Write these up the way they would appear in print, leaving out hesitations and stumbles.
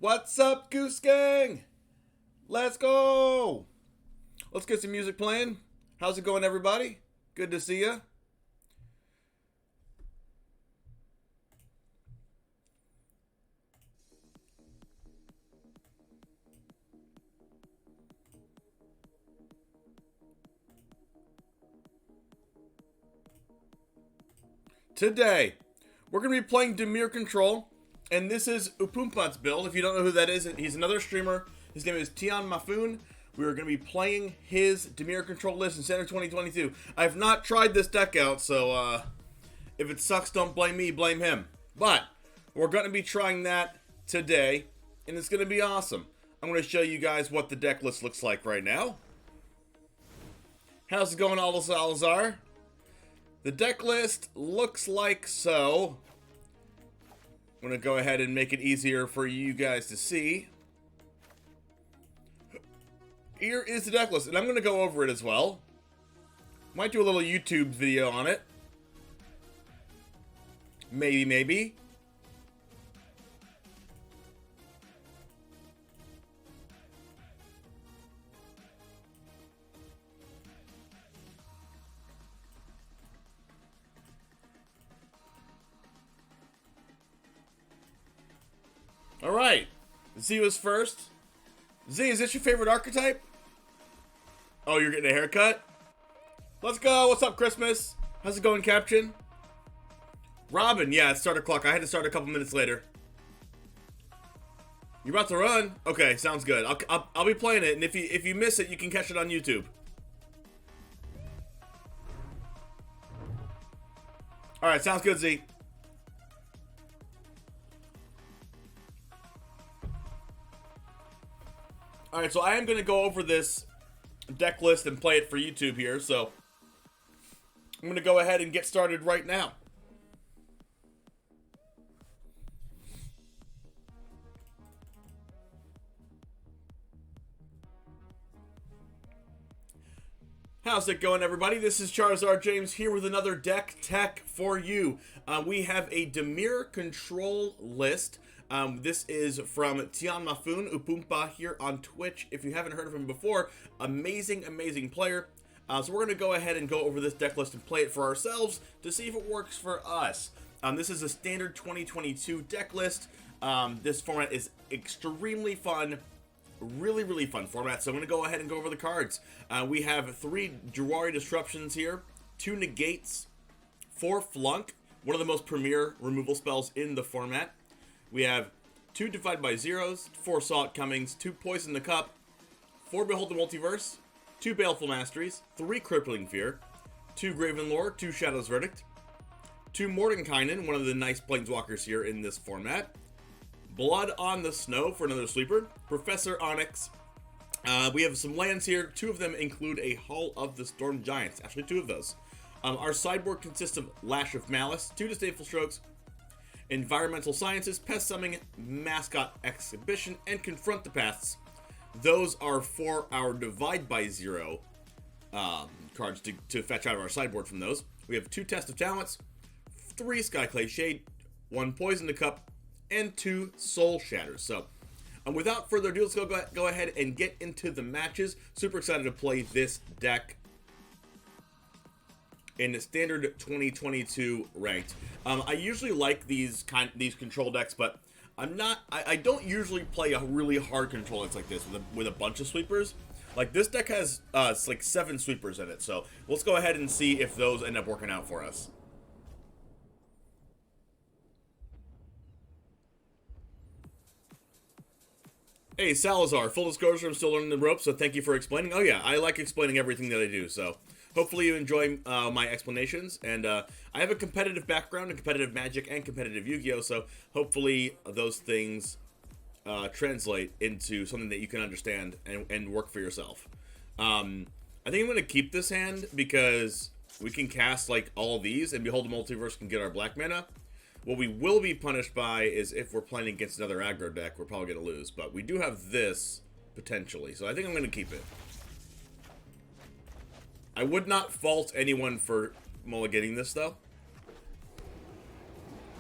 What's up, Goose Gang? Let's go! Let's get some music playing. How's it going, everybody? Good to see ya. Today, we're going to be playing Dimir Control, and this is Upumpat's build. If you don't know who that is, he's another streamer. His name is Tian Mafoon. We are going to be playing his Dimir Control list in Standard 2022. I've not tried this deck out, so if it sucks, don't blame me, blame him. But we're going to be trying that today, and it's going to be awesome. I'm going to show you guys what the deck list looks like right now. How's it going, Aldo Salazar? The deck list looks like so. I'm going to go ahead and make it easier for you guys to see. Here is the deck list, and I'm going to go over it as well. Might do a little YouTube video on it. Maybe. Alright, Z was first. Z, is this your favorite archetype? Oh, you're getting a haircut? Let's go, what's up, Christmas? How's it going, Caption? Robin, yeah, it's start o'clock. I had to start a couple minutes later. You about to run? Okay, sounds good. I'll be playing it, and if you miss it, you can catch it on YouTube. Alright, sounds good, Z. Alright, so I am going to go over this deck list and play it for YouTube here, so I'm going to go ahead and get started right now. How's it going, everybody? This is Charizard James here with another deck tech for you. We have a Dimir Control list. This is from Tian Mafoon, Upumpa here on Twitch. If you haven't heard of him before, amazing player. So we're going to go ahead and go over this deck list and play it for ourselves to see if it works for us. This is a standard 2022 deck list. This format is extremely fun. Really fun format. So I'm going to go ahead and go over the cards. We have 3 Jawari Disruptions here, 2 Negates, 4 Flunk, one of the most premier removal spells in the format. We have 2 Divide by Zeros, 4 Salt Cummings, 2 Poison the Cup, 4 Behold the Multiverse, 2 Baleful Masteries, 3 Crippling Fear, 2 Gravenlore, 2 Shadow's Verdict, 2 Mordenkainen, one of the nice Planeswalkers here in this format, Blood on the Snow for another sleeper, Professor Onyx. We have some lands here. 2 of them include a Hall of the Storm Giants, actually 2 of those. Our sideboard consists of Lash of Malice, 2 Disdainful Strokes, Environmental Sciences, Pest Summoning, Mascot Exhibition, and Confront the Pests. Those are for our Divide by Zero cards to fetch out of our sideboard from those. We have 2 Test of Talents, 3 Skyclave Shade, 1 Poison the Cup, and 2 Soul Shatters. So, without further ado, let's go ahead and get into the matches. Super excited to play this deck in standard 2022 ranked. I usually like these control decks, but I don't usually play a really hard control deck like this with a bunch of sweepers. Like this deck has it's like 7 sweepers in it, so let's go ahead and see if those end up working out for us. Hey Salazar, full disclosure, I'm still learning the ropes, so thank you for explaining. Oh yeah, I like explaining everything that I do, so hopefully you enjoy my explanations. And I have a competitive background in competitive Magic and competitive Yu-Gi-Oh, so hopefully those things translate into something that you can understand and work for yourself. I think I'm going to keep this hand because we can cast like all of these, and Behold the Multiverse can get our black mana. What we will be punished by is if we're playing against another aggro deck, we're probably going to lose. But we do have this, potentially. So I think I'm going to keep it. I would not fault anyone for mulliganing this, though.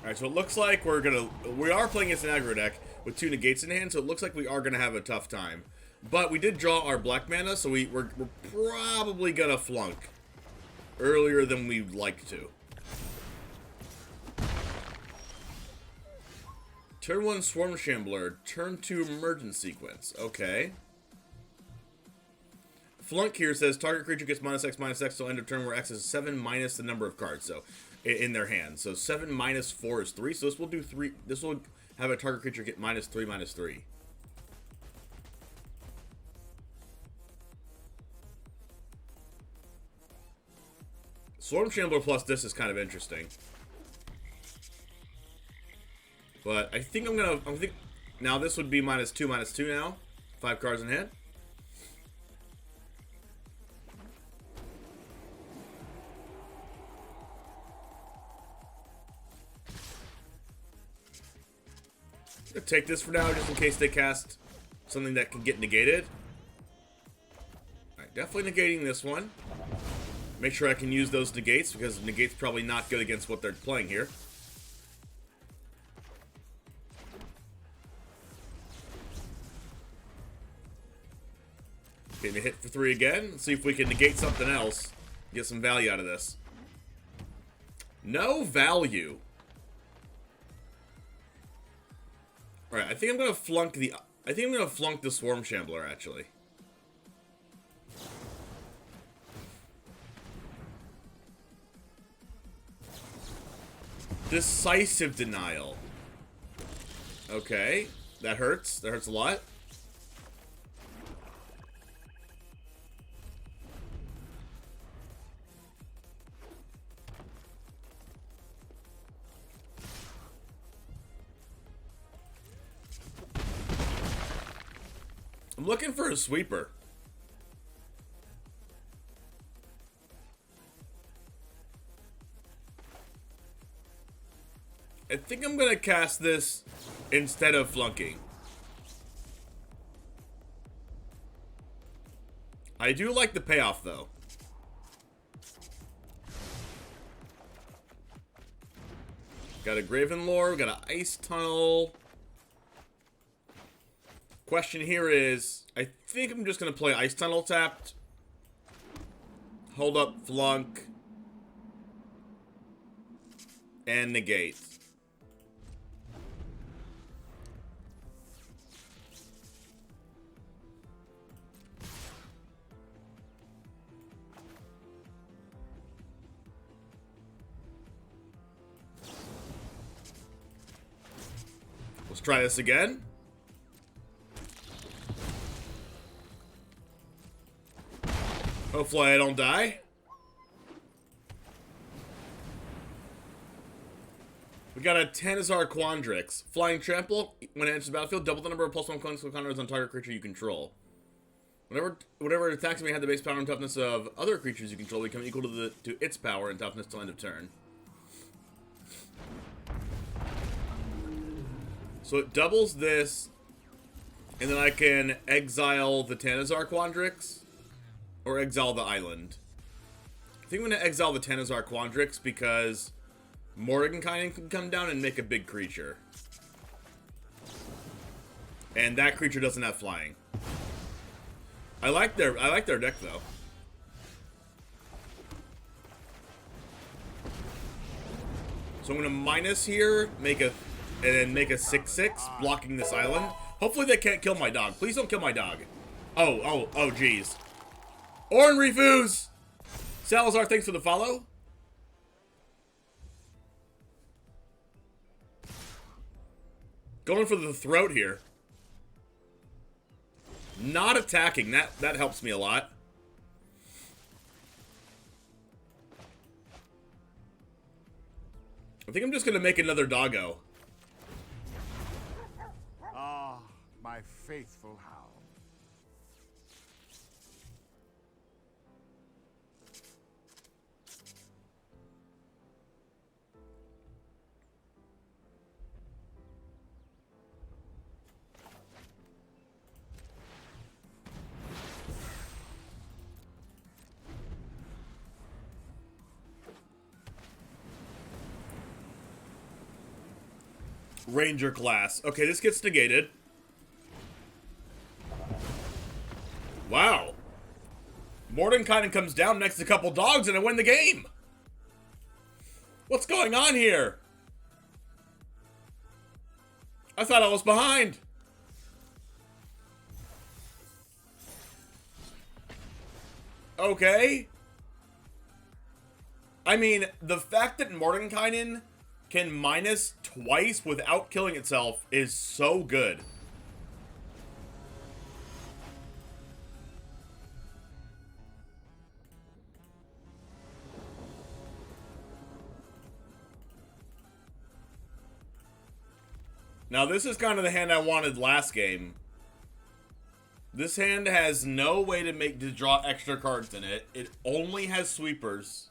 Alright, so it looks like we are playing against an aggro deck. with 2 negates in hand, so it looks like we are going to have a tough time. But we did draw our black mana, so we're probably going to flunk earlier than we'd like to. Turn 1 Swarm Shambler, turn 2 Emergent Sequence. Okay. Flunk here says target creature gets -X/-X till end of turn, where X is 7 minus the number of cards, so in their hand. So 7 minus 4 is 3. So this will do 3. This will have a target creature get -3/-3. Swarm Shambler plus this is kind of interesting. But I think now this would be -2/-2 now. 5 cards in hand. I'm gonna take this for now, just in case they cast something that can get negated. Alright, definitely negating this one. Make sure I can use those negates, because negate's probably not good against what they're playing here. Getting a hit for 3 again. Let's see if we can negate something else. Get some value out of this. No value. Alright, I think I'm gonna flunk the Swarm Shambler, actually. Decisive Denial. Okay. That hurts. That hurts a lot. I'm looking for a sweeper. I think I'm gonna cast this instead of flunking. I do like the payoff, though. Got a Graven Lore, got an Ice Tunnel. Question here is, I think I'm just going to play Ice Tunnel tapped. Hold up, flunk. And negate. Let's try this again. Hopefully I don't die. We got a Tanazar Quandrix. Flying Trample. When it enters the battlefield, double the number of +1 counters on target creature you control. Whenever it attacks may have the base power and toughness of other creatures you control become equal to its power and toughness till end of turn. So it doubles this, and then I can exile the Tanazar Quandrix. Or exile the island. I think I'm going to exile the Tanazar Quandrix because Mordenkainen can come down and make a big creature. And that creature doesn't have flying. I like their deck, though. So I'm going to minus here, and then make a 6/6, blocking this island. Hopefully they can't kill my dog. Please don't kill my dog. Oh, jeez. Orin Refuse! Salazar, thanks for the follow. Going for the throat here. Not attacking. That helps me a lot. I think I'm just going to make another doggo. Ah, my faithful hound. Ranger class. Okay, this gets negated. Wow. Mordenkainen comes down next to a couple dogs and I win the game. What's going on here? I thought I was behind. Okay. I mean, the fact that Mordenkainen can minus twice without killing itself is so good. Now, this is kind of the hand I wanted last game. This hand has no way to draw extra cards in it. It only has sweepers.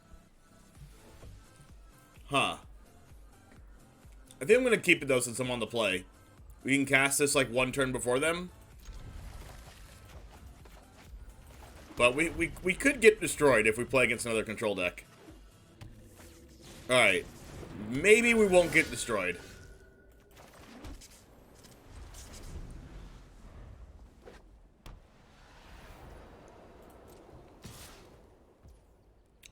Huh. I think I'm going to keep it, though, since I'm on the play. We can cast this, like, one turn before them. But we could get destroyed if we play against another control deck. Alright. Maybe we won't get destroyed.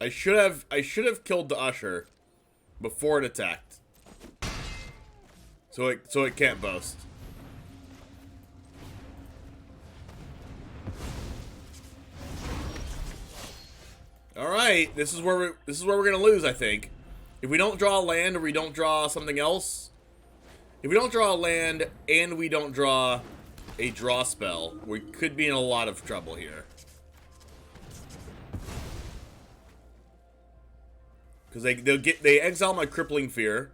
I should have killed the Usher before it attacked. So it can't boast. All right, this is where we're gonna lose, I think. If we don't draw a land or we don't draw something else, if we don't draw a land and we don't draw a draw spell, we could be in a lot of trouble here. Because they exile my Crippling Fear.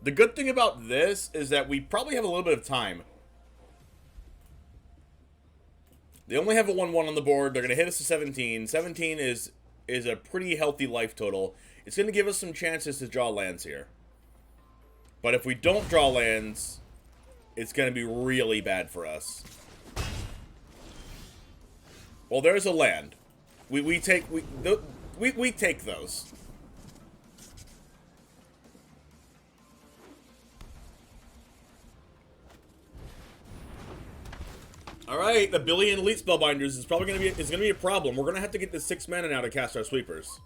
The good thing about this is that we probably have a little bit of time. They only have a 1/1 on the board. They're going to hit us to 17. 17 is a pretty healthy life total. It's going to give us some chances to draw lands here. But if we don't draw lands, it's going to be really bad for us. Well, there's a land. We take those. All right, the billion elite spellbinders is probably gonna be a problem. We're gonna have to get the 6 mana now to cast our sweepers.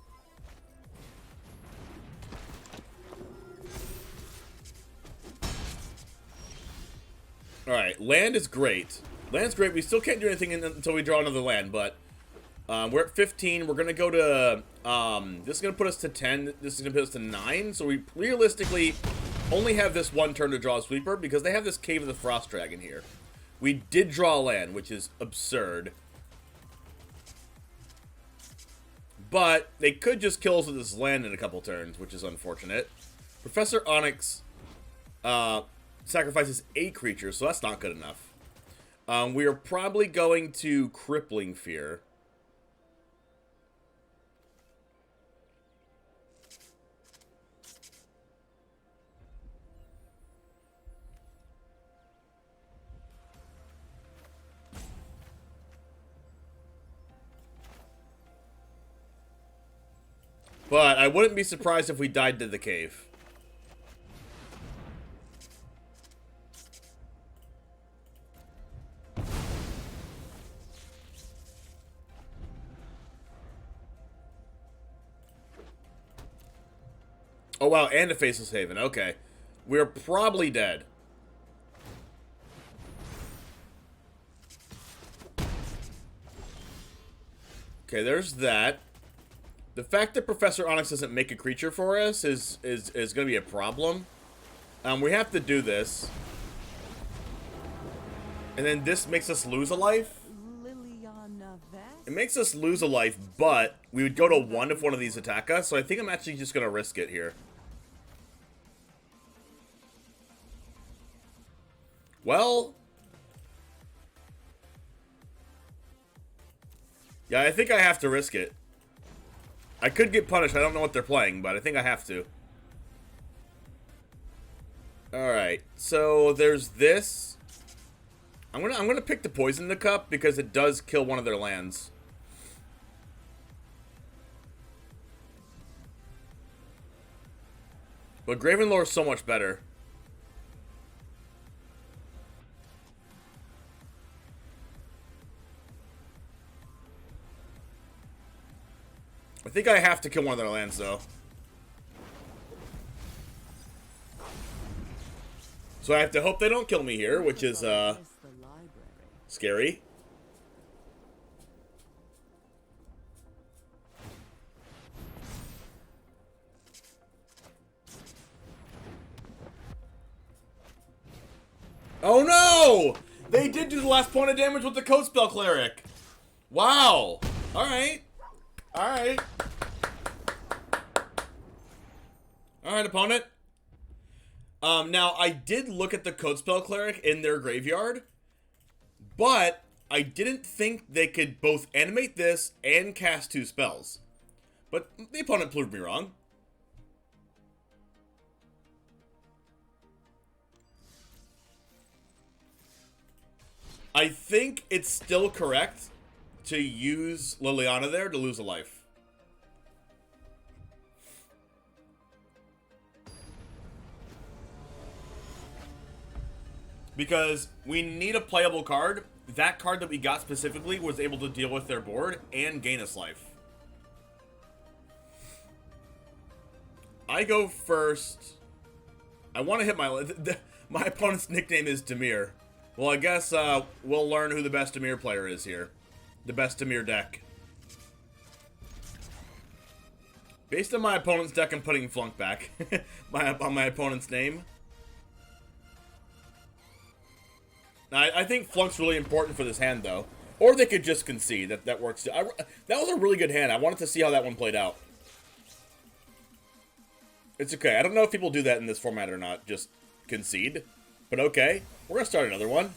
All right, land is great. Land's great. We still can't do anything until we draw another land, but we're at 15. We're gonna go to this is gonna put us to 10. This is gonna put us to 9. So we realistically only have this one turn to draw a sweeper because they have this Cave of the Frost Dragon here. We did draw a land, which is absurd. But they could just kill us with this land in a couple turns, which is unfortunate. Professor Onyx sacrifices 8 creatures, so that's not good enough. We are probably going to Crippling Fear. But I wouldn't be surprised if we died to the cave. Oh wow, and a Faceless Haven. Okay. We're probably dead. Okay, there's that. The fact that Professor Onyx doesn't make a creature for us is going to be a problem. We have to do this. And then this makes us lose a life. It makes us lose a life, but we would go to 1 if one of these attack us. So I think I'm actually just going to risk it here. Well. Yeah, I think I have to risk it. I could get punished. I don't know what they're playing, but I think I have to. Alright, so there's this. I'm gonna pick to poison the cup because it does kill one of their lands. But Gravenlore is so much better. think I have to kill one of their lands, though. So I have to hope they don't kill me here, which is, scary. Oh no! They did do the last point of damage with the Code Spell Cleric. Wow. Alright. Alright. Alright, opponent. Now, I did look at the Code Spell Cleric in their graveyard, but I didn't think they could both animate this and cast 2 spells. But the opponent proved me wrong. I think it's still correct to use Liliana there to lose a life. Because we need a playable card. That card that we got specifically was able to deal with their board and gain us life. I go first. I want to hit my opponent's nickname is Dimir. Well, I guess we'll learn who the best Dimir player is here. The best Dimir deck. Based on my opponent's deck, I'm putting Flunk back on my opponent's name. I think Flunk's really important for this hand, though. Or they could just concede. That works. That was a really good hand. I wanted to see how that one played out. It's okay. I don't know if people do that in this format or not. Just concede. But okay. We're going to start another one.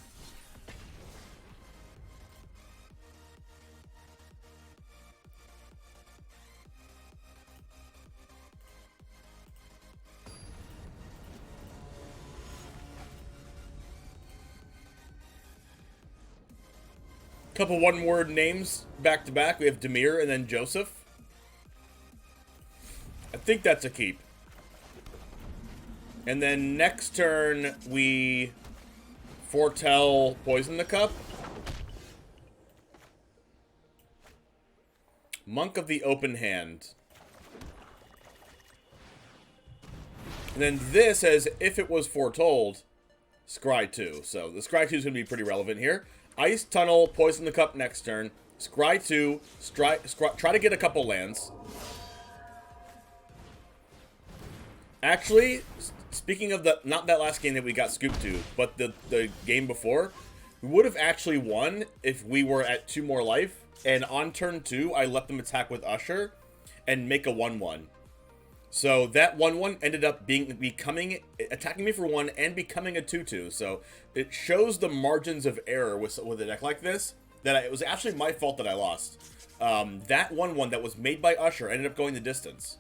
Couple one-word names back-to-back. We have Dimir and then Joseph. I think that's a keep. And then next turn, we foretell Poison the Cup. Monk of the Open Hand. And then this says, if it was foretold, Scry 2. So the Scry 2 is going to be pretty relevant here. Ice Tunnel, Poison the Cup next turn. Scry 2, try to get a couple lands. Actually, speaking of not that last game that we got scooped to, but the game before, we would have actually won if we were at 2 more life. And on turn 2, I let them attack with Usher and make a 1/1. So that 1/1 ended up attacking me for 1 and becoming a 2/2. So it shows the margins of error with a deck like this, that it was actually my fault that I lost. That 1/1 that was made by Usher ended up going the distance.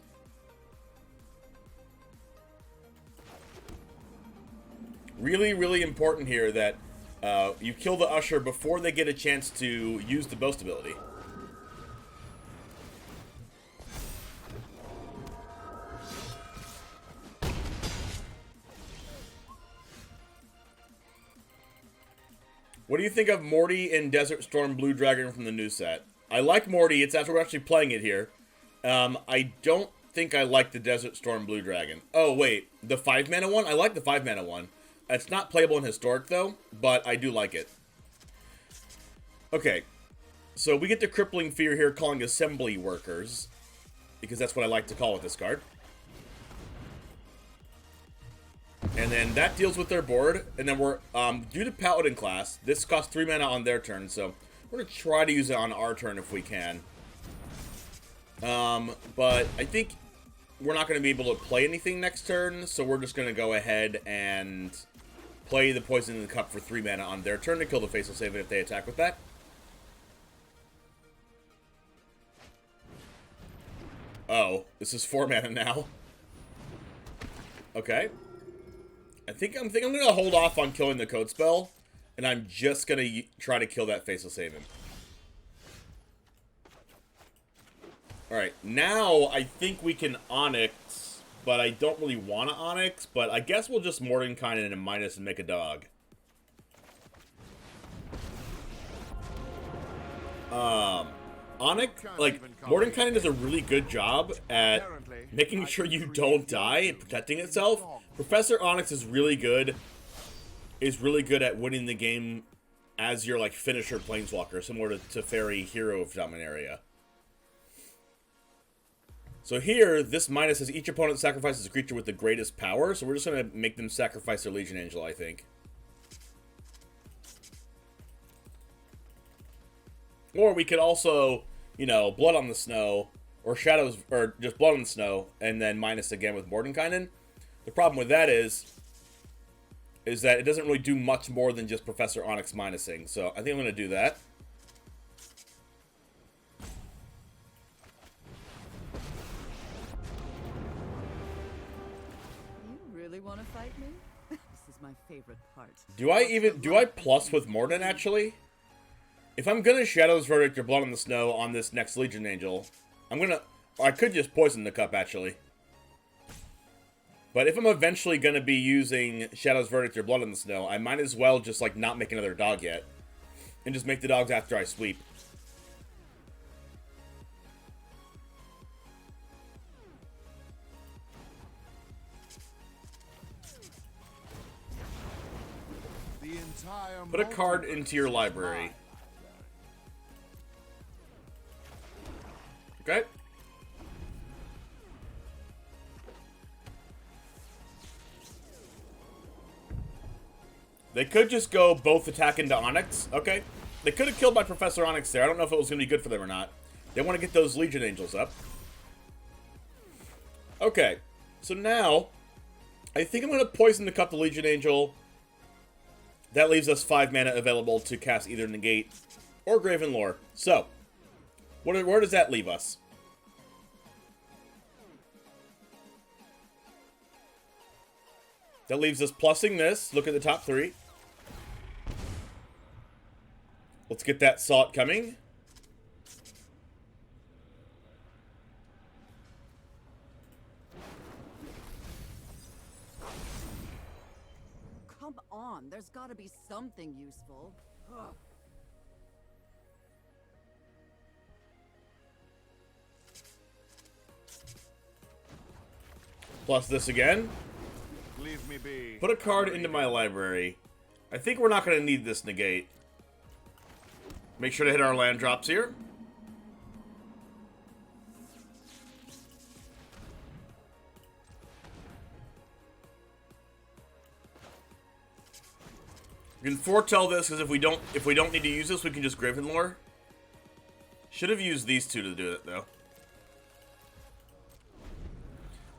Really, really important here that you kill the Usher before they get a chance to use the Boast ability. What do you think of Morty and Desert Storm Blue Dragon from the new set? I like Morty. It's after we're actually playing it here. I don't think I like the Desert Storm Blue Dragon. Oh, wait. The 5-mana one? I like the 5-mana one. It's not playable in Historic, though, but I do like it. Okay. So we get the Crippling Fear here, calling Assembly Workers, because that's what I like to call with this card. And then that deals with their board. And then we're, due to Paladin class, this costs 3 mana on their turn. So we're going to try to use it on our turn if we can. But I think we're not going to be able to play anything next turn. So we're just going to go ahead and play the Poison in the Cup for 3 mana on their turn to kill the Faceless Haven if they attack with that. Oh, this is 4 mana now. Okay. I think I'm going to hold off on killing the Code Spell, and I'm just going to try to kill that Faceless Haven. Alright, now I think we can Onyx, but I don't really want to Onyx, but I guess we'll just Mordenkainen and a minus and make a dog. Onyx, like, Mordenkainen does a really good job at making sure you don't die and protecting itself. Professor Onyx is really good at winning the game as your, like, finisher planeswalker, similar to Fairy Hero of Dominaria. So here, this minus says each opponent sacrifices a creature with the greatest power, so we're just going to make them sacrifice their Legion Angel, I think. Or we could also, you know, Blood on the Snow, or Shadows, or just Blood on the Snow, and then minus again with Mordenkainen. The problem with that is that it doesn't really do much more than just Professor Onyx minusing. So I think I'm going to do that. You really want to fight me? This is my favorite part. Do I plus with Morden, actually? If I'm gonna Shadow's Verdict or Blood on the Snow on this next Legion Angel, I could just poison the cup, actually. But if I'm eventually gonna be using Shadow's Verdict or Blood on the Snow, I might as well just, like, not make another dog yet. And just make the dogs after I sweep. Put a card into your library. Okay. They could just go both attack into Onyx. Okay. They could have killed my Professor Onyx there. I don't know if it was going to be good for them or not. They want to get those Legion Angels up. Okay. So now, I think I'm going to poison the cup the Legion Angel. That leaves us 5 mana available to cast either Negate or Graven Lore. So, where does that leave us? That leaves us plussing this. Look at the top 3. Let's get that Salt coming. Come on, there's gotta be something useful. Ugh. Plus this again. Leave me be. Put a card into my library. I think we're not going to need this Negate. Make sure to hit our land drops here. You can foretell this because if we don't need to use this, we can just Graven Lore. Should have used these two to do it though.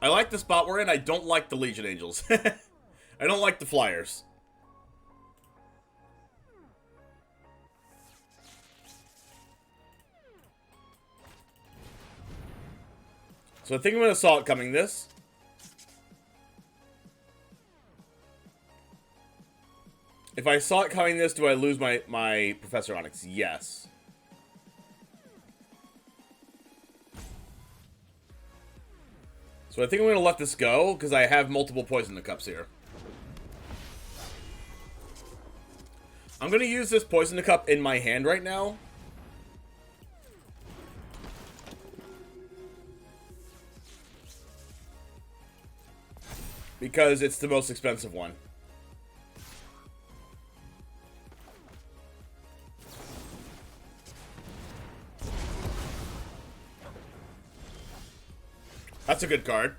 I like the spot we're in. I don't like the Legion Angels. I don't like the Flyers. So I think I'm going to saw it coming this. If I saw it coming this, do I lose my Professor Onyx? Yes. So I think I'm going to let this go, because I have multiple Poison the Cups here. I'm going to use this Poison the Cup in my hand right now. Because it's the most expensive one. That's a good card.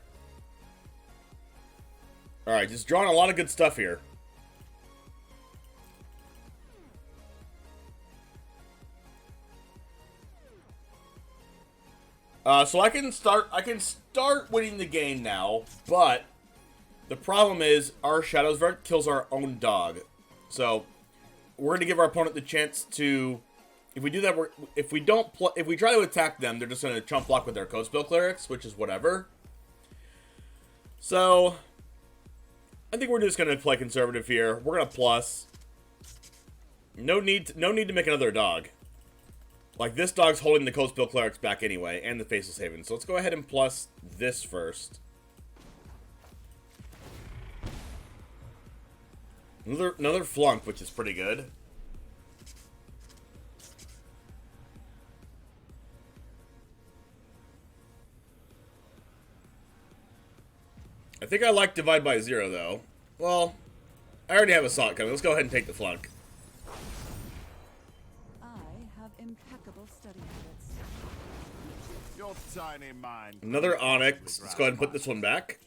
Alright, just drawing a lot of good stuff here. So I can start winning the game now, but the problem is our Shadow's Verdict kills our own dog. So we're going to give our opponent the chance to, if we do that, if we try to attack them, they're just going to chump block with their Codespill Clerics, which is whatever. So I think we're just going to play conservative here. We're going to plus. No need to make another dog. Like, this dog's holding the Codespill Clerics back anyway, and the Faceless Haven. So let's go ahead and plus this first. Another flunk, which is pretty good. I think I like Divide by Zero, though. Well, I already have a Assault coming. Let's go ahead and take the flunk. I have impeccable study habits. Your tiny mind. Another Onyx. Let's go ahead and put this one back.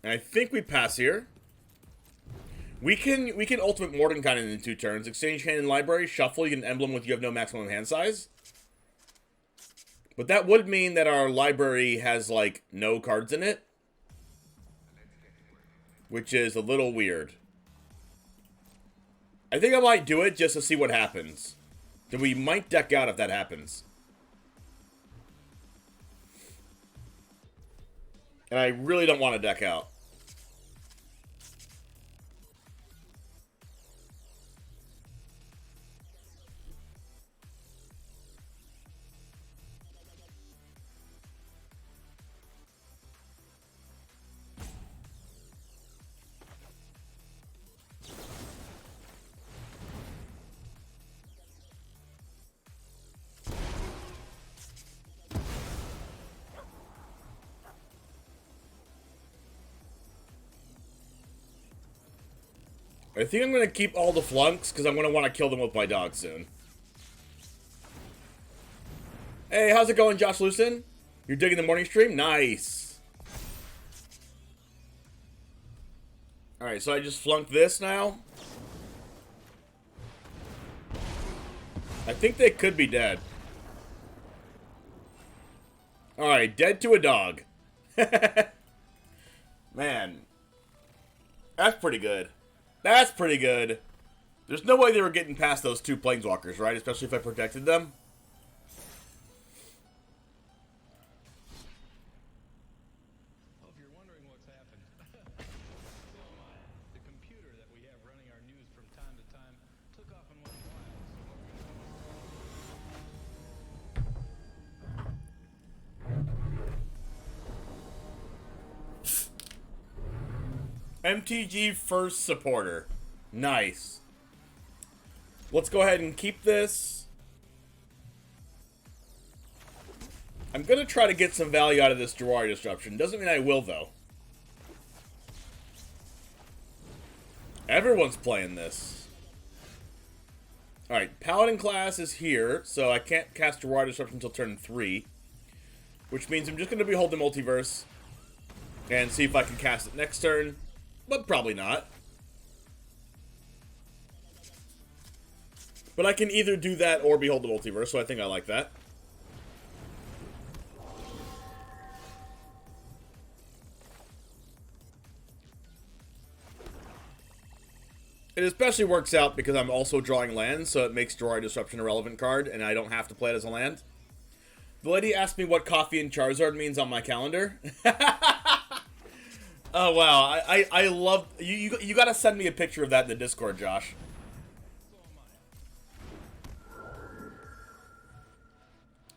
And I think we pass here. We can Ultimate Mordenkainen in 2 turns. Exchange hand in library, shuffle, you get an emblem with you have no maximum hand size. But that would mean that our library has, like, no cards in it. Which is a little weird. I think I might do it just to see what happens. Then we might deck out if that happens. And I really don't want to deck out. I think I'm going to keep all the flunks, because I'm going to want to kill them with my dog soon. Hey, how's it going, Josh Lucen? You're digging the morning stream? Nice. Alright, so I just flunked this now. I think they could be dead. Alright, dead to a dog. Man. That's pretty good. That's pretty good. There's no way they were getting past those 2 planeswalkers, right? Especially if I protected them. Well, if you're wondering what's happened, so am I. The computer that we have running our news from time to time took off and went MTG first supporter. Nice. Let's go ahead and keep this. I'm going to try to get some value out of this Jawari Disruption. Doesn't mean I will, though. Everyone's playing this. Alright, Paladin class is here, so I can't cast Jawari Disruption until turn 3. Which means I'm just going to be holding Multiverse and see if I can cast it next turn. But probably not. But I can either do that or behold the Multiverse, so I think I like that. It especially works out because I'm also drawing lands, so it makes Jawari Disruption a relevant card, and I don't have to play it as a land. The lady asked me what Coffee and Charizard means on my calendar. Oh, wow. I love... You gotta send me a picture of that in the Discord, Josh.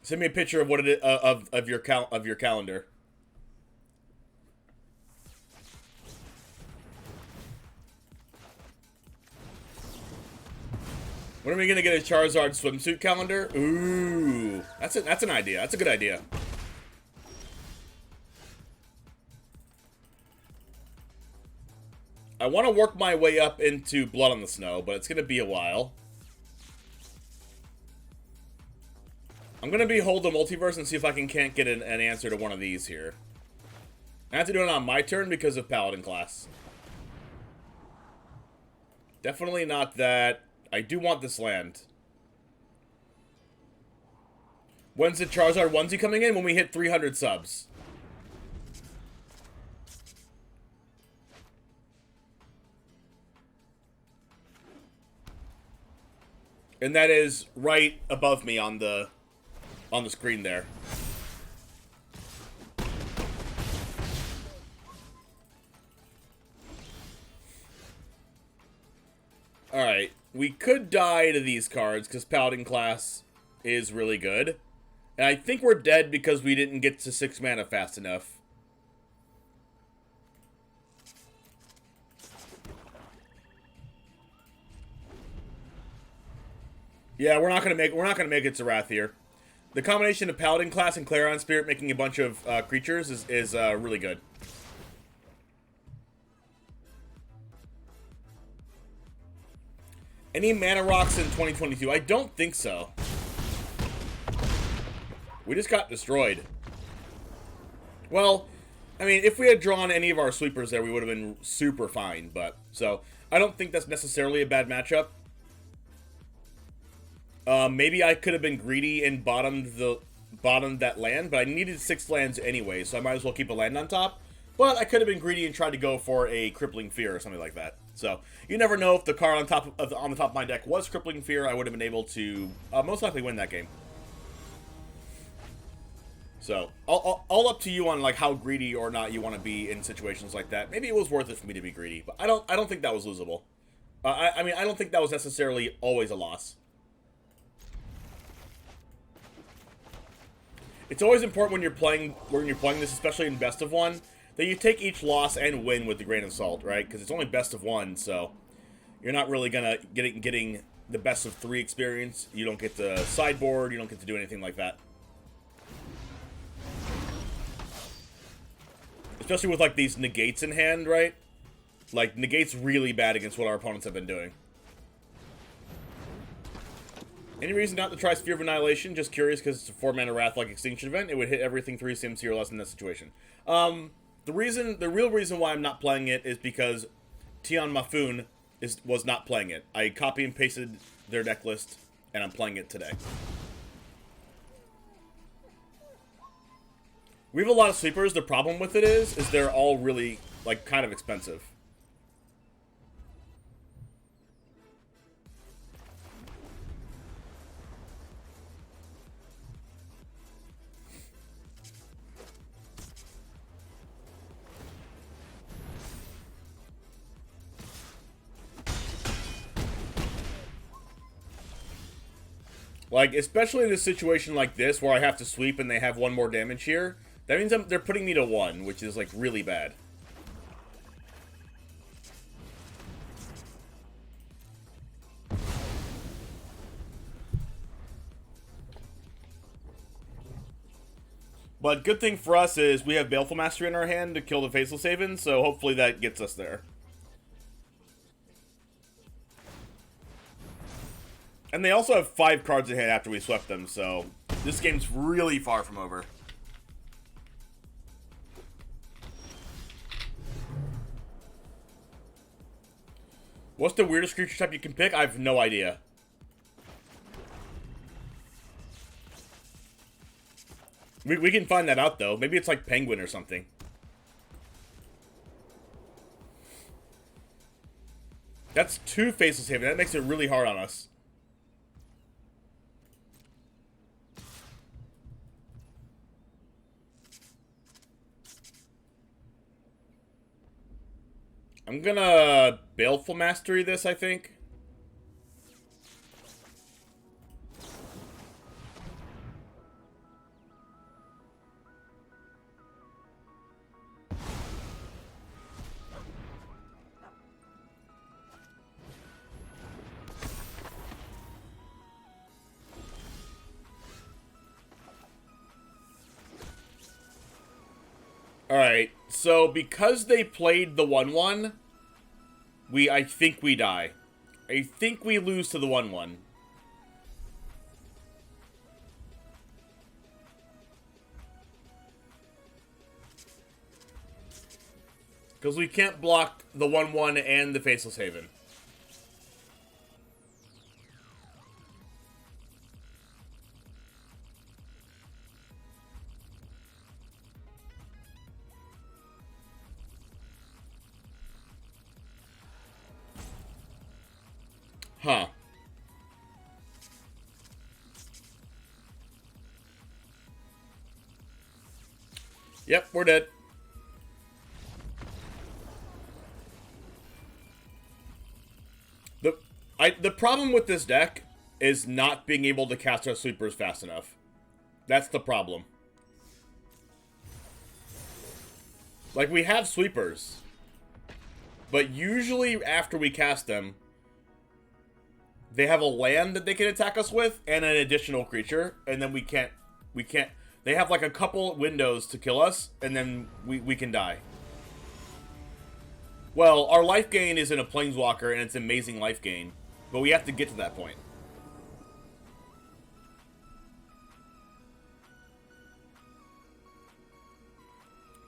Send me a picture of what it is, of your calendar. When are we gonna get a Charizard swimsuit calendar? Ooh, that's an idea. That's a good idea. I want to work my way up into Blood on the Snow, but it's going to be a while. I'm going to behold the Multiverse and see if I can't get an answer to one of these here. I have to do it on my turn because of Paladin class. Definitely not that. I do want this land. When's the Charizard onesie coming in? When we hit 300 subs. And that is right above me on the screen there. Alright, we could die to these cards because Paladin class is really good. And I think we're dead because we didn't get to 6 mana fast enough. Yeah, we're not gonna make it to Wrath here. The combination of Paladin class and Clarion Spirit making a bunch of creatures is really good. Any mana rocks in 2022? I don't think so. We just got destroyed. Well, I mean, if we had drawn any of our sweepers there, we would have been super fine. But so I don't think that's necessarily a bad matchup. Maybe I could have been greedy and bottomed that land, but I needed 6 lands anyway, so I might as well keep a land on top. But I could have been greedy and tried to go for a Crippling Fear or something like that. So you never know if the card on the top of my deck was Crippling Fear. I would have been able to most likely win that game. So all up to you on like how greedy or not you want to be in situations like that. Maybe it was worth it for me to be greedy, but I don't think that was losable. I mean, I don't think that was necessarily always a loss. It's always important when you're playing this, especially in best of one, that you take each loss and win with a grain of salt, right? Because it's only best of one, so you're not really gonna getting the best of 3 experience. You don't get the sideboard. You don't get to do anything like that. Especially with like these negates in hand, right? Like negates really bad against what our opponents have been doing. Any reason not to try Sphere of Annihilation? Just curious because it's a 4-mana Wrath-like Extinction event. It would hit everything 3 CMC or less in that situation. The real reason why I'm not playing it is because Tian Mafoon was not playing it. I copy and pasted their deck list, and I'm playing it today. We have a lot of sweepers. The problem with it is they're all really, like, kind of expensive. Like, especially in a situation like this where I have to sweep and they have 1 more damage here, that means they're putting me to 1, which is, like, really bad. But good thing for us is we have Baleful Mastery in our hand to kill the Faceless Haven, so hopefully that gets us there. And they also have 5 cards in hand after we swept them, so this game's really far from over. What's the weirdest creature type you can pick? I have no idea. We can find that out, though. Maybe it's like Penguin or something. That's 2 Faceless Haven. That makes it really hard on us. I'm gonna Baleful Mastery this, I think. Alright, so because they played the 1-1, I think we die. I think we lose to the 1-1. Because we can't block the 1-1 and the Faceless Haven. Huh. Yep, we're dead. The problem with this deck is not being able to cast our sweepers fast enough. That's the problem. Like, we have sweepers, but usually after we cast them, they have a land that they can attack us with and an additional creature, and then we can't We can't... They have like a couple windows to kill us, and then we can die. Well, our life gain is in a Planeswalker, and it's amazing life gain. But we have to get to that point.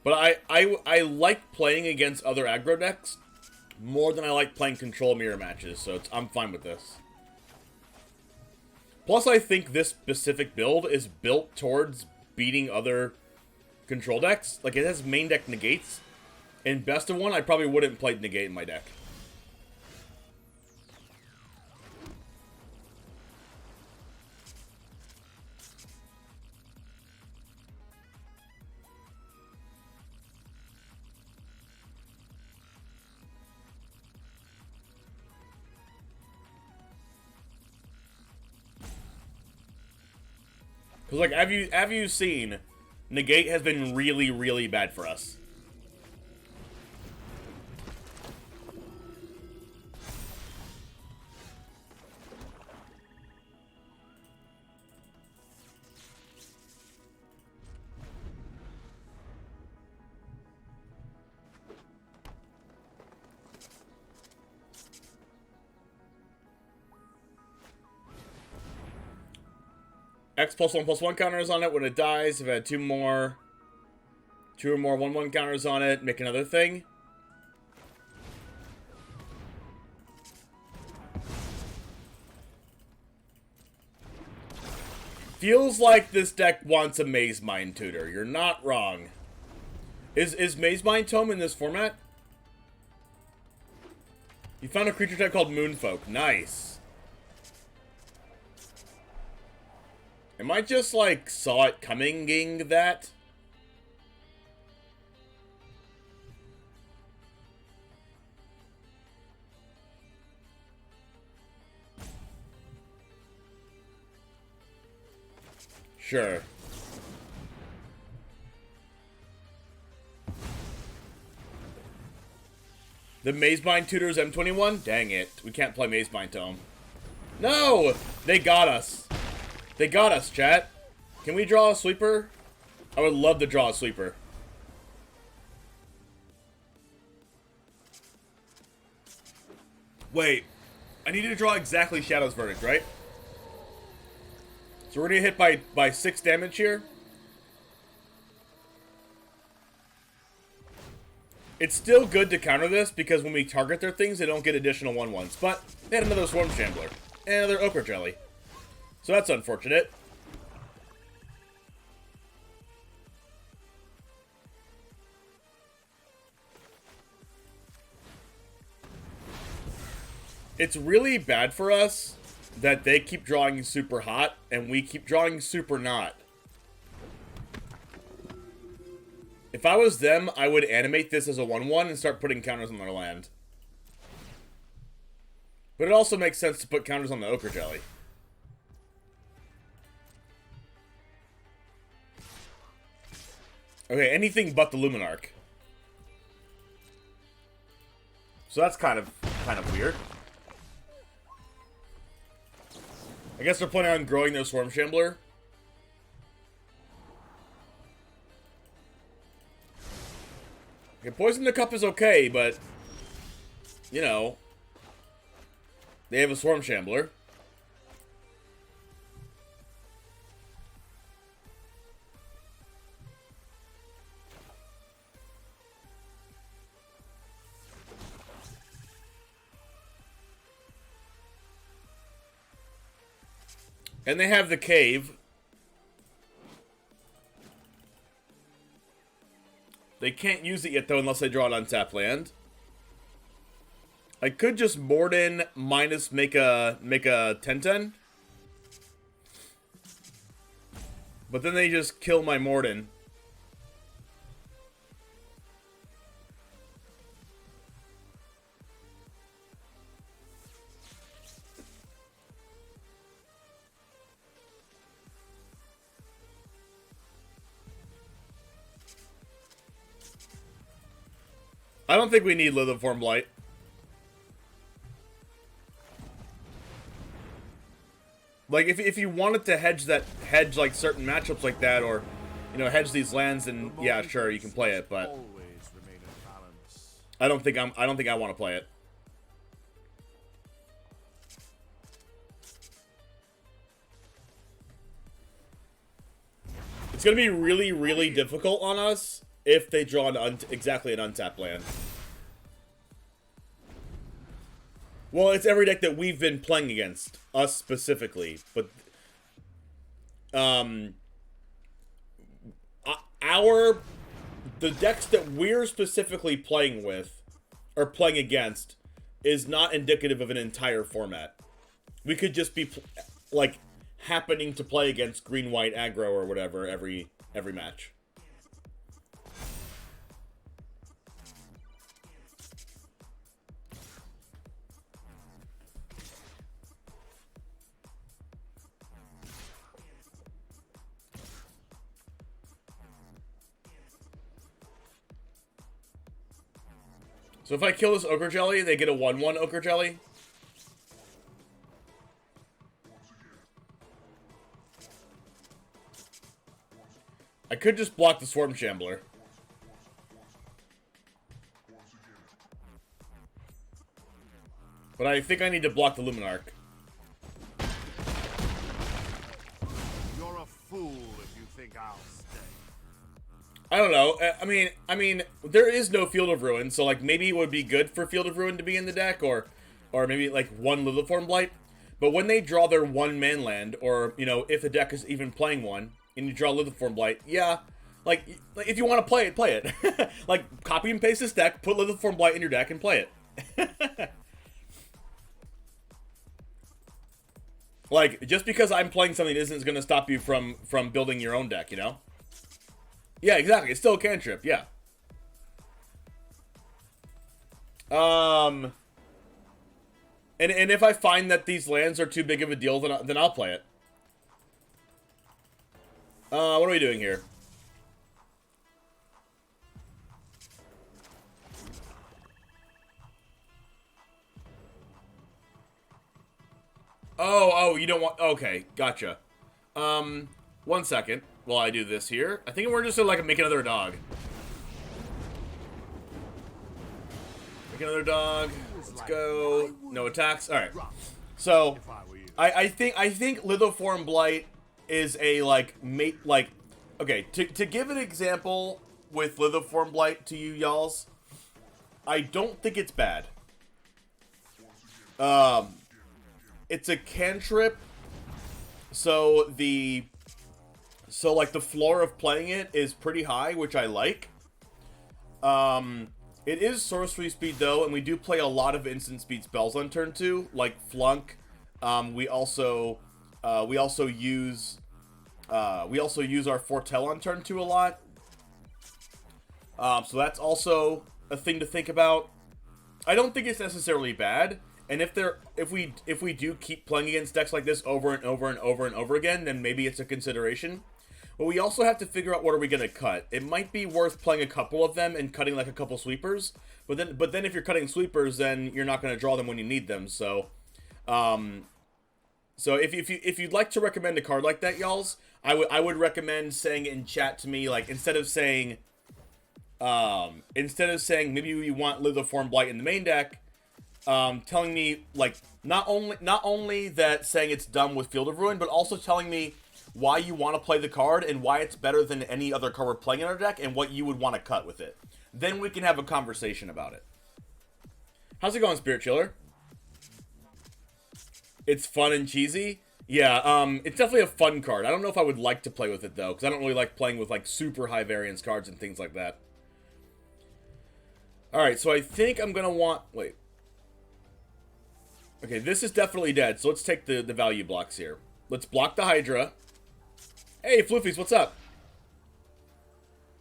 But I like playing against other aggro decks more than I like playing control mirror matches, so I'm fine with this. Plus, I think this specific build is built towards beating other control decks. Like, it has main deck negates. In best of one, I probably wouldn't play negate in my deck. Because, like, have you seen, negate has been really, really bad for us. X +1/+1 counters on it when it dies. If it had two or more 1/1 counters on it, make another thing. Feels like this deck wants a Maze Mind Tutor. You're not wrong. Is Maze Mind Tome in this format? You found a creature type called Moonfolk. Nice. Am I just, like, saw it coming-ing that? Sure. The Maze Mind Tutor's M21? Dang it. We can't play Maze Mind Tome. No! They got us. They got us, chat. Can we draw a sweeper? I would love to draw a sweeper. Wait. I need to draw exactly Shadow's Verdict, right? So we're gonna get hit by 6 damage here. It's still good to counter this, because when we target their things, they don't get additional 1/1s. But they had another Swarm Shambler. And another Ochre Jelly. So that's unfortunate. It's really bad for us that they keep drawing super hot and we keep drawing super not. If I was them, I would animate this as a 1/1 and start putting counters on their land. But it also makes sense to put counters on the Ochre Jelly. Okay, anything but the Luminarch. So that's kind of weird. I guess they're planning on growing their Swarm Shambler. Okay, Poison the Cup is okay, but you know, they have a Swarm Shambler. And they have the cave. They can't use it yet, though, unless they draw an untapped land. I could just Morden minus make a 10/10. But then they just kill my Morden. I don't think we need Lithiform Blight. Like, if you wanted to hedge like, certain matchups like that, or, you know, hedge these lands, then, yeah, sure, you can play it, but I don't think I want to play it. It's going to be really, really difficult on us if they draw exactly an untapped land. Well, it's every deck that we've been playing against, us specifically, but the decks that we're specifically playing with or playing against is not indicative of an entire format. We could just be like happening to play against green-white aggro or whatever every match. So if I kill this Ochre Jelly, they get a 1/1 Ochre Jelly. I could just block the Swarm Shambler. But I think I need to block the Luminarch. You're a fool if you think I'll stay. I don't know. I mean, there is no Field of Ruin, so like maybe it would be good for Field of Ruin to be in the deck, or maybe like one Liliform Blight. But when they draw their 1-man land, or you know, if the deck is even playing one, and you draw Liliform Blight, yeah, like if you want to play it, play it. Like copy and paste this deck, put Liliform Blight in your deck, and play it. Like just because I'm playing something isn't going to stop you from building your own deck, you know? Yeah, exactly. It's still a cantrip, yeah. And if I find that these lands are too big of a deal, then I'll play it. What are we doing here? Oh, you don't want... Okay, gotcha. 1 second while I do this here. I think we're just gonna, like, make another dog. Make another dog. Let's go. No attacks. Alright. So, I think Liliform Blight is a, like, okay, to give an example with Liliform Blight to you, y'alls, I don't think it's bad. It's a cantrip, so like the floor of playing it is pretty high, which I like. It is sorcery speed though, and we do play a lot of instant speed spells on turn 2, like Flunk. We also use our Foretell on turn 2 a lot. So that's also a thing to think about. I don't think it's necessarily bad. And if we do keep playing against decks like this over and over and over and over again, then maybe it's a consideration. But we also have to figure out what are we going to cut. It might be worth playing a couple of them and cutting like a couple sweepers. But then if you're cutting sweepers, then you're not going to draw them when you need them. So, if you'd like to recommend a card like that, y'alls, I would recommend saying it in chat to me, like instead of saying maybe we want Liliform Blight in the main deck. Telling me, like, not only that saying it's dumb with Field of Ruin, but also telling me why you want to play the card and why it's better than any other card we're playing in our deck and what you would want to cut with it. Then we can have a conversation about it. How's it going, Spirit Chiller? It's fun and cheesy? Yeah, it's definitely a fun card. I don't know if I would like to play with it, though, because I don't really like playing with, like, super high variance cards and things like that. Alright, so I think I'm going to want... Wait. Okay, this is definitely dead, so let's take the value blocks here. Let's block the Hydra. Hey, Floofies, what's up?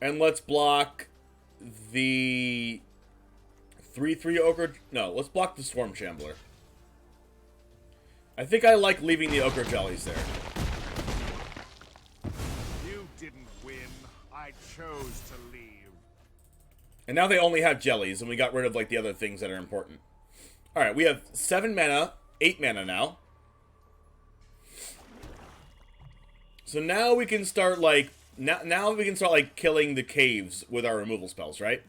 And let's block the 3/3 Ochre... No, let's block the Swarm Shambler. I think I like leaving the Ochre Jellies there. You didn't win. I chose to leave. And now they only have jellies, and we got rid of, like, the other things that are important. Alright, we have 7 mana, 8 mana now. So now we can start, like... Now we can start, like, killing the caves with our removal spells, right?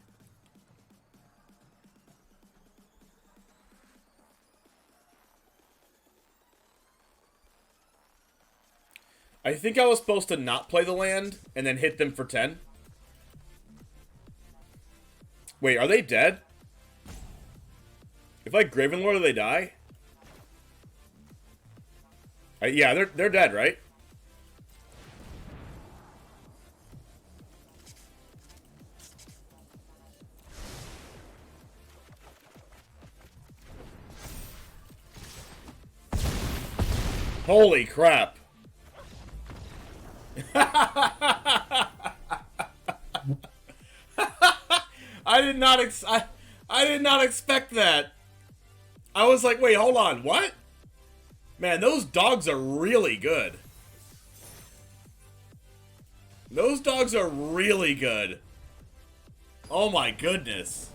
I think I was supposed to not play the land and then hit them for 10. Wait, are they dead? If I Gravenlord, do they die? Yeah, they're dead, right? Holy crap. I did not expect that. I was like, wait, hold on, what? Man, those dogs are really good. Those dogs are really good. Oh my goodness.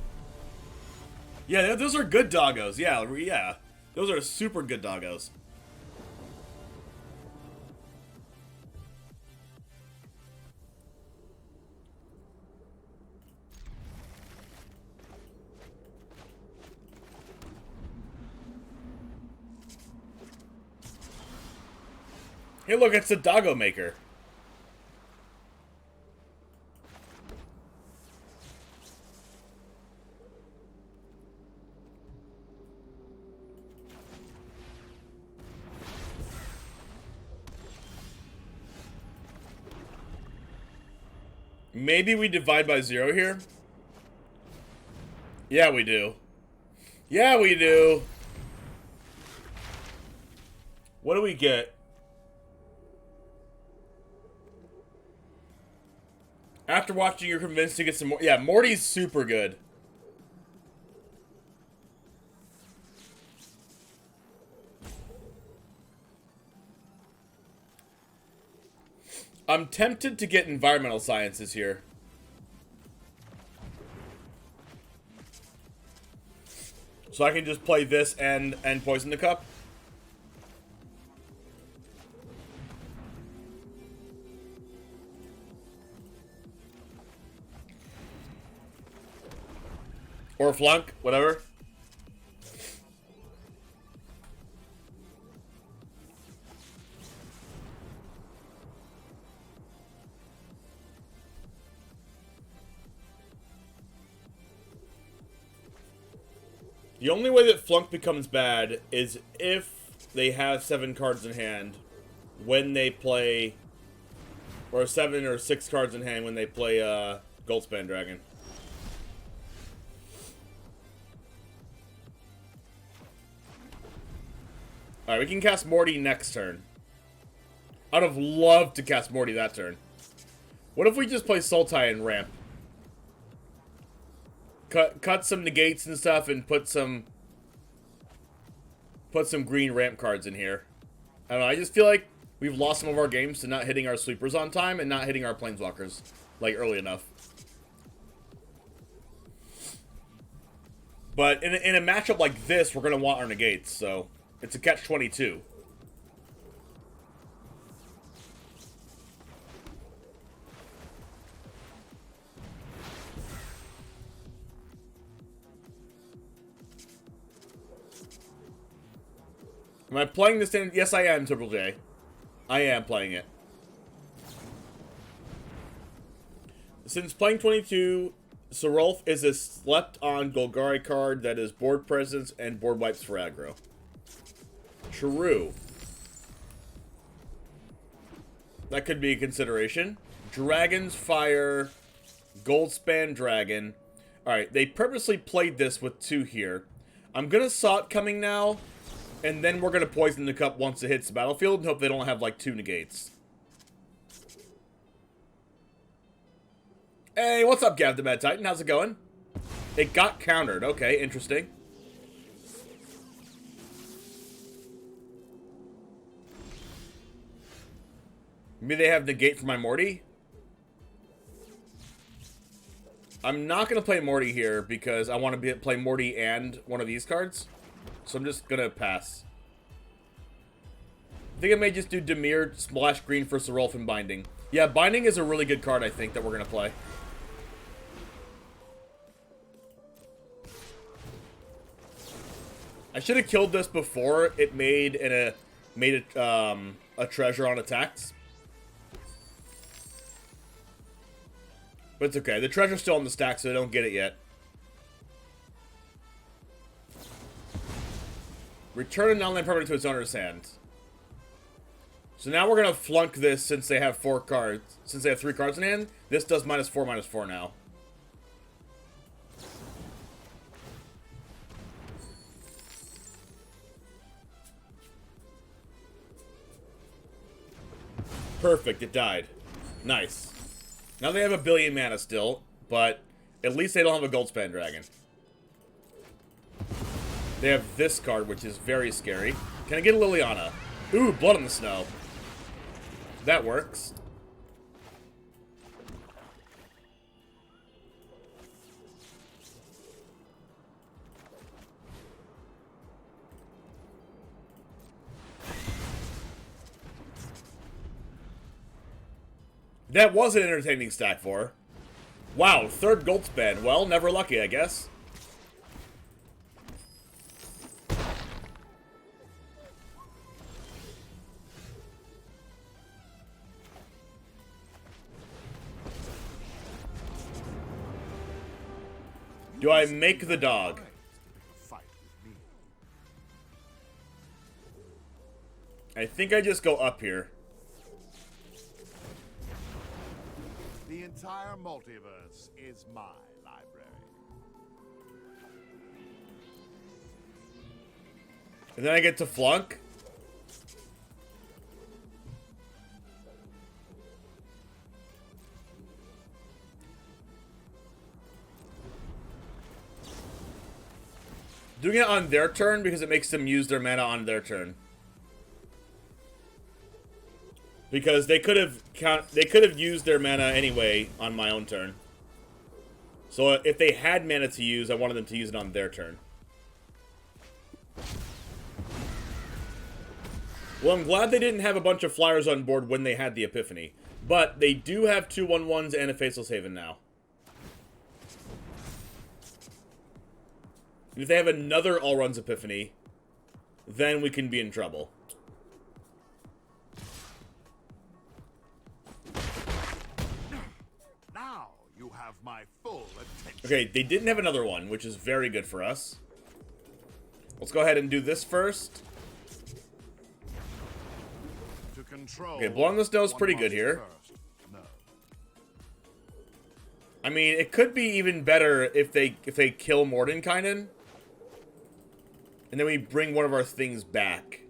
Yeah, those are good doggos. Yeah. Those are super good doggos. Hey, look, it's the doggo maker. Maybe we divide by 0 here? Yeah, we do. Yeah, we do. What do we get? After watching, you're convinced to get some more. Yeah, Morty's super good. I'm tempted to get environmental sciences here. So I can just play this and poison the cup. Or flunk, whatever. The only way that flunk becomes bad is if they have 7 cards in hand when they play, or 7 or 6 cards in hand when they play Goldspan Dragon. Alright, we can cast Morty next turn. I'd have loved to cast Morty that turn. What if we just play Sultai and ramp? Cut some negates and stuff and put some green ramp cards in here. I don't know, I just feel like we've lost some of our games to not hitting our sweepers on time and not hitting our planeswalkers, like, early enough. But in a matchup like this, we're going to want our negates, so it's a catch-22. Am I playing this in? Yes, I am, Triple J. I am playing it. Since playing 22, Serulf is a slept-on Golgari card that is board presence and board wipes for aggro. True. That could be a consideration. Dragon's Fire, Goldspan Dragon. Alright, they purposely played this with 2 here. I'm gonna saw it coming now. And then we're going to poison the cup once it hits the battlefield and hope they don't have, like, 2 negates. Hey, what's up, Gav the Mad Titan? How's it going? It got countered. Okay, interesting. Maybe they have negate for my Morty? I'm not going to play Morty here because I want to play Morty and one of these cards. So I'm just gonna pass. I think I may just do Dimir splash green for Serolf and Binding. Yeah, Binding is a really good card, I think, that we're going to play. I should have killed this before it made a treasure on attacks. But it's okay. The treasure's still in the stack, so I don't get it yet. Return a non-land permanent to its owner's hand. So now we're gonna flunk this since they have 4 cards. Since they have 3 cards in hand, this does -4/-4 now. Perfect, it died. Nice. Now they have 1 billion mana still, but at least they don't have a Goldspan Dragon. They have this card, which is very scary. Can I get a Liliana? Ooh, Blood on the Snow. That works. That was an entertaining stack for. Wow, 3rd Goldspan. Well, never lucky, I guess. Do I make the dog? I think I just go up here. The entire multiverse is my library. And then I get to flunk? Doing it on their turn because it makes them use their mana on their turn. Because they could have used their mana anyway on my own turn. So if they had mana to use, I wanted them to use it on their turn. Well, I'm glad they didn't have a bunch of flyers on board when they had the Epiphany. But they do have 2 1/1s and a Faceless Haven now. If they have another All-Runs Epiphany, then we can be in trouble. Now you have my full attention. Okay, they didn't have another one, which is very good for us. Let's go ahead and do this first. To control. Okay, Blood on the Snow is pretty good here. No. I mean, it could be even better if they kill Mordenkainen. And then we bring one of our things back.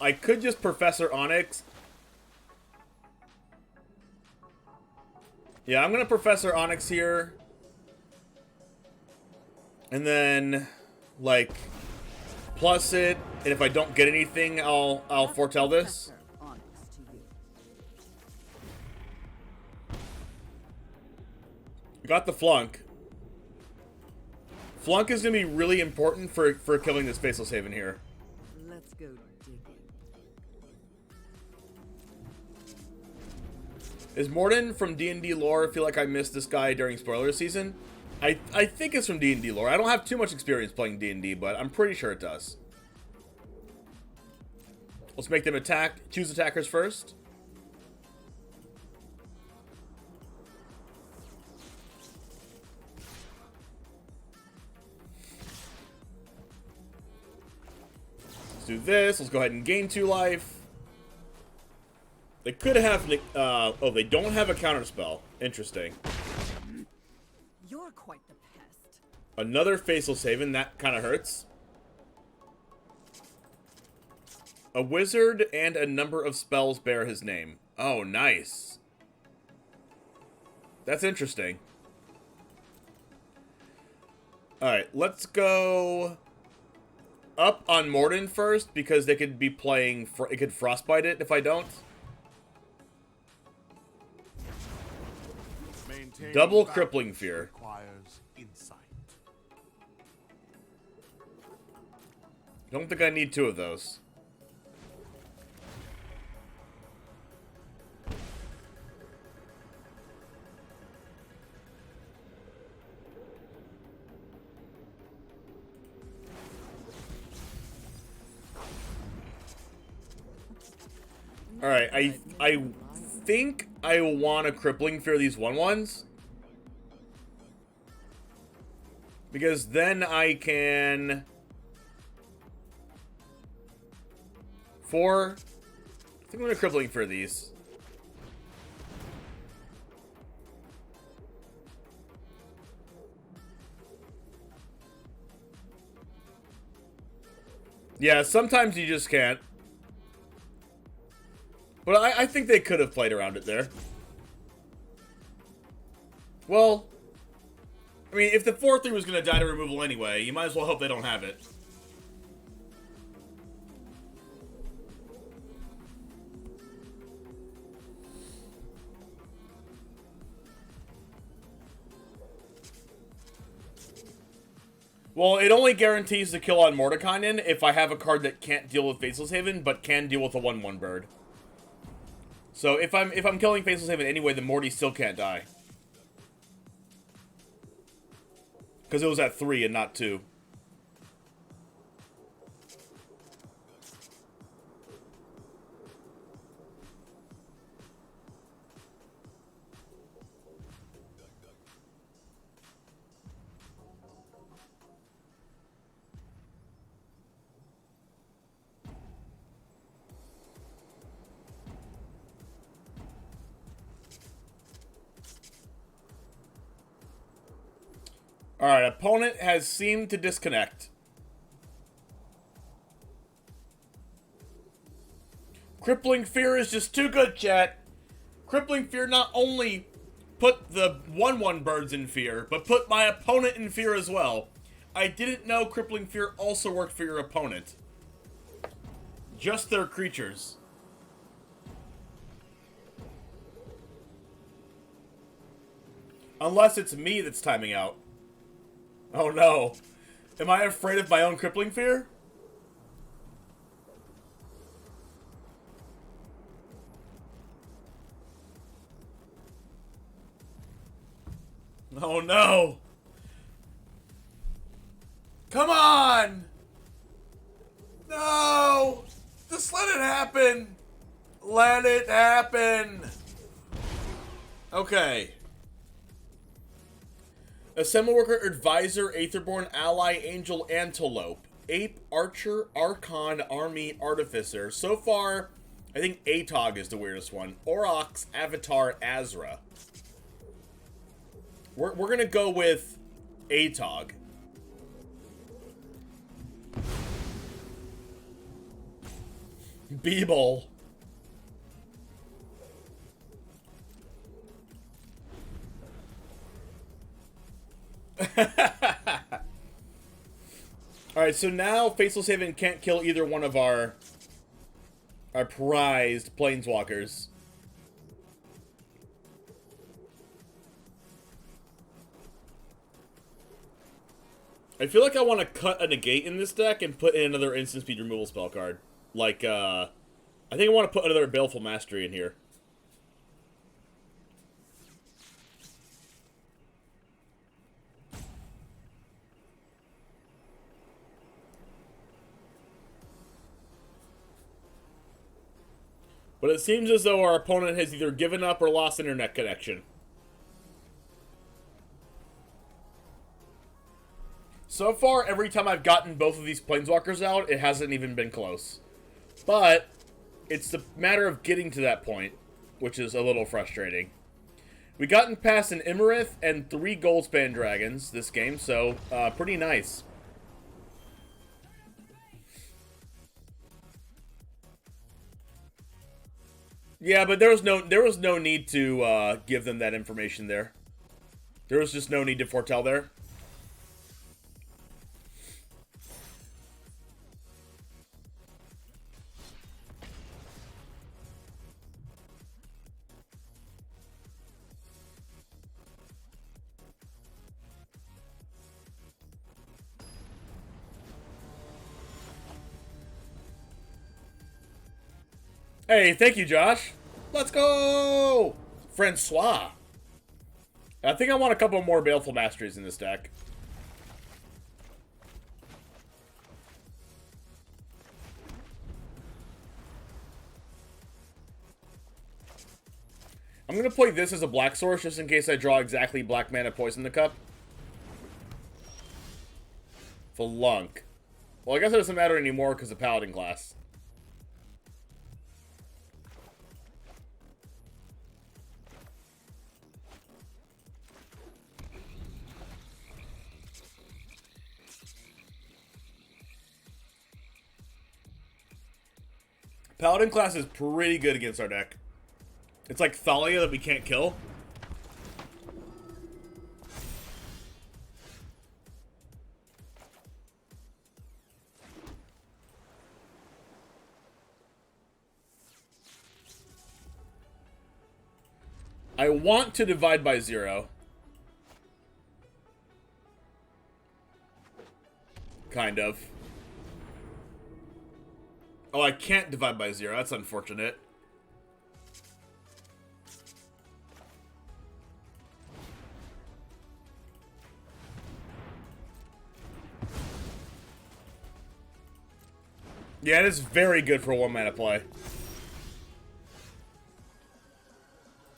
I could just Professor Onyx. Yeah, I'm gonna Professor Onyx here. And then, like, plus it. And if I don't get anything, I'll foretell this. Got the flunk. Flunk is gonna be really important for killing this Faceless Haven here. Let's go digging. Is Morden from D&D lore? I feel like I missed this guy during spoiler season. I think it's from D&D lore. I don't have too much experience playing D&D, but I'm pretty sure it does. Let's make them attack. Choose attackers first. Let's do this. Let's go ahead and gain 2 life. They could have... oh, they don't have a counterspell. Interesting. You're quite the pest. Another Faceless Haven. That kind of hurts. A wizard and a number of spells bear his name. Oh, nice. That's interesting. Alright, let's go up on Morden first, because they could be playing... it could Frostbite it if I don't. Maintaining Double balance crippling fear. requires insight. Don't think I need 2 of those. Alright, I think I want a crippling fear these 1/1s. Because then I can... 4... I think I'm going to crippling fear these. Yeah, sometimes you just can't. But I think they could have played around it there. Well, I mean, if the 4/3 was going to die to removal anyway, you might as well hope they don't have it. Well, it only guarantees the kill on Mordekainen if I have a card that can't deal with Faceless Haven, but can deal with a 1/1 bird. So if I'm killing Faceless Haven anyway, then Morty still can't die. Because it was at 3 and not 2. Alright, opponent has seemed to disconnect. Crippling Fear is just too good, chat. Crippling Fear not only put the 1/1 birds in fear, but put my opponent in fear as well. I didn't know Crippling Fear also worked for your opponent. Just their creatures. Unless it's me that's timing out. Oh no. Am I afraid of my own crippling fear? Oh no. Come on! No! Just let it happen! Let it happen! Okay. Assemble Worker, Advisor, Aetherborn, Ally, Angel, Antelope. Ape, Archer, Archon, Army, Artificer. So far, I think Atog is the weirdest one. Aurochs, Avatar, Azra. We're gonna go with Atog. Beeble. Alright, so now Faceless Haven can't kill either one of our prized planeswalkers. I feel like I want to cut a negate in this deck and put in another instant speed removal spell card. Like, I think I want to put another Baleful Mastery in here. But it seems as though our opponent has either given up or lost internet connection. So far, every time I've gotten both of these Planeswalkers out, it hasn't even been close. But it's a matter of getting to that point, which is a little frustrating. We gotten past an Imarith and 3 Goldspan Dragons this game, so pretty nice. Yeah, but there was no need to give them that information there. There was just no need to foretell there. Hey, thank you, Josh. Let's go! Francois. I think I want a couple more Baleful Masteries in this deck. I'm going to play this as a black source just in case I draw exactly black mana Poison the Cup. Flunk. Well, I guess it doesn't matter anymore because of Paladin class. Paladin class is pretty good against our deck. It's like Thalia that we can't kill. I want to divide by 0. Kind of. Oh, I can't divide by 0. That's unfortunate. Yeah, it is very good for 1 mana play.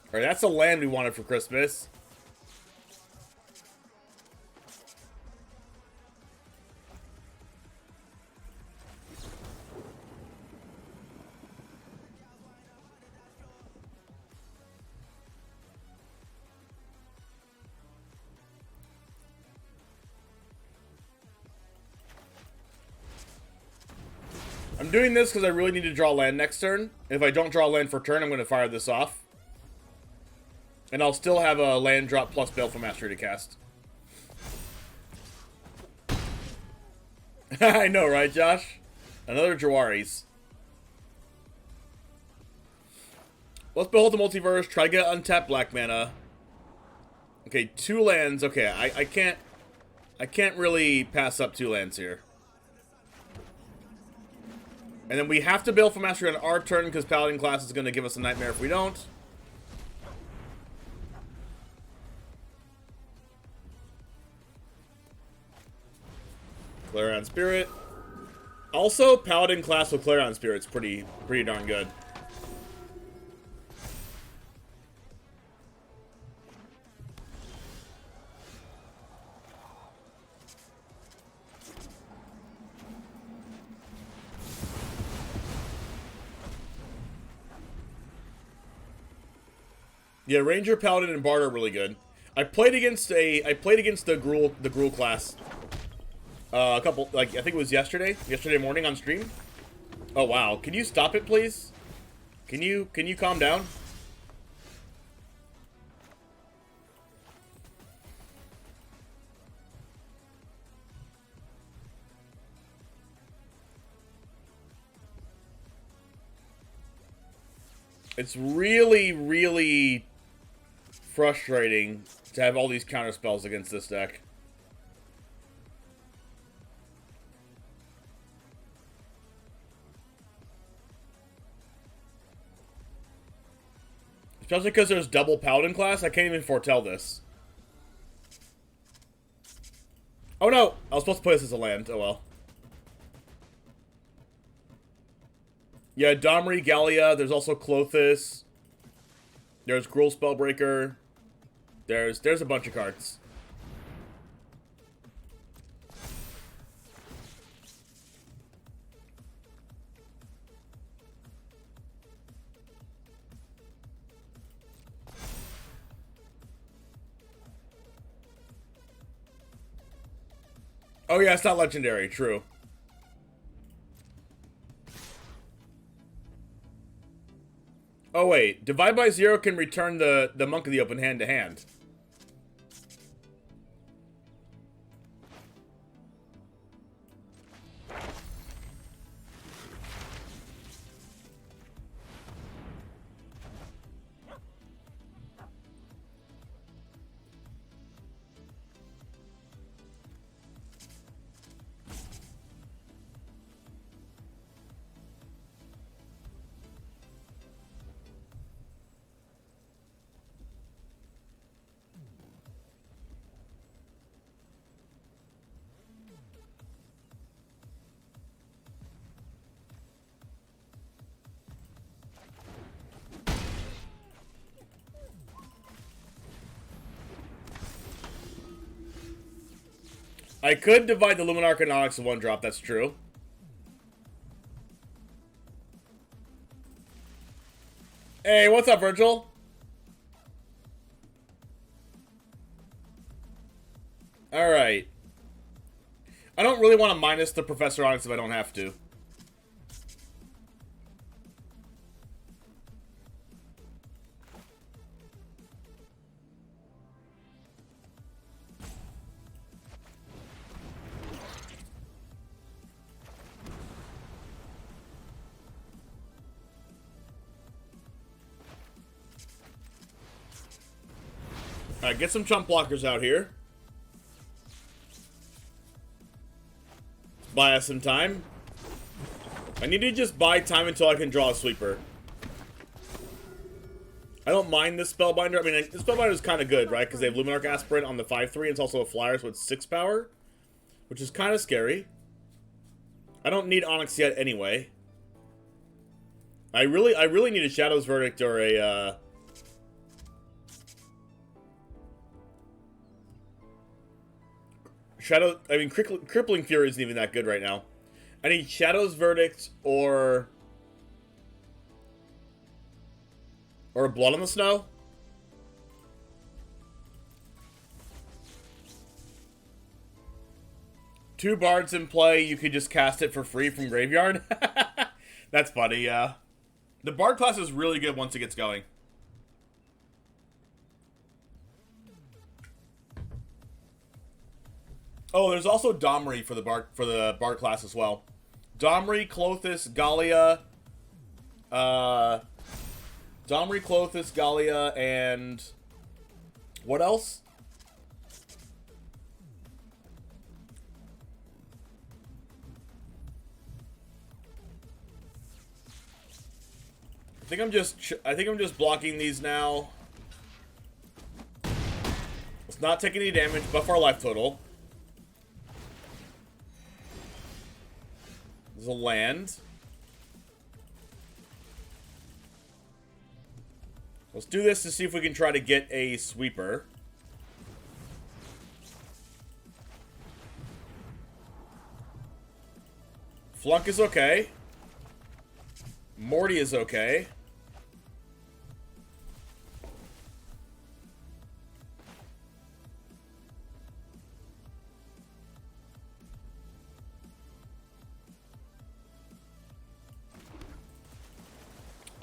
Alright, that's a land we wanted for Christmas. I'm doing this because I really need to draw land next turn. If I don't draw land for turn, I'm going to fire this off. And I'll still have a land drop plus Baleful Mastery to cast. I know, right, Josh? Another Jawari's. Let's Behold the Multiverse. Try to get untapped black mana. Okay, 2 lands. Okay, I can't really pass up 2 lands here. And then we have to Baleful Mastery on our turn because Paladin class is going to give us a nightmare if we don't. Clarion Spirit. Also, Paladin class with Clarion Spirit's pretty darn good. Yeah, Ranger, Paladin, and Bard are really good. I played against the Gruul class. A couple, like, I think it was yesterday morning on stream. Oh wow, can you stop it, please? Can you calm down? It's really frustrating to have all these counter spells against this deck. Especially because there's double Paladin class, I can't even foretell this. Oh no! I was supposed to play this as a land, oh well. Yeah, Domri, Gallia, there's also Clothis. There's Gruul Spellbreaker. There's a bunch of cards. Oh yeah, it's not legendary, true. Oh wait, Divide by 0 can return the Monk of the Open Hand to hand. I could divide the Luminarch and Onyx in one drop, that's true. Hey, what's up, Virgil? Alright. I don't really want to minus the Professor Onyx if I don't have to. Alright, get some chump blockers out here. Buy us some time. I need to just buy time until I can draw a sweeper. I don't mind this Spellbinder. I mean, this Spellbinder is kind of good, right? Because they have Luminarch Aspirant on the 5/3. It's also a flyer, so it's 6 power. Which is kind of scary. I don't need Onyx yet anyway. I really need a Shadow's Verdict or a, Crippling Fury isn't even that good right now. I need Shadow's Verdict or Blood on the Snow. Two bards in play, you could just cast it for free from Graveyard. That's funny, yeah. The bard class is really good once it gets going. Oh, there's also Domri for the bard class as well. Domri, Klothys, Gallia, and what else? I think I'm just blocking these now. Let's not take any damage. Buff our life total. There's a land. Let's do this to see if we can try to get a sweeper. Flunk is okay. Morty is okay.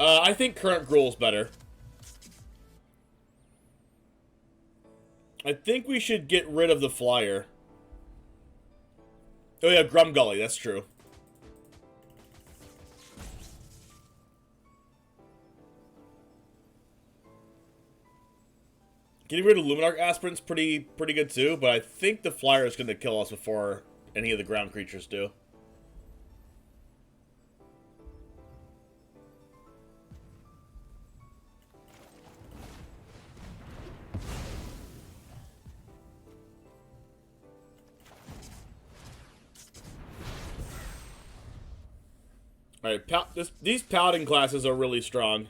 I think current Gruul's better. I think we should get rid of the flyer. Oh yeah, Grumgully, that's true. Getting rid of Luminarch Aspirant's pretty good too, but I think the flyer is going to kill us before any of the ground creatures do. Alright, these Paladin classes are really strong.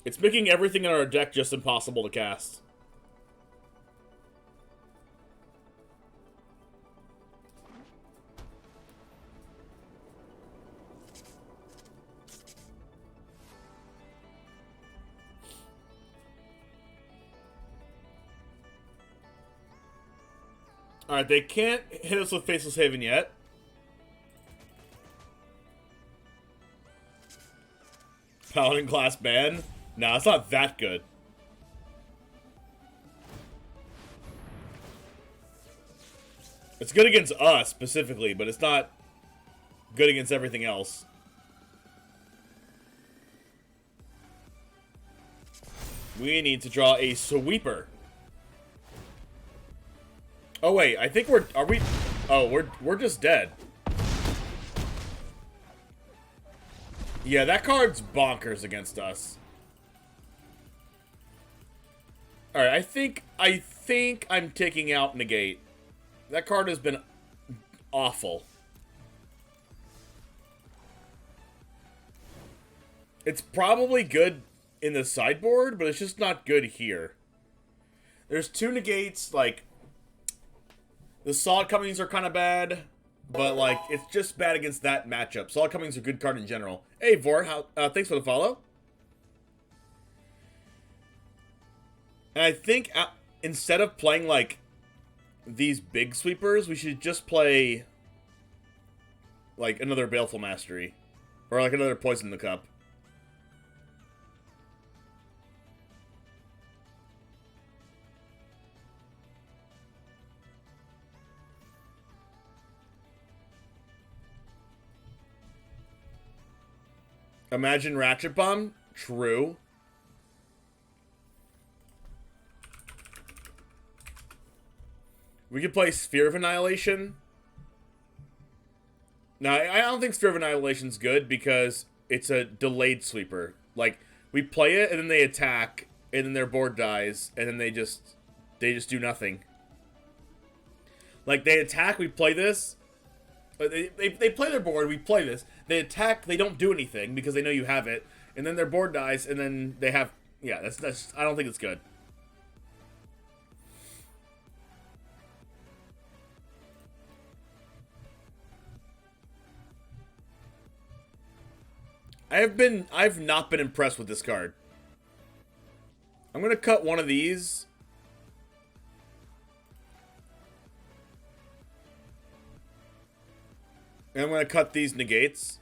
It's making everything in our deck just impossible to cast. Alright, they can't hit us with Faceless Haven yet. Paladin class ban? Nah, it's not that good. It's good against us, specifically, but it's not good against everything else. We need to draw a sweeper. Oh wait, I think we're just dead. Yeah, that card's bonkers against us. Alright, I think I'm taking out Negate. That card has been awful. It's probably good in the sideboard, but it's just not good here. There's 2 negates, like, the Solid Cummings are kind of bad, but, like, it's just bad against that matchup. Solid Cummings are a good card in general. Hey, Vor, thanks for the follow. And I think instead of playing, like, these big sweepers, we should just play, like, another Baleful Mastery. Or, like, another Poison in the Cup. Imagine Ratchet Bomb? True. We could play Sphere of Annihilation. No, I don't think Sphere of Annihilation's good because it's a delayed sweeper. Like, we play it and then they attack and then their board dies and then they just do nothing. Like, they attack, we play this. They play their board, we play this. They attack, they don't do anything because they know you have it. And then their board dies and then they have... Yeah, that's I don't think it's good. I've not been impressed with this card. I'm gonna cut one of these. And I'm gonna cut these negates.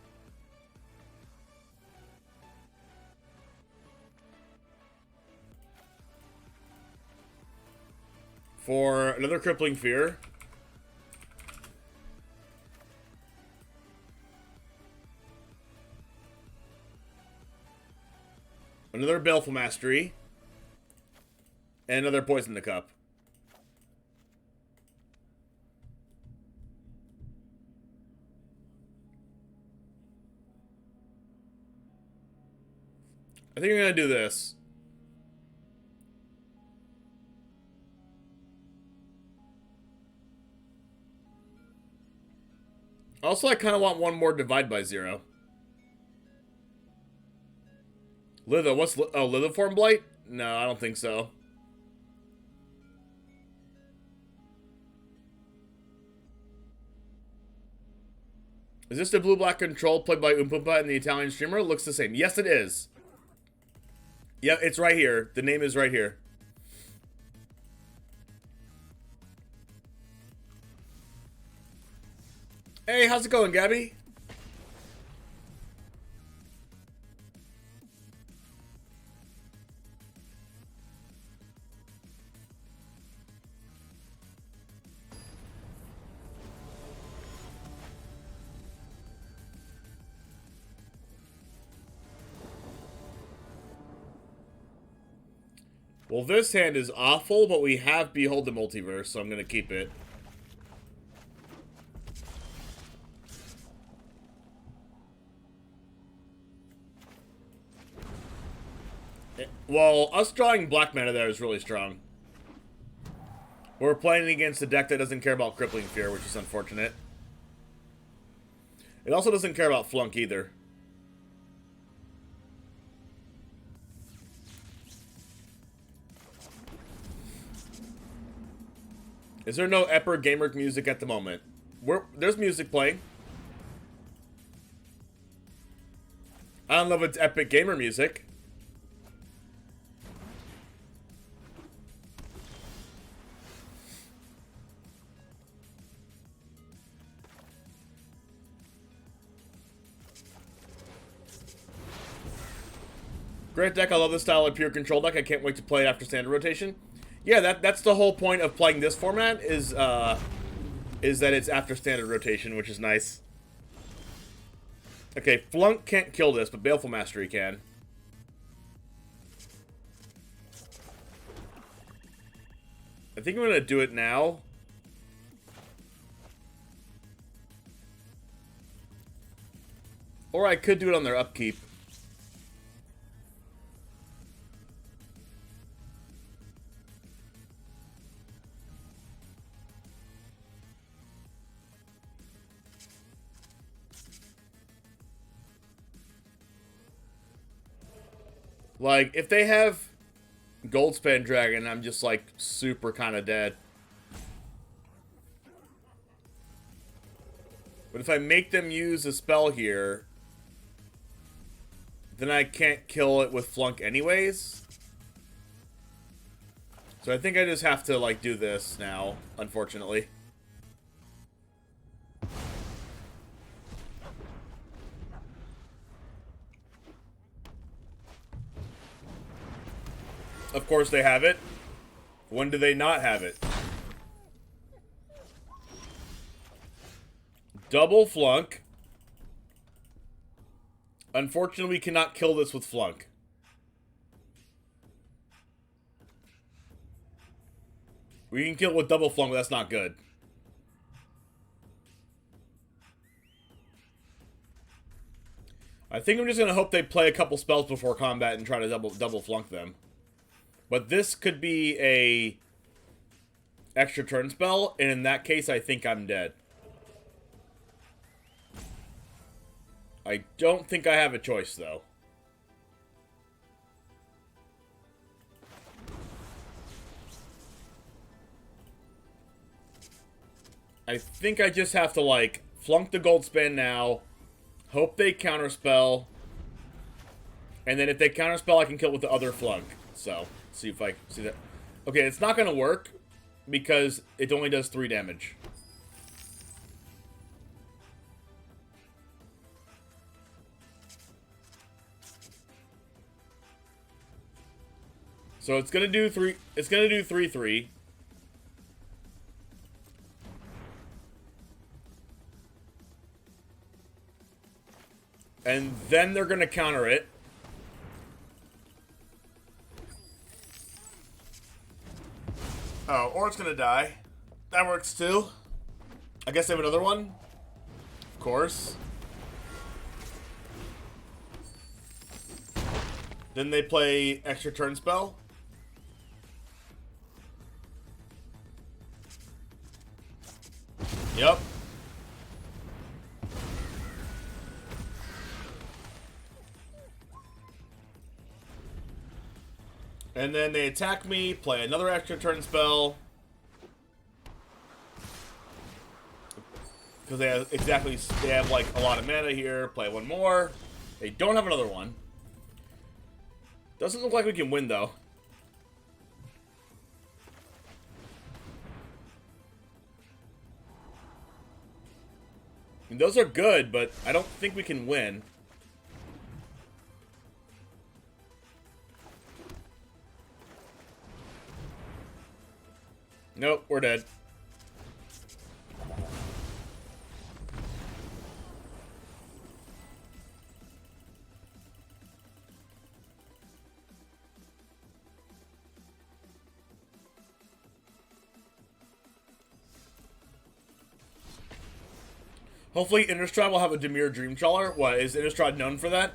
For another Crippling Fear. Another Baleful Mastery. And another Poison in the Cup. I think I'm going to do this. Also, I kind of want one more Divide by Zero. Litho, what's... Oh, Lithoform Blight? No, I don't think so. Is this the blue-black control played by Oompa and the Italian streamer? It looks the same. Yes, it is. Yeah, it's right here. The name is right here. Hey, how's it going, Gabby? Well, this hand is awful, but we have Behold the Multiverse, so I'm going to keep it. Well, us drawing black mana there is really strong. We're playing against a deck that doesn't care about Crippling Fear, which is unfortunate. It also doesn't care about Flunk either. Is there no Epper Gamer music at the moment? There's music playing. I don't know if it's Epic Gamer music. Great deck, I love this style of pure control deck. I can't wait to play it after standard rotation. Yeah, that's the whole point of playing this format is that it's after standard rotation, which is nice. Okay, Flunk can't kill this, but Baleful Mastery can. I think I'm gonna do it now. Or I could do it on their upkeep. Like, if they have Goldspan Dragon, I'm just like super kind of dead. But if I make them use a spell here, then I can't kill it with Flunk anyways. So I think I just have to like do this now, unfortunately. Of course they have it. When do they not have it? Double Flunk. Unfortunately, we cannot kill this with Flunk. We can kill it with double Flunk, but that's not good. I think I'm just going to hope they play a couple spells before combat and try to double Flunk them. But this could be a extra turn spell, and in that case, I think I'm dead. I don't think I have a choice, though. I think I just have to, like, flunk the Goldspan now, hope they counterspell, and then if they counterspell, I can kill with the other flunk. So, see if I see that. Okay, it's not going to work because it only does 3 damage. So it's gonna do 3. It's gonna do 3/3. And then they're gonna counter it. Oh, or it's gonna die. That works too. I guess I have another one. Of course. Then they play extra turn spell. Yep. And then they attack me, play another extra turn spell. Because they have like a lot of mana here. Play one more. They don't have another one. Doesn't look like we can win though. I mean, those are good, but I don't think we can win. Nope, we're dead. Hopefully Innistrad will have a Dimir Dreamtrawler. What, is Innistrad known for that?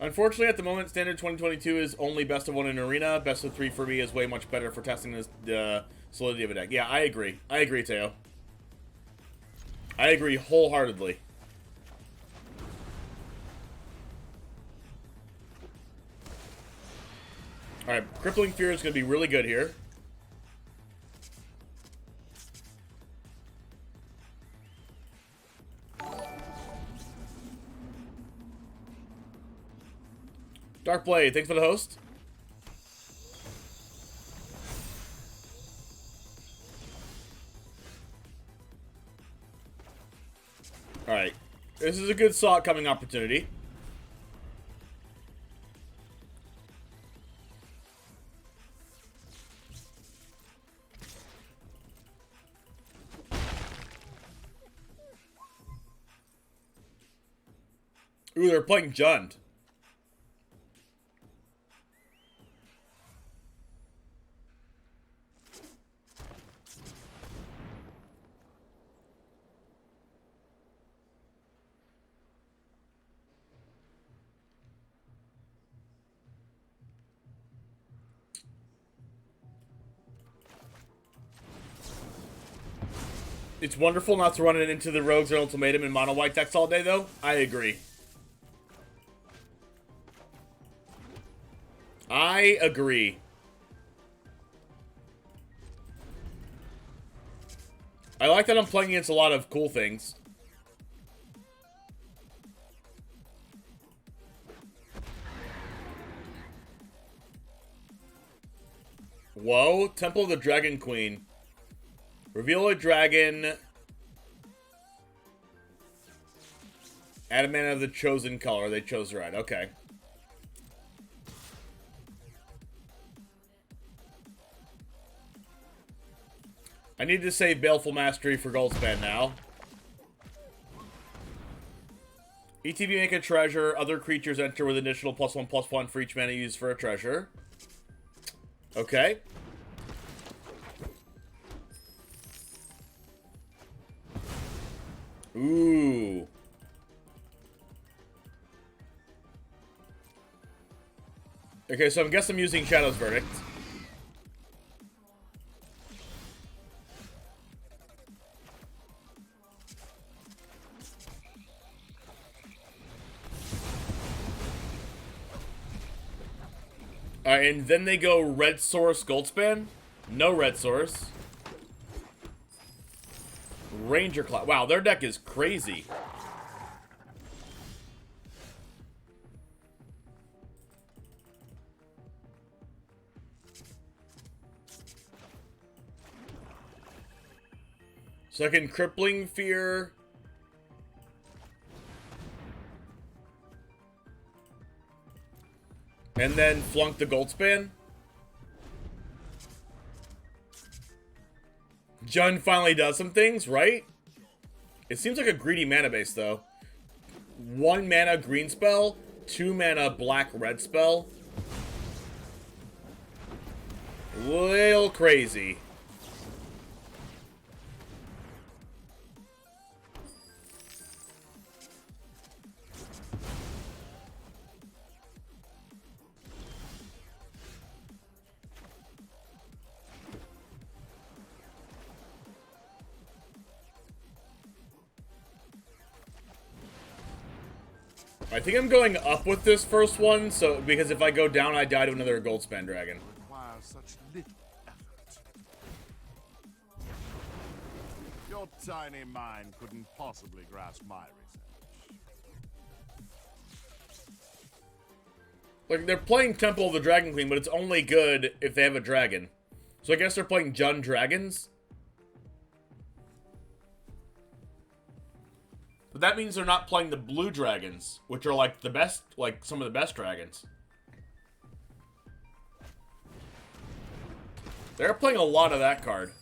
Unfortunately, at the moment, Standard 2022 is only best of 1 in Arena. Best of 3 for me is way much better for testing the solidity of a deck. Yeah, I agree. I agree, Teo. I agree wholeheartedly. Alright, Crippling Fear is going to be really good here. Dark Blade, thanks for the host. Alright. This is a good saw coming opportunity. Ooh, they're playing Jund. It's wonderful not to run it into the Rogues or Ultimatum in mono white decks all day, though. I agree. I agree. I like that I'm playing against a lot of cool things. Whoa, Temple of the Dragon Queen. Reveal a dragon. Add a mana of the chosen color. They chose red. Okay. I need to save Baleful Mastery for Goldspan now. ETB make a treasure. Other creatures enter with additional +1/+1 for each mana used for a treasure. Okay. Ooh. Okay, so I guess I'm using Shadow's Verdict. Alright, and then they go Red Source Goldspan. No Red Source. Ranger Cloud. Wow, their deck is crazy. Second Crippling Fear. And then flunk the Goldspan. Jund finally does some things, right? It seems like a greedy mana base, though. 1 mana green spell, 2 mana black-red spell. Little crazy. I think I'm going up with this first one, so because if I go down, I die to another Goldspan Dragon. Requires such little effort. Your tiny mind couldn't possibly grasp my research. Like, they're playing Temple of the Dragon Queen, but it's only good if they have a dragon. So I guess they're playing Jund Dragons. But that means they're not playing the blue dragons, which are like the best, like some of the best dragons. They're playing a lot of that card.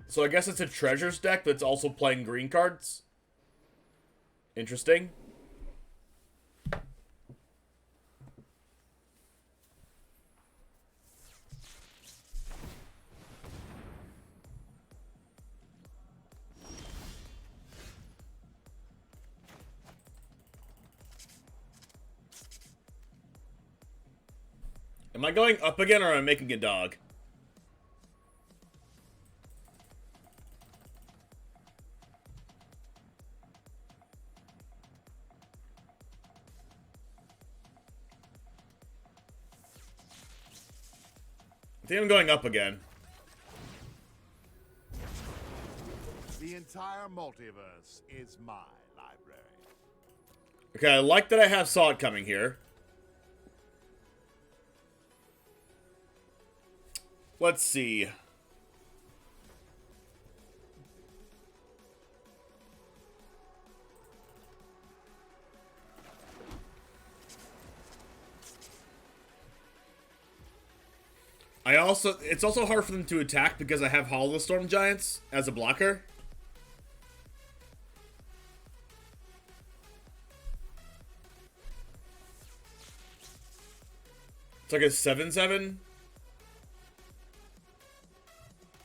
So I guess it's a treasures deck that's also playing green cards. Interesting. Am I going up again, or am I making a dog? I think I'm going up again. The entire multiverse is my library. Okay, I like that I have Saw It coming here. Let's see. It's also hard for them to attack because I have Hollow Storm Giants as a blocker. It's like a 7/7.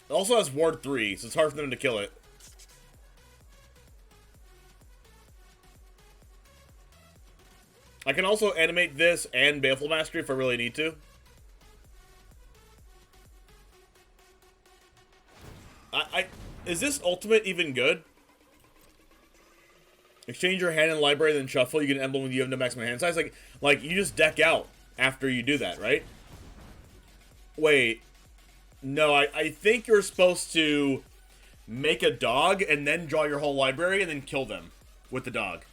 It also has Ward 3, so it's hard for them to kill it. I can also animate this and Baleful Mastery if I really need to. Is this ultimate even good? Exchange your hand in library, then shuffle. You get an emblem when you have no maximum hand size. Like you just deck out after you do that, right? Wait. No, I think you're supposed to make a dog and then draw your whole library and then kill them with the dog.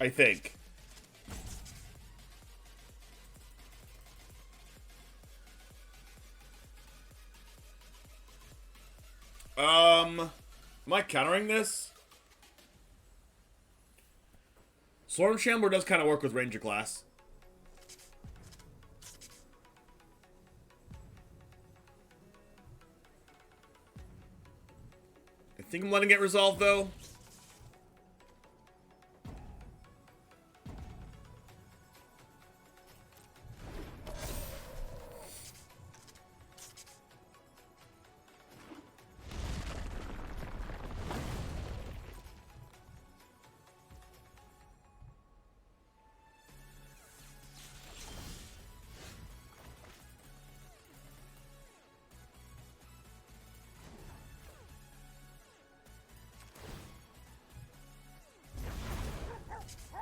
I think. Am I countering this? Storm Shambler does kind of work with Ranger class. I think I'm letting it resolve, though.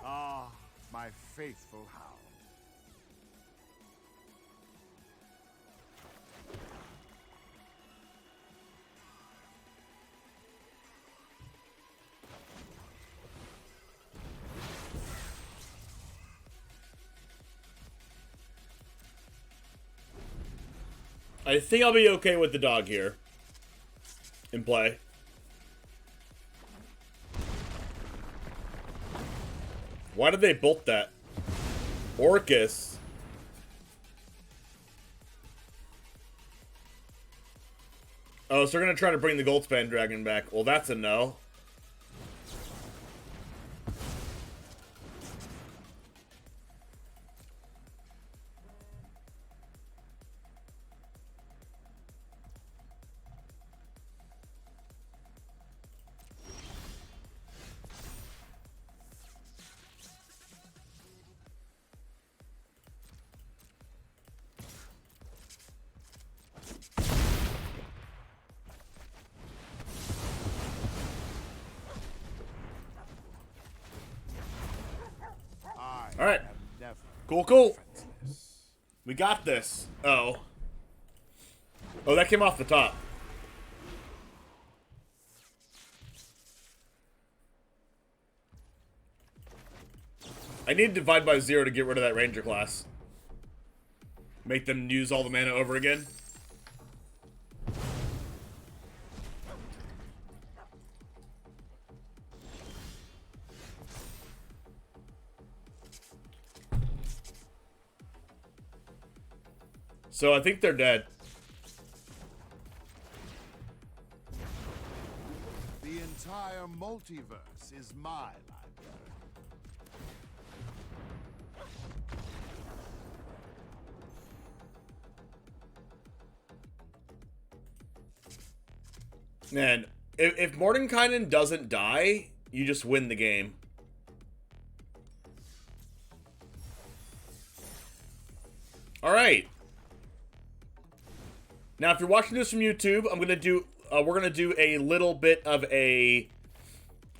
Ah, my faithful hound. I think I'll be okay with the dog here. In play. Why did they bolt that? Orcus. Oh, so they're going to try to bring the Goldspan Dragon back. Well, that's a no. Alright. Cool, cool. We got this. Oh. Oh, that came off the top. I need to divide by 0 to get rid of that Ranger class. Make them use all the mana over again. So I think they're dead. The entire multiverse is my library. Man, if Mordenkainen doesn't die, you just win the game. Alright. Now, if you're watching this from YouTube, we're gonna do a little bit of a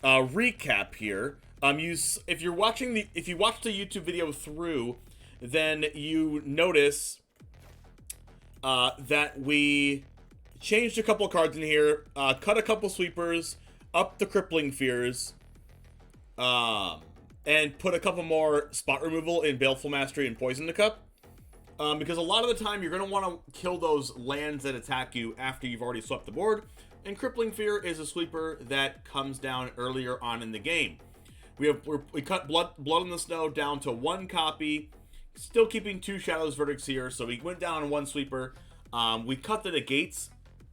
recap here. If you watch the YouTube video through, then you notice that we changed a couple cards in here, cut a couple sweepers, up the crippling fears, and put a couple more spot removal in Baleful Mastery and Poison the Cup. Because a lot of the time you're going to want to kill those lands that attack you after you've already swept the board, and Crippling Fear is a sweeper that comes down earlier on in the game. We cut Blood in the Snow down to 1 copy, still keeping 2 Shadows Verdicts here, so we went down on 1 sweeper. We cut the negates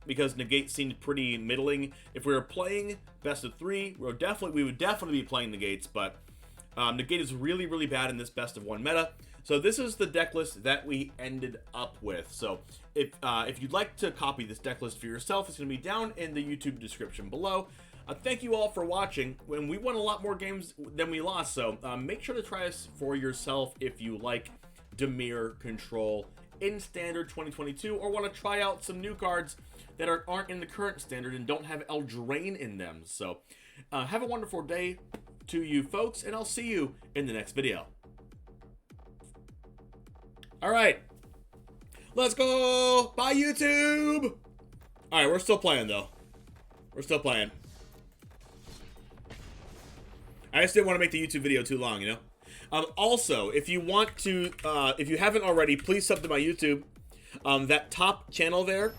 because negates seemed pretty middling. If we were playing best of 3, we would definitely be playing negates, but negate is really, really bad in this best of 1 meta. So this is the deck list that we ended up with. So if you'd like to copy this deck list for yourself, it's going to be down in the YouTube description below. Thank you all for watching. When we won a lot more games than we lost, so make sure to try us for yourself if you like Dimir, Control, in Standard 2022 or want to try out some new cards that aren't in the current Standard and don't have Eldraine in them. So, have a wonderful day to you folks, and I'll see you in the next video. Alright. Let's go! Bye, YouTube! Alright, we're still playing, though. We're still playing. I just didn't want to make the YouTube video too long, you know? Also, if you want to, if you haven't already, please sub to my YouTube. That top channel there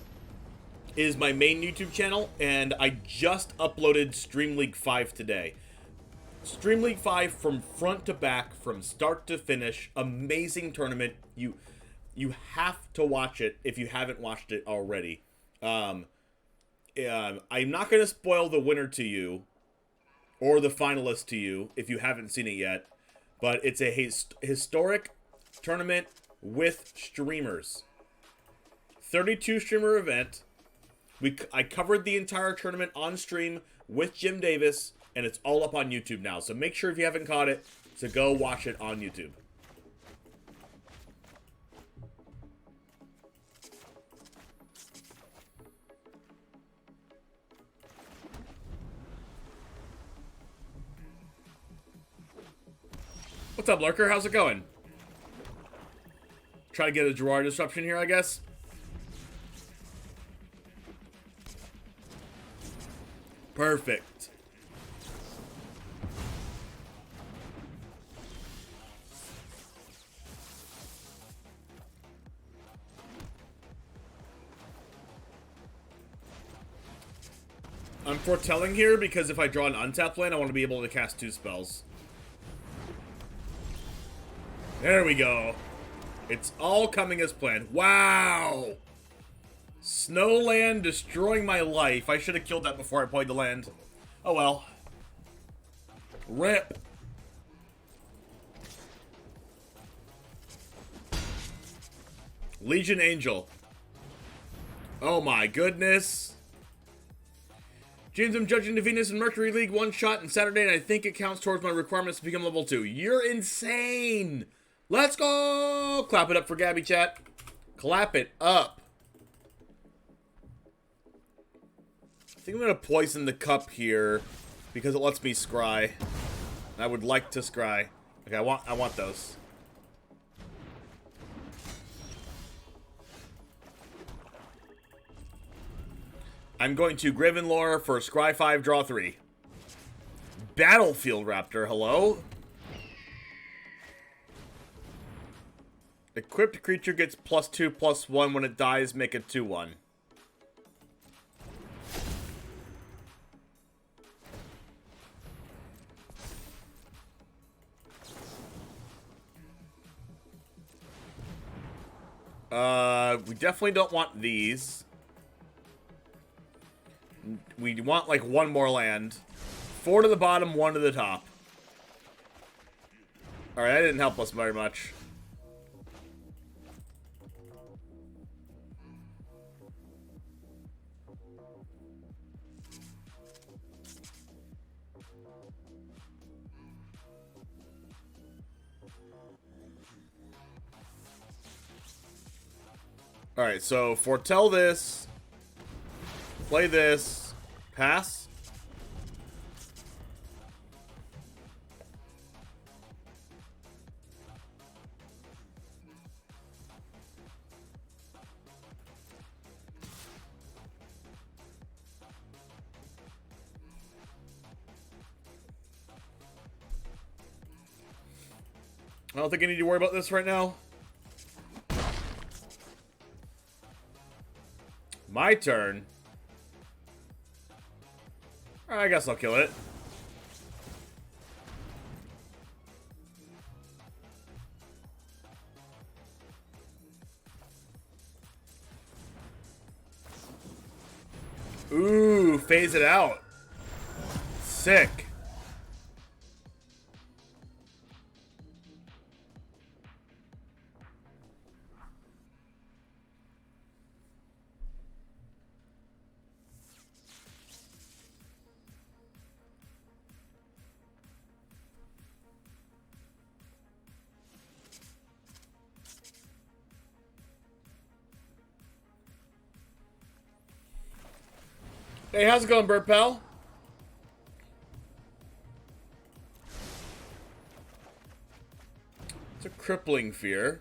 is my main YouTube channel, and I just uploaded Stream League 5 today. Stream League 5 from front to back, from start to finish. Amazing tournament. You have to watch it if you haven't watched it already. I'm not going to spoil the winner to you, or the finalist to you, if you haven't seen it yet. But it's a historic tournament with streamers. 32 streamer event. I covered the entire tournament on stream with Jim Davis, and it's all up on YouTube now. So make sure if you haven't caught it, to go watch it on YouTube. What's up, Lurker? How's it going? Try to get a Gerard disruption here, I guess. Perfect. I'm foretelling here because if I draw an untapped land, I want to be able to cast 2 spells. There we go. It's all coming as planned. Wow! Snowland destroying my life. I should have killed that before I played the land. Oh well. RIP. Legion Angel. Oh my goodness. James, I'm judging the Venus and Mercury League one shot on Saturday, and I think it counts towards my requirements to become level 2. You're insane! Let's go! Clap it up for Gabby, chat. Clap it up. I think I'm going to poison the cup here because it lets me scry. I would like to scry. Okay, I want those. I'm going to Gravenlore for scry 5, draw 3. Battlefield Raptor, hello? Equipped creature gets +2/+1 when it dies, make it 2/1. We definitely don't want these. We want like 1 more land. 4 to the bottom, 1 to the top. Alright, that didn't help us very much. Alright, so foretell this. Play this. Pass. I don't think I need to worry about this right now. My turn. I guess I'll kill it. Ooh, phase it out. Sick. Hey, how's it going, Bird Pal? It's a crippling fear.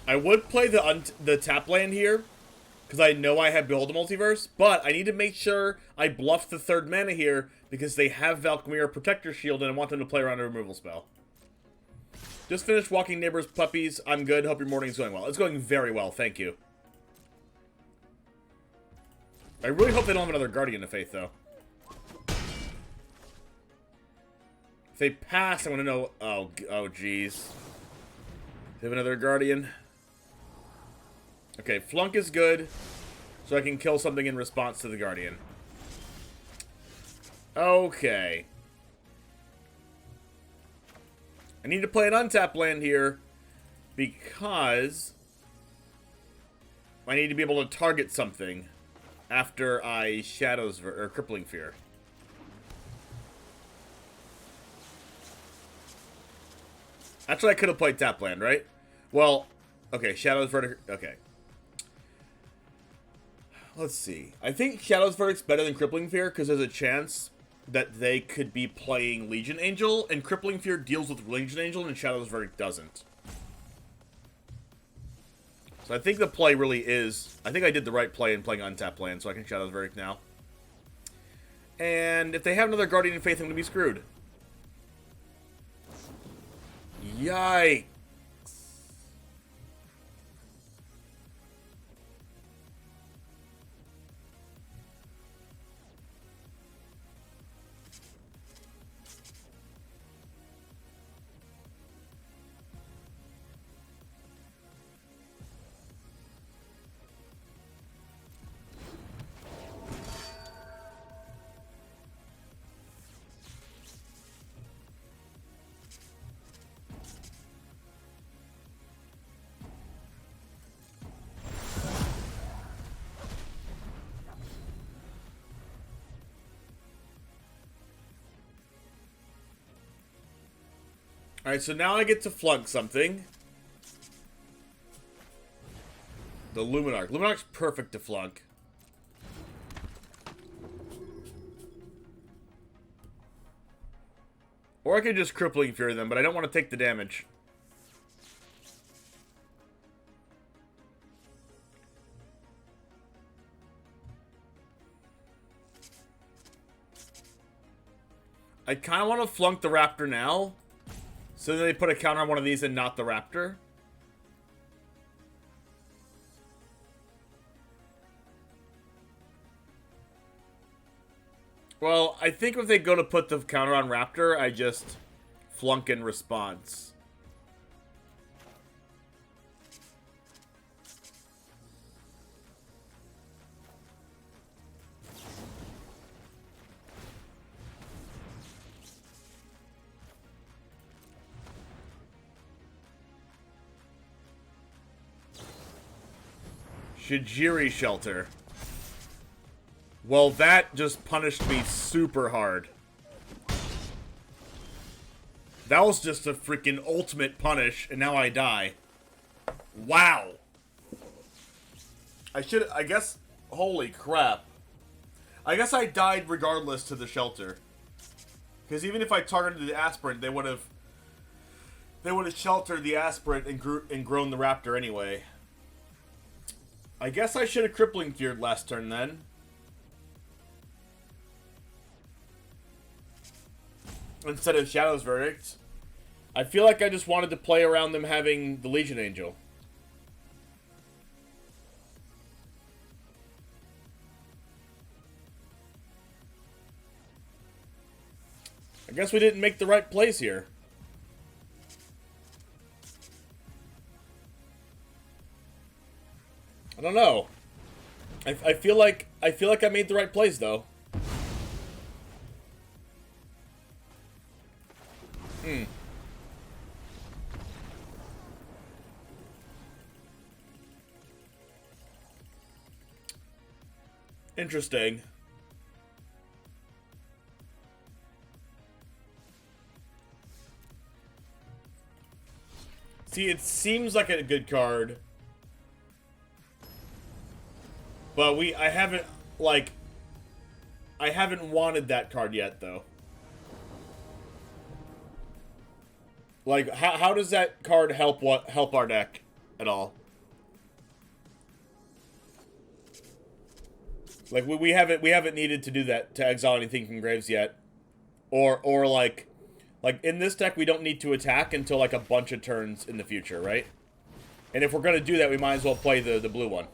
I would play the tap land here, because I know I have Build a Multiverse, but I need to make sure I bluff the third mana here, because they have Valkyrie Protector Shield, and I want them to play around a removal spell. Just finished walking neighbors' puppies. I'm good. Hope your morning's going well. It's going very well, thank you. I really hope they don't have another Guardian of Faith, though. If they pass, I want to know... Oh, jeez. They have another Guardian. Okay, Flunk is good, so I can kill something in response to the Guardian. Okay. I need to play an untap land here, because I need to be able to target something after I Shadows or Crippling Fear. Actually, I could have played tap land, right? Well, okay, Shadows Verdict. Okay. Let's see. I think Shadows Verdict's better than Crippling Fear because there's a chance that they could be playing Legion Angel, and Crippling Fear deals with Legion Angel, and Shadows Verdict doesn't. So I think the play really is... I think I did the right play in playing Untap land, so I can Shadows Verdict now. And if they have another Guardian of Faith, I'm going to be screwed. Yikes. Alright, so now I get to flunk something. The Luminarch. Luminarch's perfect to flunk. Or I could just Crippling Fear them, but I don't want to take the damage. I kind of want to flunk the Raptor now. So then they put a counter on one of these and not the Raptor. Well, I think if they go to put the counter on Raptor, I just flunk in response. Shijiri Shelter. Well, that just punished me super hard. That was just a freaking ultimate punish, and now I die. Wow. I guess, holy crap. I guess I died regardless to the Shelter. Because even if I targeted the Aspirant, they would have sheltered the Aspirant and grown the Raptor anyway. I guess I should have Crippling Feared last turn then. Instead of Shadow's Verdict. I feel like I just wanted to play around them having the Legion Angel. I guess we didn't make the right plays here. I don't know. I feel like I made the right plays though. Interesting. See, it seems like a good card. But I haven't wanted that card yet, though. Like, how does that card help our deck at all? Like, we haven't needed to do that, to exile anything from graves yet. Or like in this deck, we don't need to attack until like a bunch of turns in the future, right? And if we're gonna do that, we might as well play the blue one.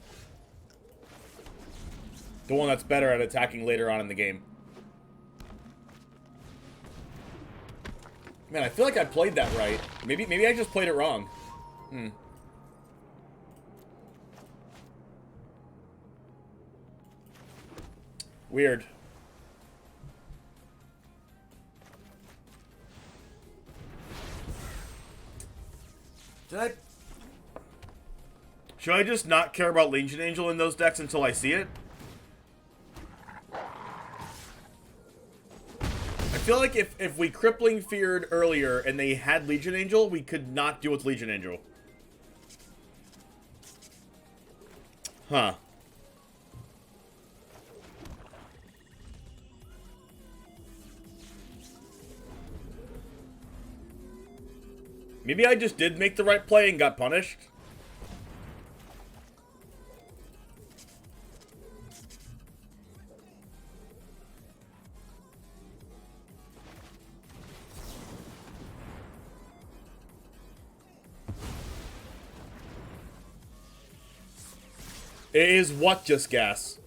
The one that's better at attacking later on in the game. Man, I feel like I played that right. Maybe I just played it wrong. Weird. Should I just not care about Legion Angel in those decks until I see it? I feel like if we Crippling Feared earlier and they had Legion Angel, we could not deal with Legion Angel. Huh. Maybe I just did make the right play and got punished. It is what just gas?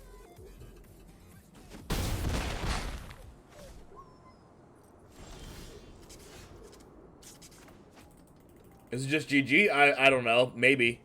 Is it just GG? I don't know. Maybe.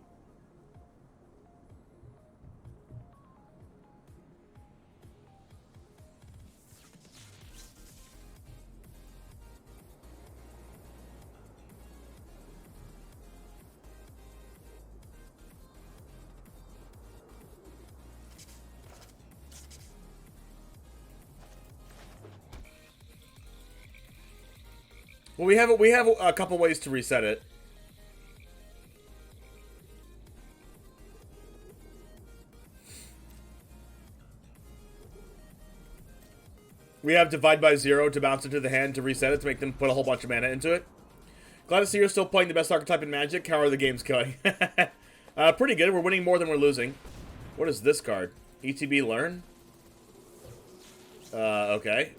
Well, we have a couple ways to reset it. We have Divide by Zero to bounce into the hand to reset it, to make them put a whole bunch of mana into it. Glad to see you're still playing the best archetype in Magic. How are the games going? Pretty good. We're winning more than we're losing. What is this card? ETB Learn? Okay.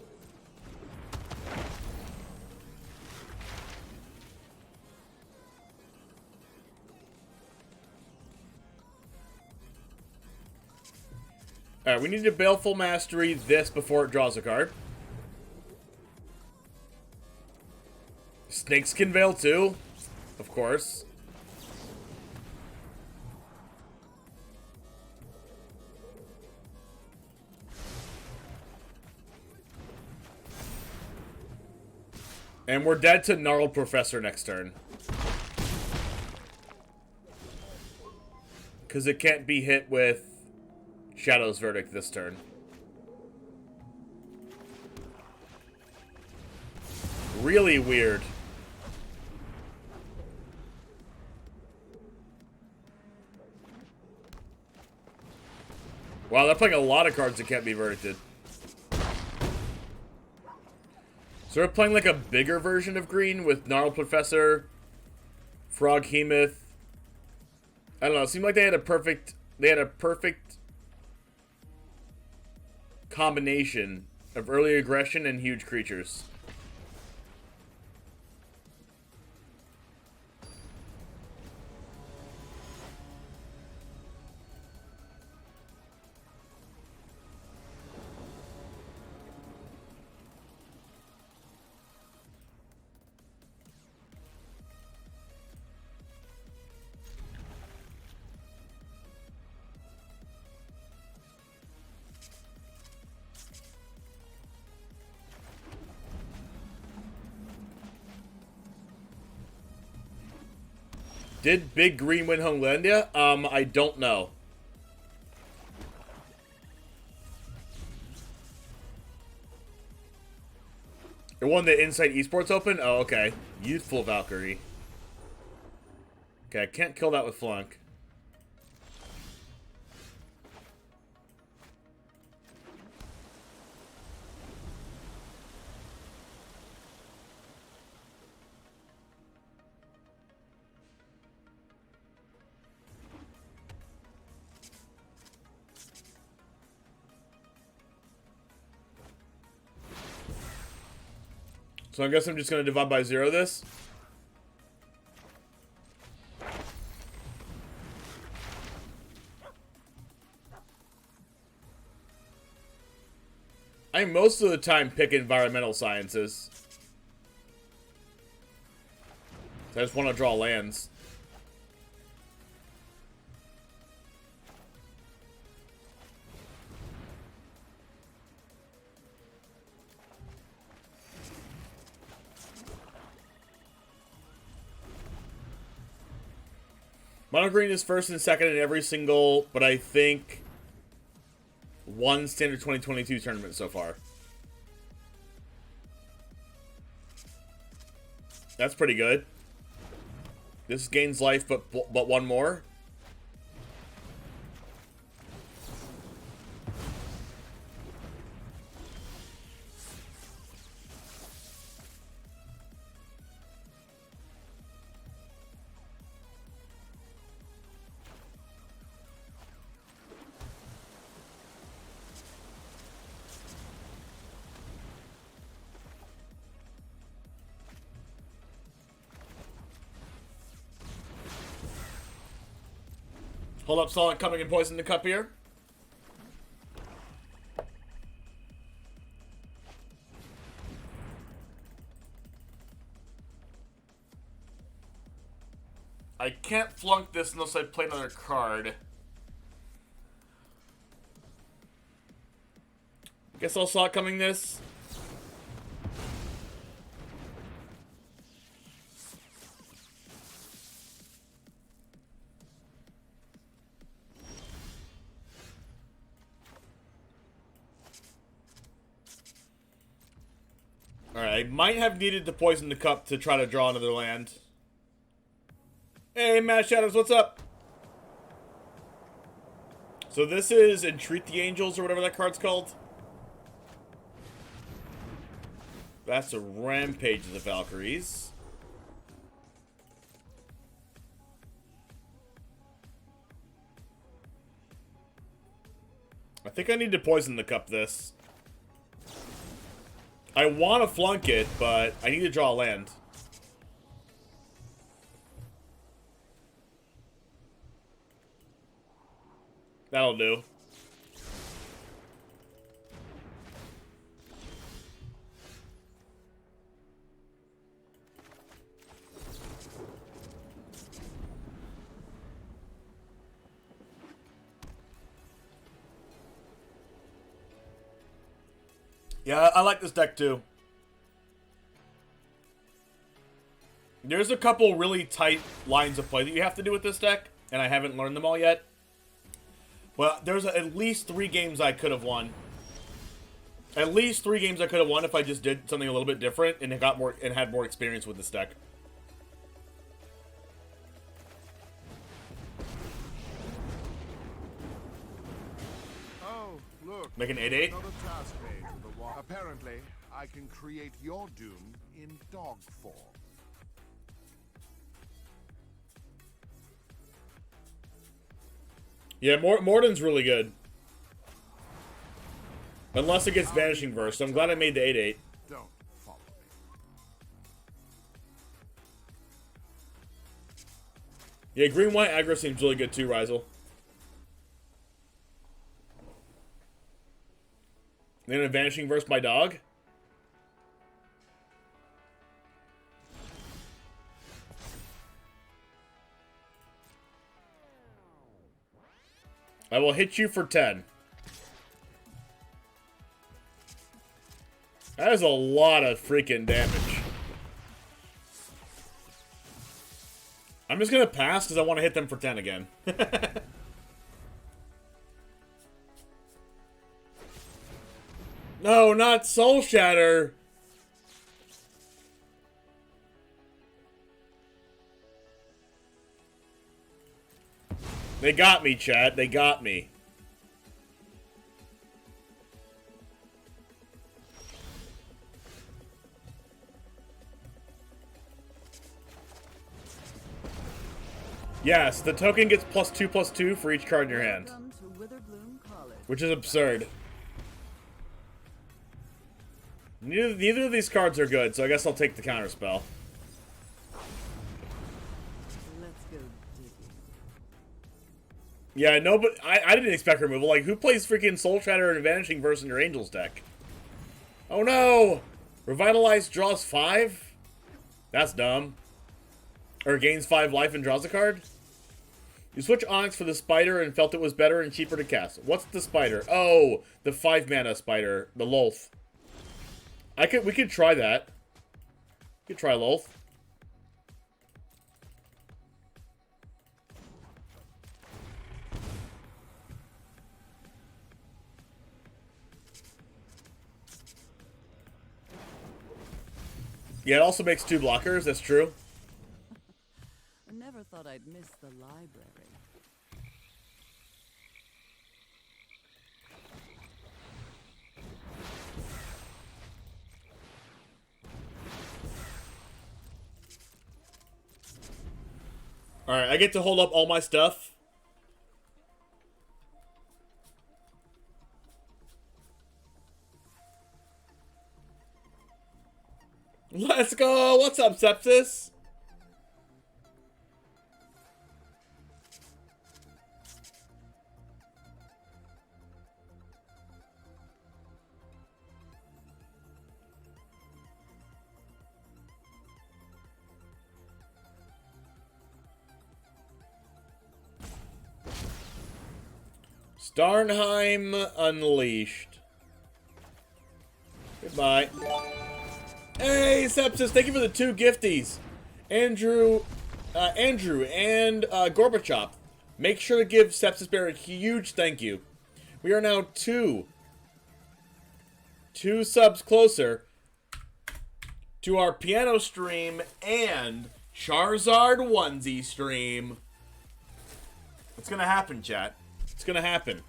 Alright, we need to Baleful Mastery this before it draws a card. Snakes can Veil too, of course. And we're dead to Gnarled Professor next turn. Because it can't be hit with Shadow's Verdict this turn. Really weird. Wow, they're playing a lot of cards that can't be verdicted. So we're playing like a bigger version of green with Gnarled Professor, Froghemoth. I don't know, it seemed like they had a perfect combination of early aggression and huge creatures. Did Big Green win Homelandia? I don't know. The one that Inside Esports open? Oh, okay. Youthful Valkyrie. Okay, I can't kill that with Flunk. So I guess I'm just going to divide by 0 this. I most of the time pick environmental sciences. So I just want to draw lands. Mono green is first and second in every single, but I think one standard 2022 tournament so far. That's pretty good. This gains life, but one more. Hold up, Solid coming and poison the cup here. I can't flunk this unless I play another card. Guess I'll Solid coming this. Alright, I might have needed to poison the cup to try to draw another land. Hey, Matt Shadows, what's up? So this is Entreat the Angels, or whatever that card's called. That's a Rampage of the Valkyries. I think I need to poison the cup this. I want to flunk it, but I need to draw a land. That'll do. Yeah, I like this deck too. There's a couple really tight lines of play that you have to do with this deck, and I haven't learned them all yet. But there's at least 3 games I could have won. At least 3 games I could have won if I just did something a little bit different and had more experience with this deck. Oh, look. Make an 8/8. Another task page with a wall. Apparently, I can create your doom in dog form. Yeah, Morden's really good. Unless it gets Vanishing Verse, so I'm glad I made the 8/8. Don't follow me. Yeah, green-white aggro seems really good too, Rizel. Then a Vanishing Verse my dog? I will hit you for 10. That is a lot of freaking damage. I'm just gonna pass because I want to hit them for 10 again. No, not Soul Shatter. They got me, Chad. They got me. Yes, the token gets +2/+2 for each card in your hand. Welcome to Witherbloom College. Which is absurd. Neither of these cards are good, so I guess I'll take the counterspell. Let's go digging. Yeah, no, but I didn't expect removal. Like, who plays freaking Soul Shatter and Vanishing Verse in your Angels deck? Oh no! Revitalize draws 5? That's dumb. Or gains 5 life and draws a card? You switch Onyx for the spider and felt it was better and cheaper to cast. What's the spider? Oh, the 5 mana spider, the Lolth. We could try that. We could try Lolth. Yeah, it also makes 2 blockers, that's true. I never thought I'd miss the library. Alright, I get to hold up all my stuff. Let's go! What's up, Sepsis? Starnheim Unleashed. Goodbye. Hey, Sepsis, thank you for the 2 gifties. Andrew and Gorbachev. Make sure to give Sepsis Bear a huge thank you. We are now two subs closer to our piano stream and Charizard onesie stream. It's gonna happen, chat. It's gonna happen.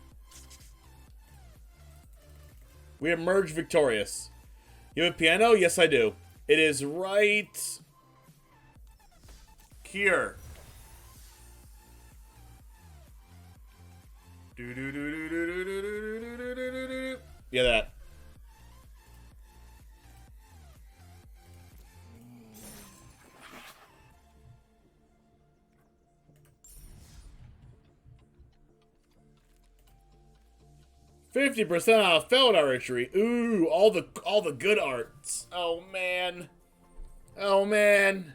We emerge victorious. You have a piano? Yes, I do. It is right here. Yeah, that. $50% off Feld Archery. Ooh, all the good arts. Oh man. Oh man.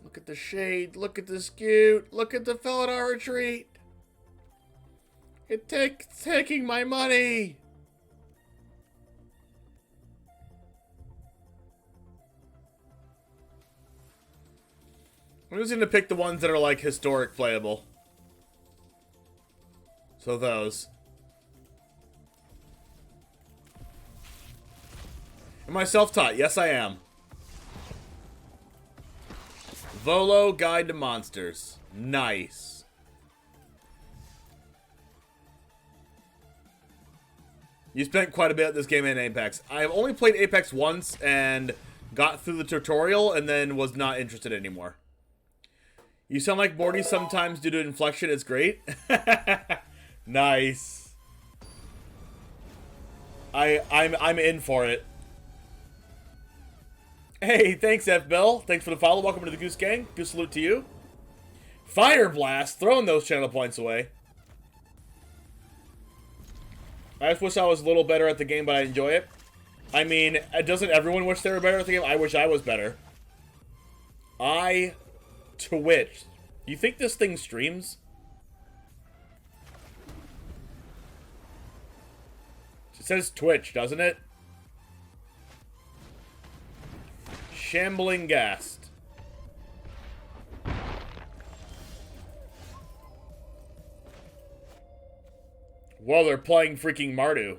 Look at the shade. Look at the Scute. Look at the Felidar Retreat. It's taking my money. I'm just gonna pick the ones that are like historic playable. So those. Am I self-taught? Yes, I am. Volo Guide to Monsters. Nice. You spent quite a bit of this game in Apex. I've only played Apex once and got through the tutorial and then was not interested anymore. You sound like Morty sometimes due to inflection. It's great. Nice. I'm in for it. Hey, thanks, F. Bell. Thanks for the follow. Welcome to the Goose Gang. Goose salute to you. Fire Blast, throwing those channel points away. I just wish I was a little better at the game, but I enjoy it. I mean, doesn't everyone wish they were better at the game? I wish I was better. Twitch. You think this thing streams? It says Twitch, doesn't it? Shambling Ghast. Well, they're playing freaking Mardu.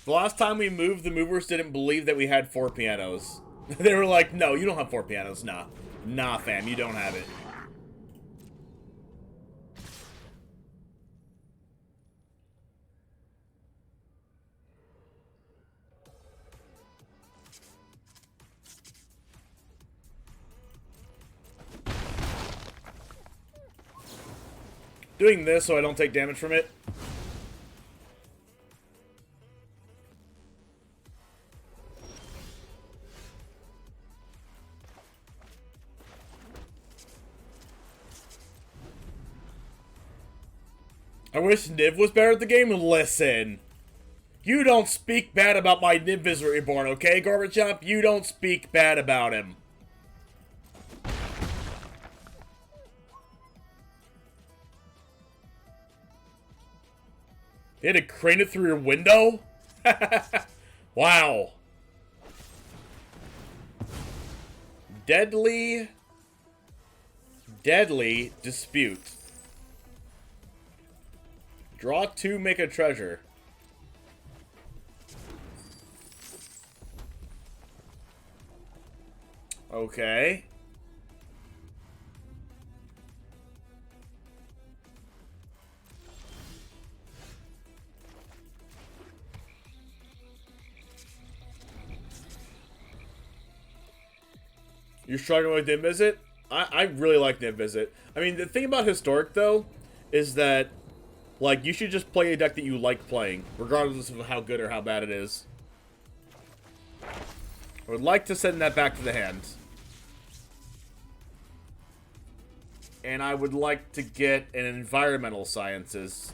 The last time we moved, the movers didn't believe that we had 4 pianos. They were like, no, you don't have 4 pianos. Nah. Nah, fam, you don't have it. Doing this so I don't take damage from it. I wish Niv was better at the game. Listen. You don't speak bad about my Niv Visitor Reborn, okay, Garbage Chomp? You don't speak bad about him. You had to crane it through your window? Wow. Deadly dispute. Draw 2, make a treasure. Okay. You're struggling with Niv Visit? I really like Niv Visit. I mean, the thing about Historic, though, is that, like, you should just play a deck that you like playing, regardless of how good or how bad it is. I would like to send that back to the hand. And I would like to get an Environmental Sciences.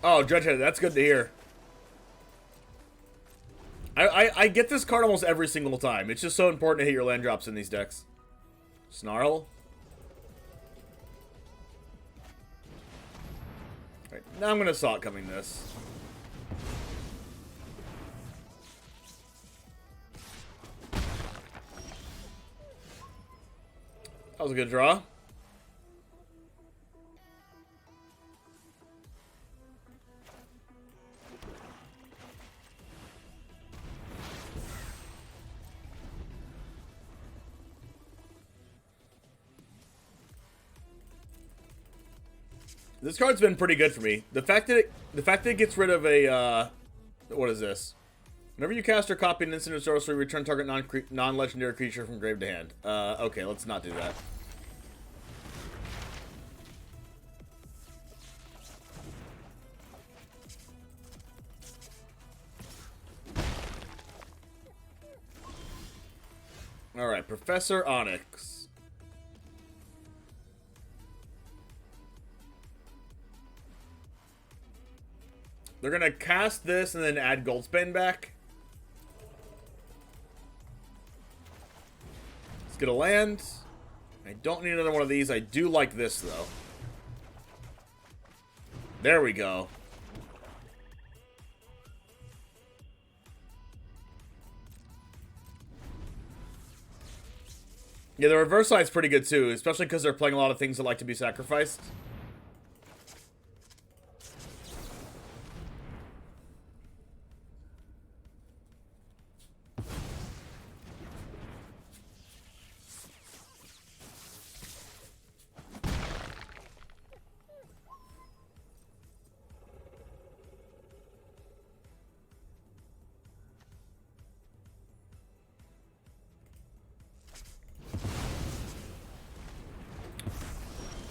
Oh, Dredgehead, that's good to hear. I get this card almost every single time. It's just so important to hit your land drops in these decks. Snarl. Right, now I'm going to saw it coming this. That was a good draw. This card's been pretty good for me. The fact that it gets rid of a what is this? Whenever you cast or copy an instant or sorcery, return target non-legendary creature from grave to hand. Okay, let's not do that. All right, Professor Onyx. They're gonna cast this and then add Goldspan back. Let's get a land. I don't need another one of these. I do like this, though. There we go. Yeah, the reverse side's pretty good, too. Especially because they're playing a lot of things that like to be sacrificed.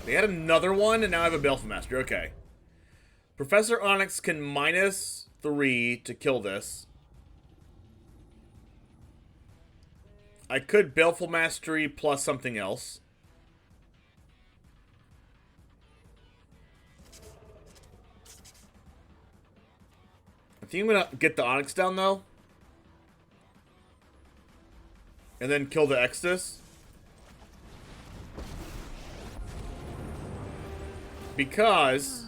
They had another one, and now I have a Baleful Master. Okay. Professor Onyx can -3 to kill this. I could Baleful Mastery plus something else. I think I'm going to get the Onyx down, though. And then kill the Extus. Because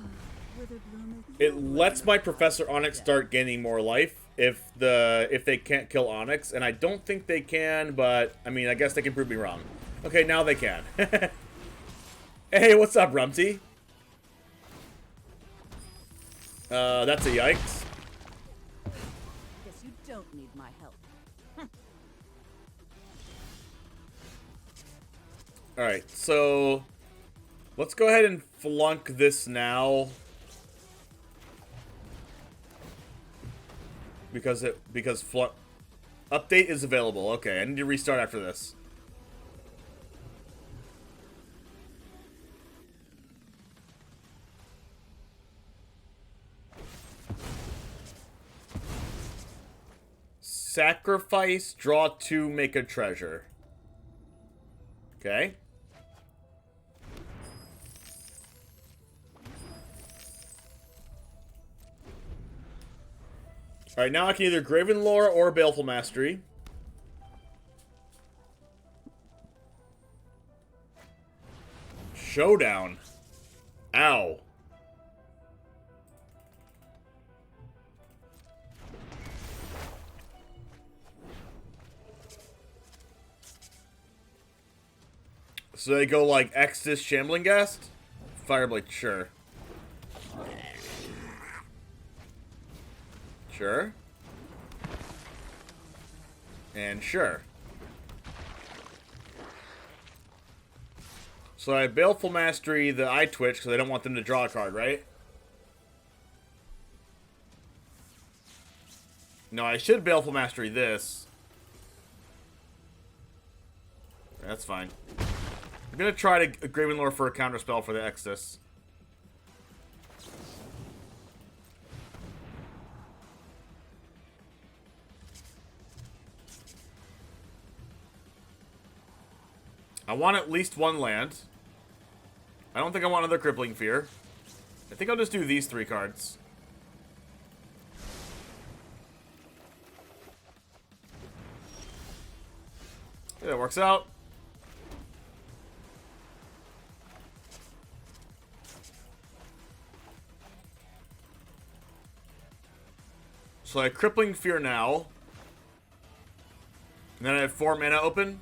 it lets my Professor Onyx start gaining more life. if they can't kill Onyx, and I don't think they can, but I mean, I guess they can prove me wrong. Okay, now they can. Hey, what's up, Rumty? That's a yikes. Guess you don't need my help. Alright, so let's go ahead and flunk this now. Because update is available. Okay, I need to restart after this. Sacrifice, draw 2, make a treasure. Okay. Alright, now I can either Graven Lore or Baleful Mastery. Showdown. Ow. So they go like Exodus, Shambling Ghast? Fireblade, sure. Sure. And sure. So I Baleful Mastery the Eye Twitch because I don't want them to draw a card, right? No, I should Baleful Mastery this. That's fine. I'm gonna try to Graven Lore for a counterspell for the Exodus. I want at least one land. I don't think I want another Crippling Fear. I think I'll just do these 3 cards. Yeah, that works out. So I Crippling Fear now. And then I have 4 mana open.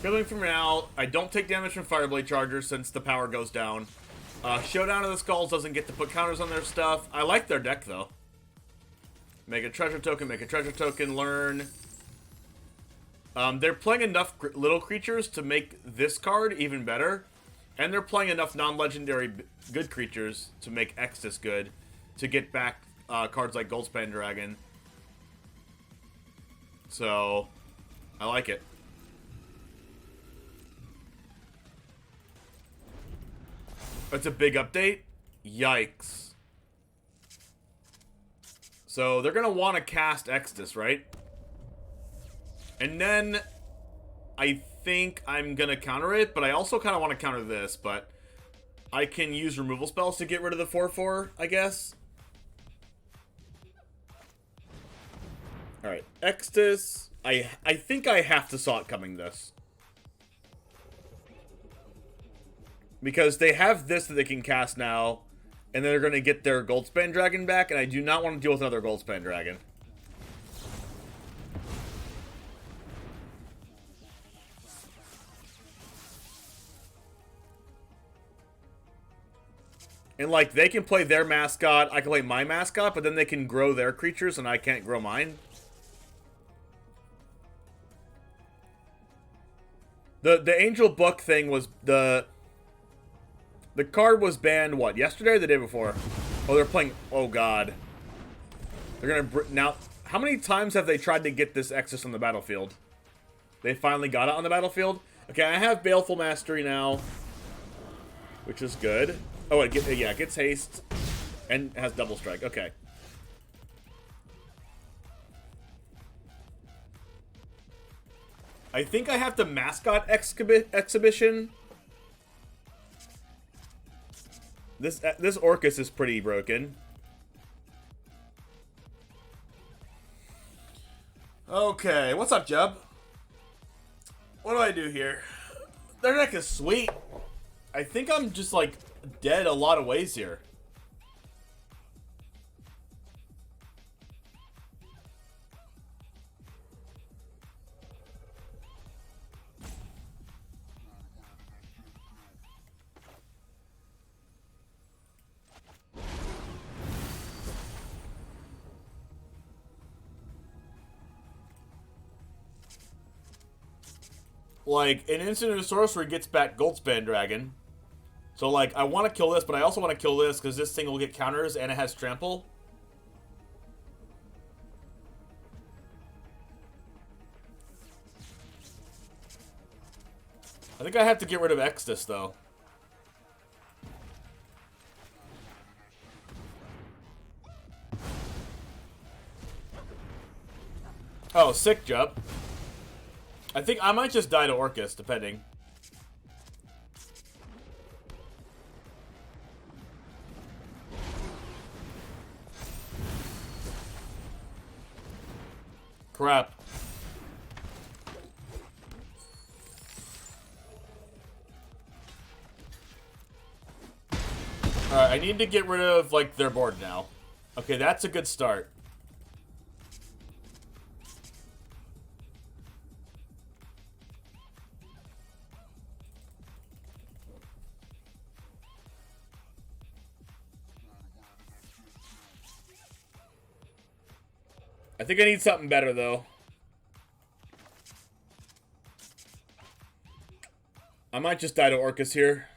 Crippling Fear now. I don't take damage from Fireblade Chargers since the power goes down. Showdown of the Skulls doesn't get to put counters on their stuff. I like their deck, though. Make a treasure token, learn. They're playing enough little creatures to make this card even better. And they're playing enough non-legendary good creatures to make Exodus good. To get back cards like Goldspan Dragon. So, I like it. It's a big update? Yikes. So, they're going to want to cast Exodus, right? And then, I think I'm going to counter it, but I also kind of want to counter this, but I can use removal spells to get rid of the 4/4, I guess. Alright, Exodus. I think I have to saw it coming this. Because they have this that they can cast now, and they're going to get their Goldspan Dragon back, and I do not want to deal with another Goldspan Dragon. And, like, they can play their mascot, I can play my mascot, but then they can grow their creatures, and I can't grow mine. The Angel Book thing was the card was banned, what, yesterday or the day before? Oh, they're playing... Oh, God. They're gonna... Now, how many times have they tried to get this Exodus on the battlefield? They finally got it on the battlefield? Okay, I have Baleful Mastery now, which is good. Oh, it gets haste and has double strike. Okay. I think I have the Mascot Exhibition. This Orcus is pretty broken. Okay, what's up, Jeb? What do I do here? Their deck is sweet. I think I'm just, like, dead a lot of ways here. Like, an instant and a sorcery gets back Goldspan Dragon. So, like, I want to kill this, but I also want to kill this because this thing will get counters and it has trample. I think I have to get rid of Exodus, though. Oh, sick jump. I think I might just die to Orcus, depending. Crap. Alright, I need to get rid of, like, their board now. Okay, that's a good start. I think I need something better, though. I might just die to Orcus here.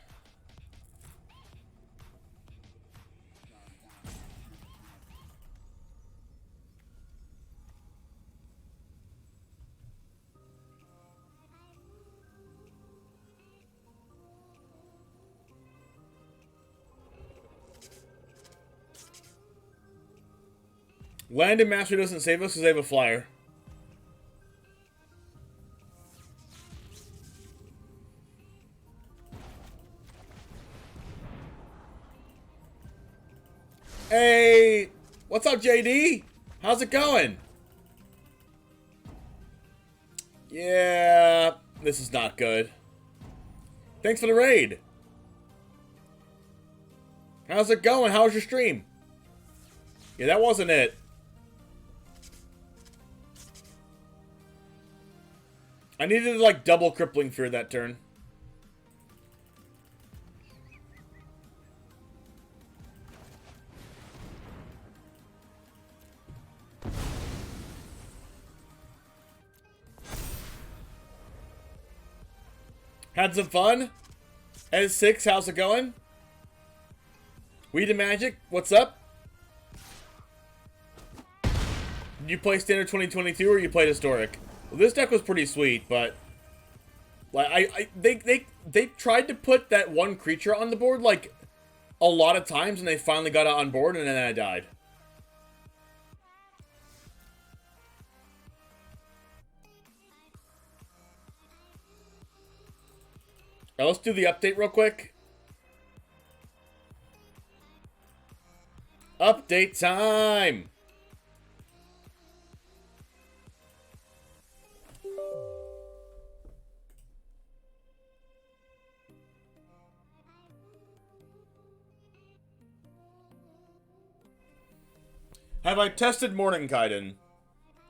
Land and Mastery doesn't save us because they have a flyer. Hey, what's up, JD? How's it going? Yeah, this is not good. Thanks for the raid. How's it going? How's your stream? Yeah, that wasn't it. I needed to, like, double Crippling Fear that turn. Had some fun? S6, how's it going? We the Magic, what's up? Did you play Standard 2022 or you played Historic? Well, this deck was pretty sweet, but like they tried to put that one creature on the board like a lot of times, and they finally got it on board, and then I died. Now let's do the update real quick. Update time! Have I tested Mordenkainen?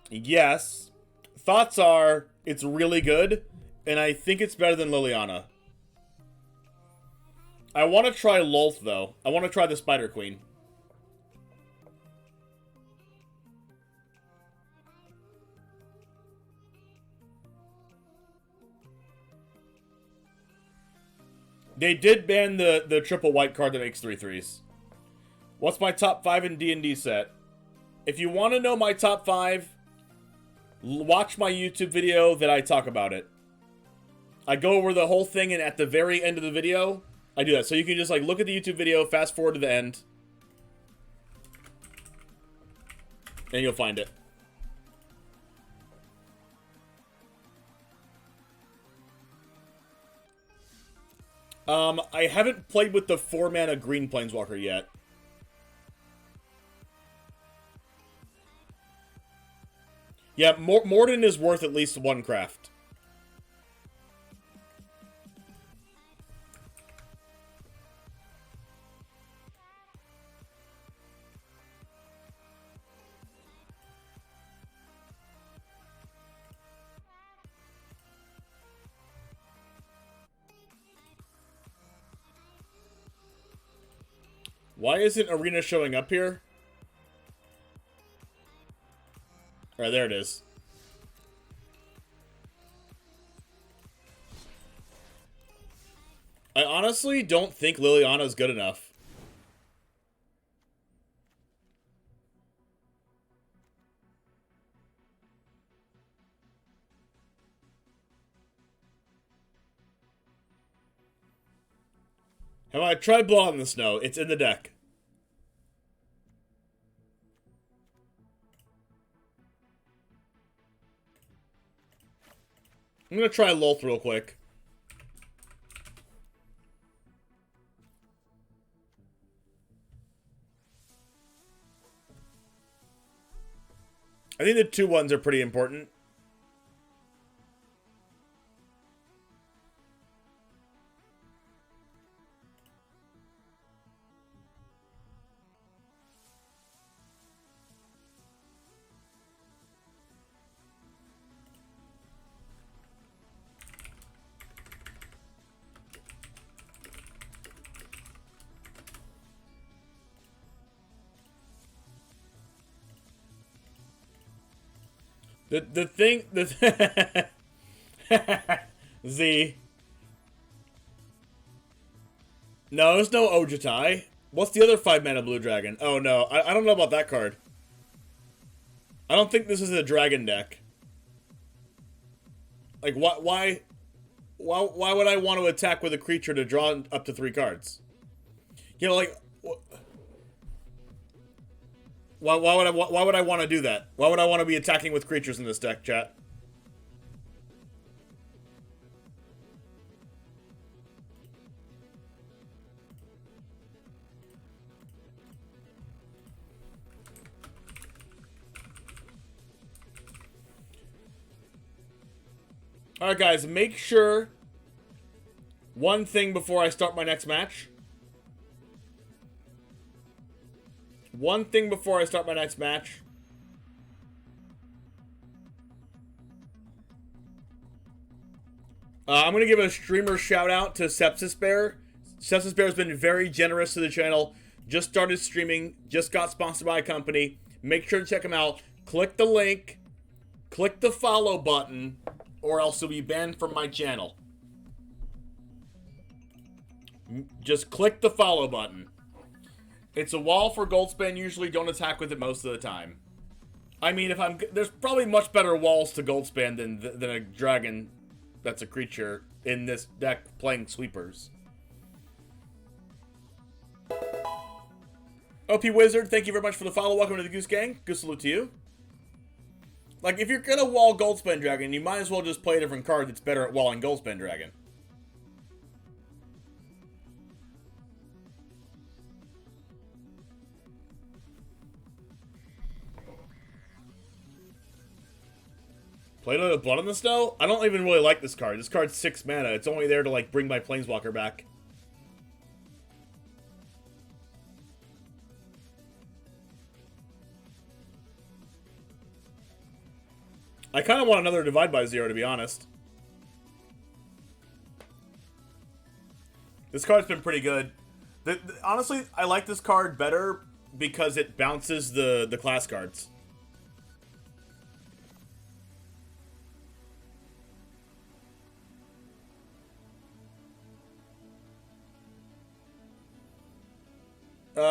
Yes. Thoughts are, it's really good, and I think it's better than Liliana. I want to try Lolth, though. I want to try the Spider Queen. They did ban the triple white card that makes 3/3s. What's my top 5 in D&D set? If you want to know my top 5, watch my YouTube video that I talk about it. I go over the whole thing, and at the very end of the video, I do that. So you can just like look at the YouTube video, fast forward to the end, and you'll find it. I haven't played with the 4-mana green Planeswalker yet. Yeah, Morden is worth at least 1 craft. Why isn't Arena showing up here? Alright, there it is. I honestly don't think Liliana's good enough. Have I tried Blood in the Snow? It's in the deck. I'm gonna try Lolth real quick. I think the 2/1s are pretty important. The thing, Z. No, there's no Ojutai. What's the other 5-mana blue dragon? Oh no, I don't know about that card. I don't think this is a dragon deck. Like, why would I want to attack with a creature to draw up to 3 cards? You know, like, why would I want to do that? Why would I want to be attacking with creatures in this deck, chat? Alright guys, make sure one thing before I start my next match. One thing before I start my next match. I'm going to give a streamer shout out to Sepsis Bear. Sepsis Bear has been very generous to the channel. Just started streaming. Just got sponsored by a company. Make sure to check him out. Click the link. Click the follow button. Or else you'll be banned from my channel. Just click the follow button. It's a wall for Goldspan. Usually don't attack with it most of the time. I mean, there's probably much better walls to Goldspan than a dragon that's a creature in this deck playing sweepers. OP Wizard, thank you very much for the follow. Welcome to the Goose Gang. Good salute to you. Like, if you're gonna wall Goldspan Dragon, you might as well just play a different card that's better at walling Goldspan Dragon. Played a Blood in the Snow? I don't even really like this card. This card's 6 mana. It's only there to, like, bring my Planeswalker back. I kind of want another Divide by Zero, to be honest. This card's been pretty good. Honestly, I like this card better because it bounces the class cards.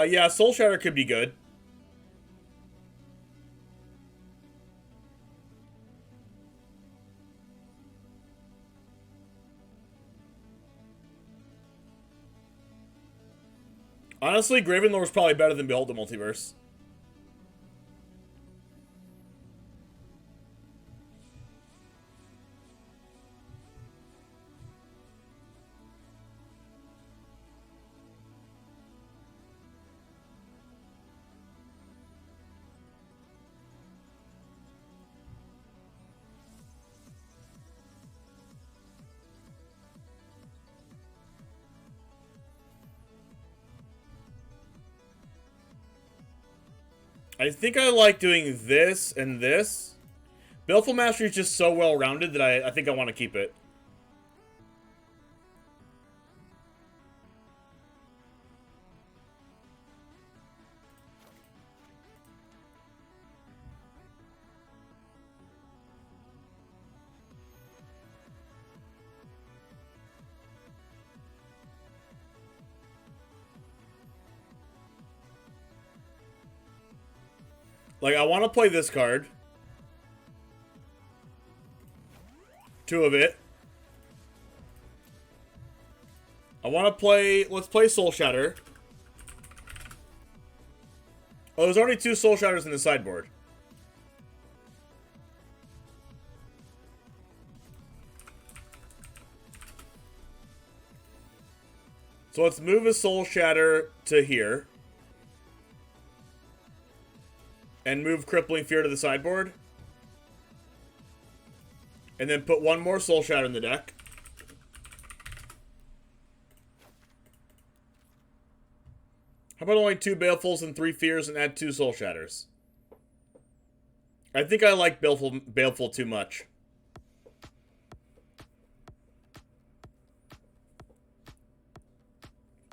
Yeah, Soul Shatter could be good. Honestly, Gravenlore is probably better than Behold the Multiverse. I think I like doing this and this. Baleful Mastery is just so well-rounded that I think I want to keep it. Like, I want to play this card. 2 of it. I want to play... Let's play Soul Shatter. Oh, there's already 2 Soul Shatters in the sideboard. So let's move a Soul Shatter to here. And move Crippling Fear to the sideboard. And then put 1 more Soul Shatter in the deck. How about only 2 Balefuls and 3 Fears and add 2 Soul Shatters? I think I like Baleful too much.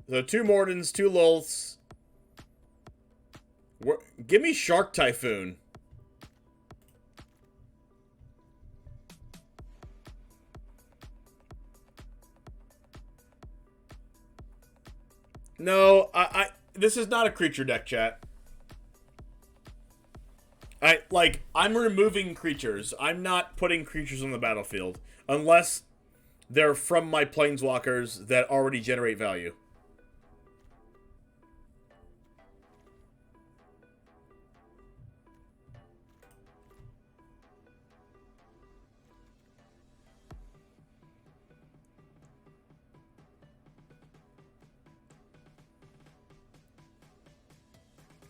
So 2 Mordens, 2 Lulths. Give me Shark Typhoon. No, this is not a creature deck, chat. I'm removing creatures. I'm not putting creatures on the battlefield. Unless they're from my planeswalkers that already generate value.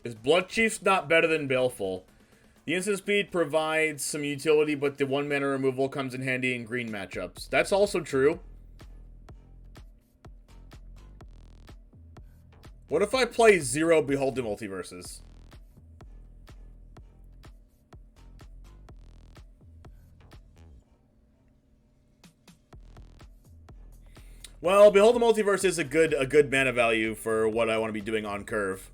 Is Blood Chief's not better than Baleful? The instant speed provides some utility, but the 1 mana removal comes in handy in green matchups. That's also true. What if I play 0 Behold the Multiverses? Well, Behold the Multiverse is a good mana value for what I want to be doing on curve.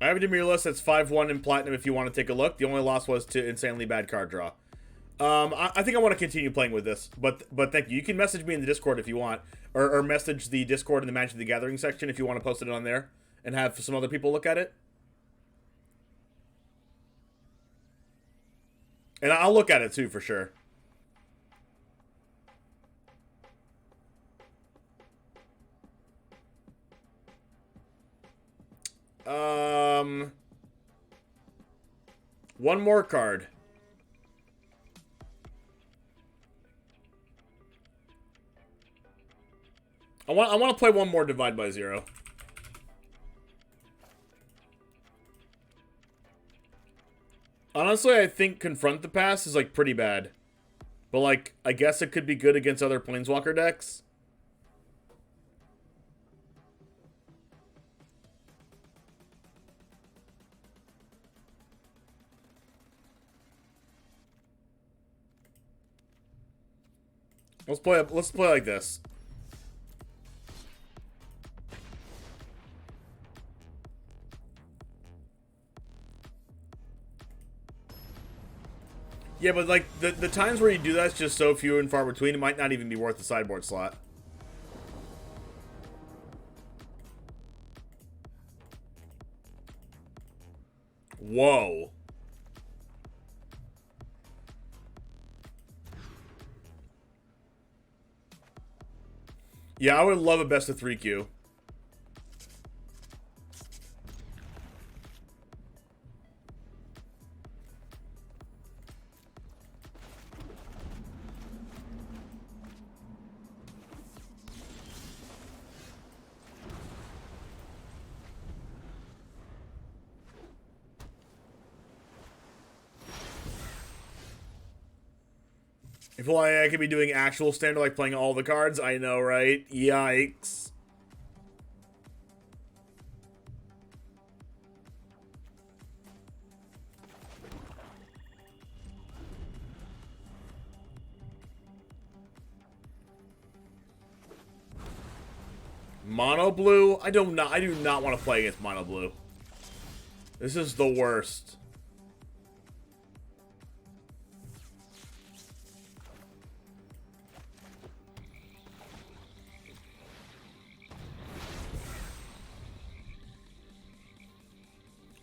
I have a Dimir list that's 5-1 in Platinum if you want to take a look. The only loss was to insanely bad card draw. I think I want to continue playing with this, but thank you. You can message me in the Discord if you want, or message the Discord in the Magic the Gathering section if you want to post it on there and have some other people look at it. And I'll look at it too, for sure. One more card. I want to play one more Divide by Zero. Honestly, I think Confront the Past is like pretty bad. But like, I guess it could be good against other Planeswalker decks. Let's play like this. Yeah, but like the times where you do that is just so few and far between, it might not even be worth the sideboard slot. Whoa. Yeah, I would love a best of 3 queue. If only I could be doing actual standard, like playing all the cards. I know, right? Yikes. Mono blue? I do not want to play against mono blue. This is the worst.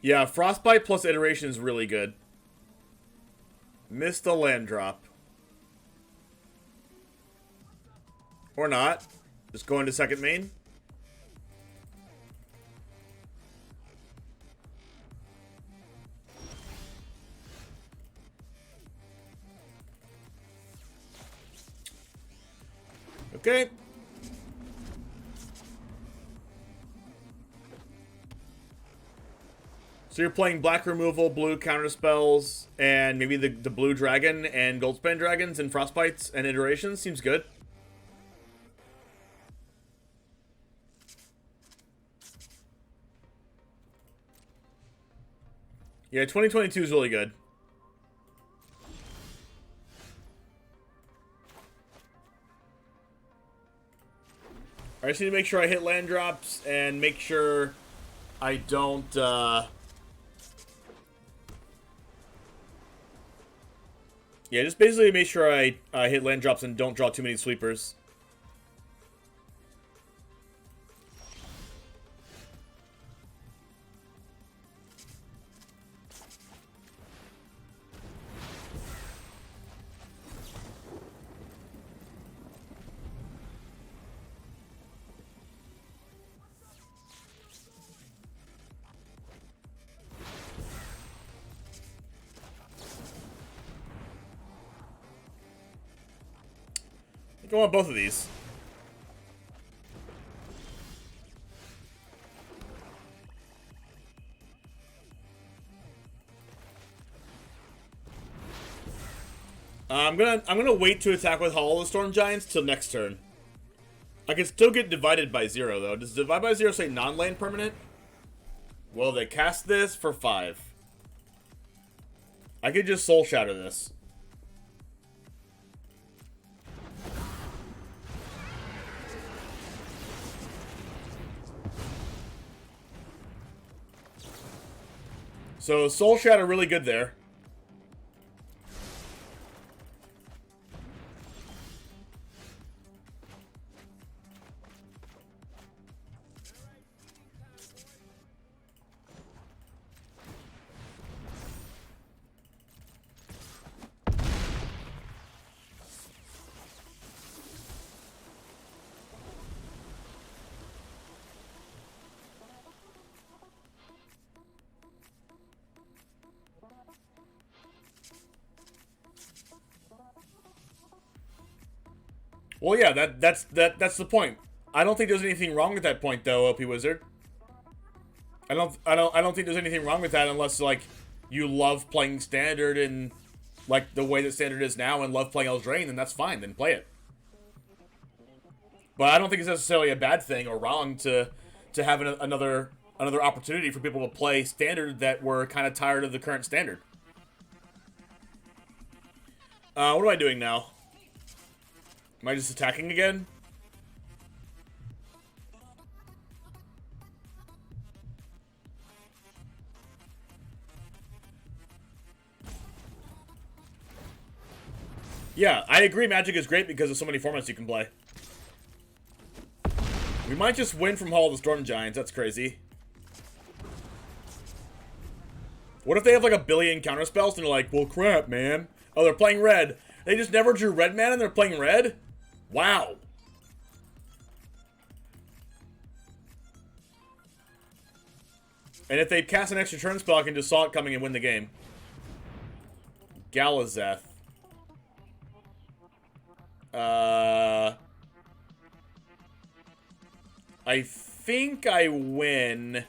Yeah, Frostbite plus Iteration is really good. Missed a land drop. Or not. Just go into second main. Okay. So you're playing black removal, blue counter spells, and maybe the blue dragon and goldspan dragons and frostbites and iterations. Seems good. Yeah, 2022 is really good. I just need to make sure I hit land drops and make sure I don't, yeah, just basically make sure I hit land drops and don't draw too many sweepers. I think I want both of these. I'm gonna wait to attack with Hall of the Storm Giants till next turn. I can still get divided by 0 though. Does divide by 0 say non-land permanent? Well, they cast this for 5. I could just Soul Shatter this. So Soul Shatter really good there. Well, yeah, that's the point. I don't think there's anything wrong with that point, though, OP Wizard. I don't think there's anything wrong with that unless like you love playing Standard and like the way that Standard is now and love playing Eldraine, then that's fine. Then play it. But I don't think it's necessarily a bad thing or wrong to have another opportunity for people to play Standard that were kind of tired of the current Standard. What am I doing now? Am I just attacking again? Yeah, I agree Magic is great because of so many formats you can play. We might just win from Hall of the Storm Giants. That's crazy. What if they have like a billion counterspells and they're like, well, crap, man. Oh, they're playing red. They just never drew red mana and they're playing red? Wow. And if they cast an extra turn spell, I can just saw it coming and win the game. Galazeth. I think I win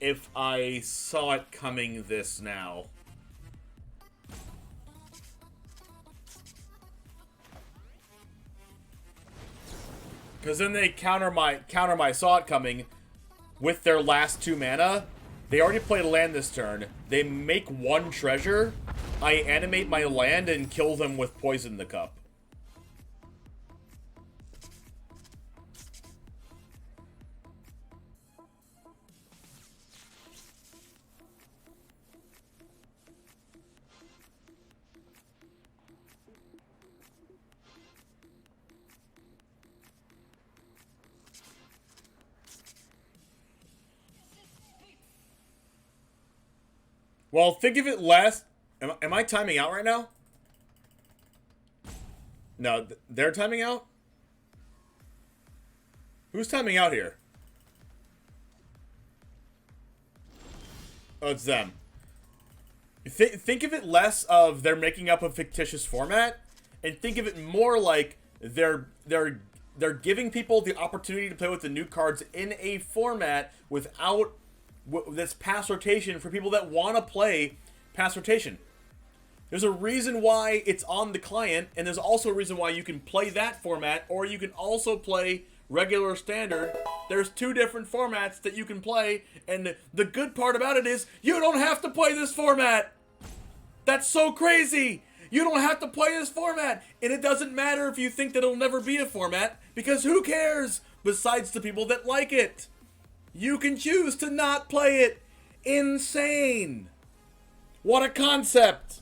if I saw it coming this now. Because then they counter my saw it coming with their last 2 mana. They already played a land this turn. They make 1 treasure. I animate my land and kill them with Poison the Cup. Well, think of it less... Am I timing out right now? No, they're timing out? Who's timing out here? Oh, it's them. Think of it less of they're making up a fictitious format, and think of it more like they're giving people the opportunity to play with the new cards in a format without this pass rotation for people that want to play pass rotation. There's a reason why it's on the client, and there's also a reason why you can play that format, or you can also play regular standard. There's two different formats that you can play, and the good part about it is you don't have to play this format. That's so crazy. You don't have to play this format, and it doesn't matter if you think that it'll never be a format, because who cares besides the people that like it? You can choose to not play it. Insane. What a concept.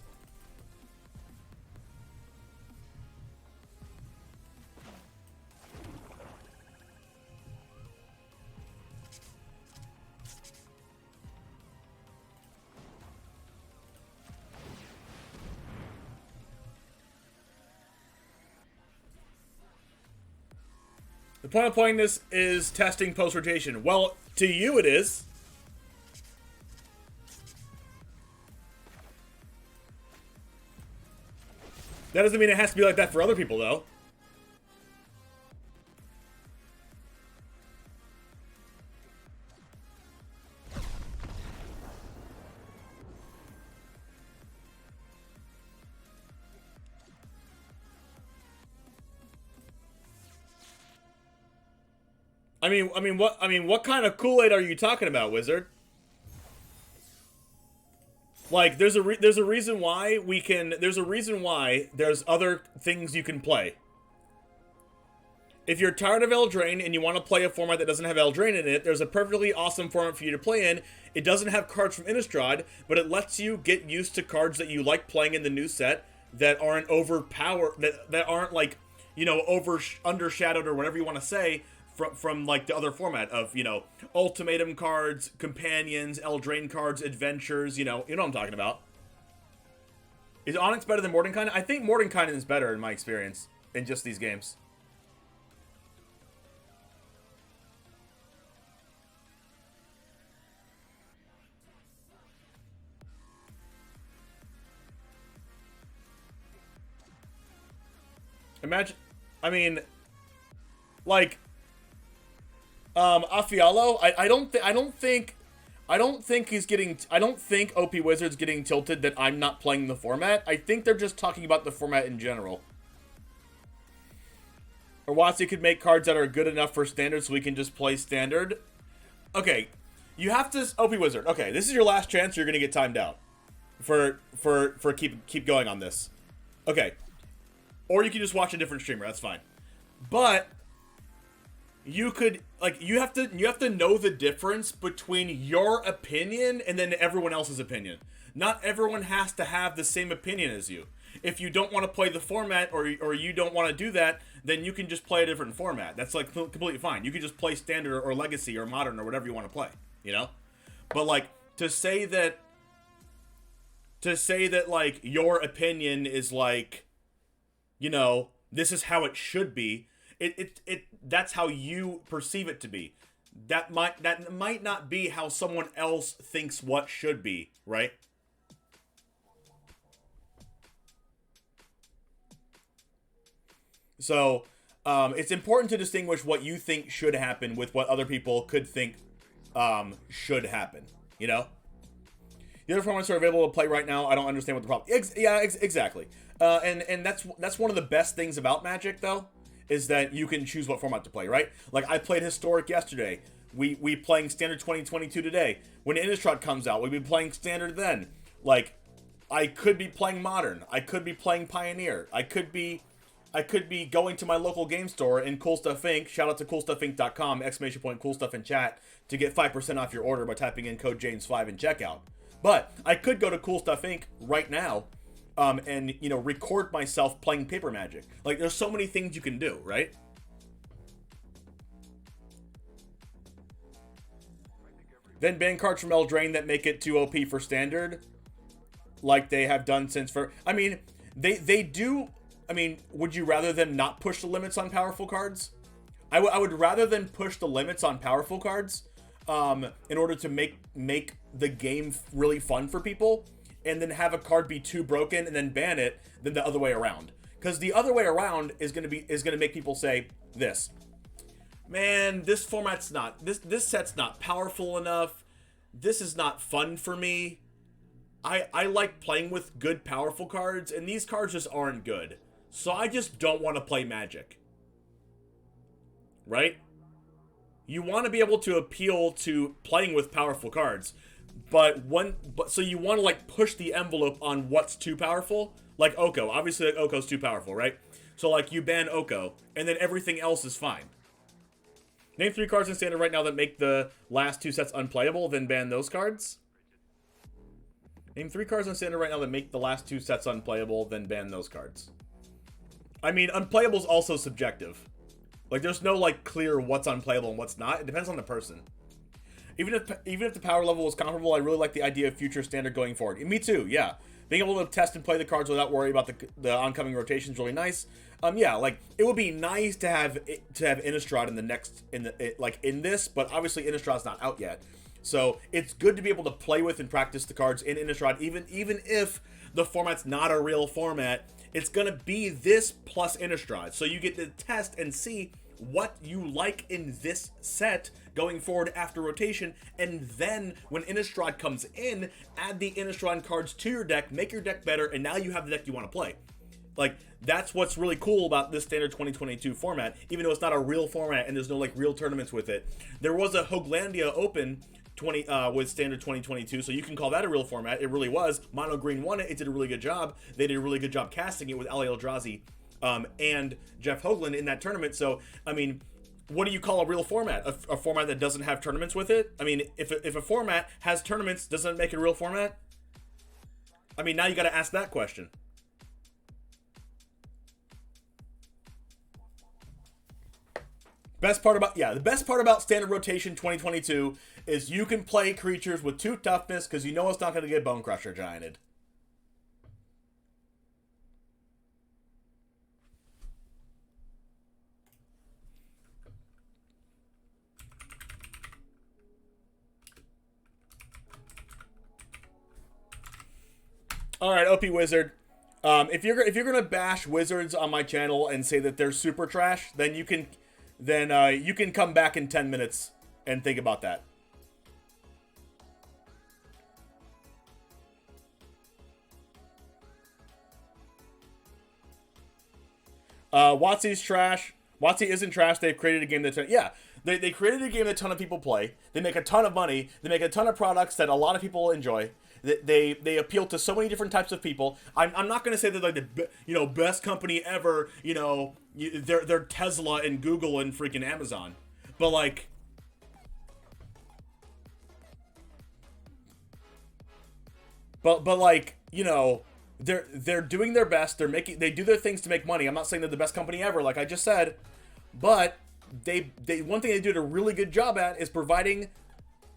The point of playing this is testing post-rotation. Well, to you it is. That doesn't mean it has to be like that for other people, though. What kind of Kool-Aid are you talking about, Wizard? Like, there's a reason why there's other things you can play. If you're tired of Eldraine and you want to play a format that doesn't have Eldraine in it, there's a perfectly awesome format for you to play in. It doesn't have cards from Innistrad, but it lets you get used to cards that you like playing in the new set that aren't overpowered, that aren't like, you know, undershadowed or whatever you want to say from like the other format of, you know, ultimatum cards, companions, Eldraine cards, adventures, you know what I'm talking about. Is Onyx better than Mordenkainen? I think Mordenkainen is better in my experience in just these games. Imagine, Affialo, I don't think OP Wizard's getting tilted that I'm not playing the format. I think they're just talking about the format in general. Or Watsy could make cards that are good enough for standard so we can just play standard. Okay, you have to, OP Wizard, okay, this is your last chance, you're gonna get timed out. For keep going on this. Okay. Or you can just watch a different streamer, that's fine. But you could, like, you have to know the difference between your opinion and then everyone else's opinion. Not everyone has to have the same opinion as you. If you don't want to play the format or you don't want to do that, then you can just play a different format. That's like completely fine. You can just play standard or legacy or modern or whatever you want to play, you know? But like to say that like your opinion is like, you know, this is how it should be. That's how you perceive it to be. That might not be how someone else thinks what should be, right? So, it's important to distinguish what you think should happen with what other people could think should happen, you know? The other formats are available to play right now. I don't understand what the problem is. Exactly. And that's one of the best things about Magic, though, is that you can choose what format to play, right? Like, I played Historic yesterday. We playing Standard 2022 today. When Innistrad comes out, we'll be playing Standard then. Like, I could be playing Modern. I could be playing Pioneer. I could be going to my local game store in Cool Stuff Inc. Shout out to CoolStuffInc.com, ! Cool Stuff in chat, to get 5% off your order by typing in code James5 in checkout. But I could go to Cool Stuff Inc. right now, and, you know, record myself playing paper Magic. Like, there's so many things you can do, right? Then ban cards from Eldraine that make it too OP for standard. like they have done since for. I mean, they do. I mean, would you rather them not push the limits on powerful cards? I would rather than push the limits on powerful cards, in order to make the game really fun for people, and then have a card be too broken and then ban it, than the other way around. Because the other way around is gonna make people say this, man, this format's not this set's not powerful enough. This is not fun for me. I like playing with good powerful cards, and these cards just aren't good. So I just don't want to play Magic. Right? You want to be able to appeal to playing with powerful cards, but so you want to like push the envelope on what's too powerful, like Oko. Obviously, like, Oko's too powerful, right? So like you ban Oko, and then everything else is fine. Name 3 cards in Standard right now that make the last 2 sets unplayable, then ban those cards. Name 3 cards in Standard right now that make the last 2 sets unplayable, then ban those cards. I mean, unplayable is also subjective. Like, there's no, like, clear what's unplayable and what's not. It depends on the person. Even if the power level is comparable, I really like the idea of future Standard going forward. And me too, yeah. Being able to test and play the cards without worry about the oncoming rotation is really nice. Yeah, like, it would be nice to have Innistrad in this, but obviously Innistrad's not out yet. So it's good to be able to play with and practice the cards in Innistrad, even if the format's not a real format. It's gonna be this plus Innistrad, so you get to test and see what you like in this set going forward after rotation, and then when Innistrad comes in, add the Innistrad cards to your deck, make your deck better, and now you have the deck you want to play. Like, that's what's really cool about this Standard 2022 format, even though it's not a real format and there's no like real tournaments with it. There was a Hooglandia Open with Standard 2022, so you can call that a real format. It really was. Mono Green won it. It did a really good job. They did a really good job casting it with Ali Eldrazi and Jeff Hoogland in that tournament. So, I mean, what do you call a real format? A format that doesn't have tournaments with it? I mean, if a format has tournaments, doesn't it make it a real format? I mean, now you got to ask that question. The best part about Standard Rotation 2022 is you can play creatures with 2 toughness because you know it's not going to get Bone Crusher Gianted. All right, OP Wizard. If you're gonna bash Wizards on my channel and say that they're super trash, then you can come back in 10 minutes and think about that. WotC's trash. WotC isn't trash. They've created a game that... Yeah, they created a game that a ton of people play. They make a ton of money. They make a ton of products that a lot of people enjoy. They appeal to so many different types of people. I'm not going to say they're like the best company ever. They're Tesla and Google and freaking Amazon. But like... But like, they're doing their best. They do their things to make money. I'm not saying they're the best company ever, like I just said, but they one thing they do a really good job at is providing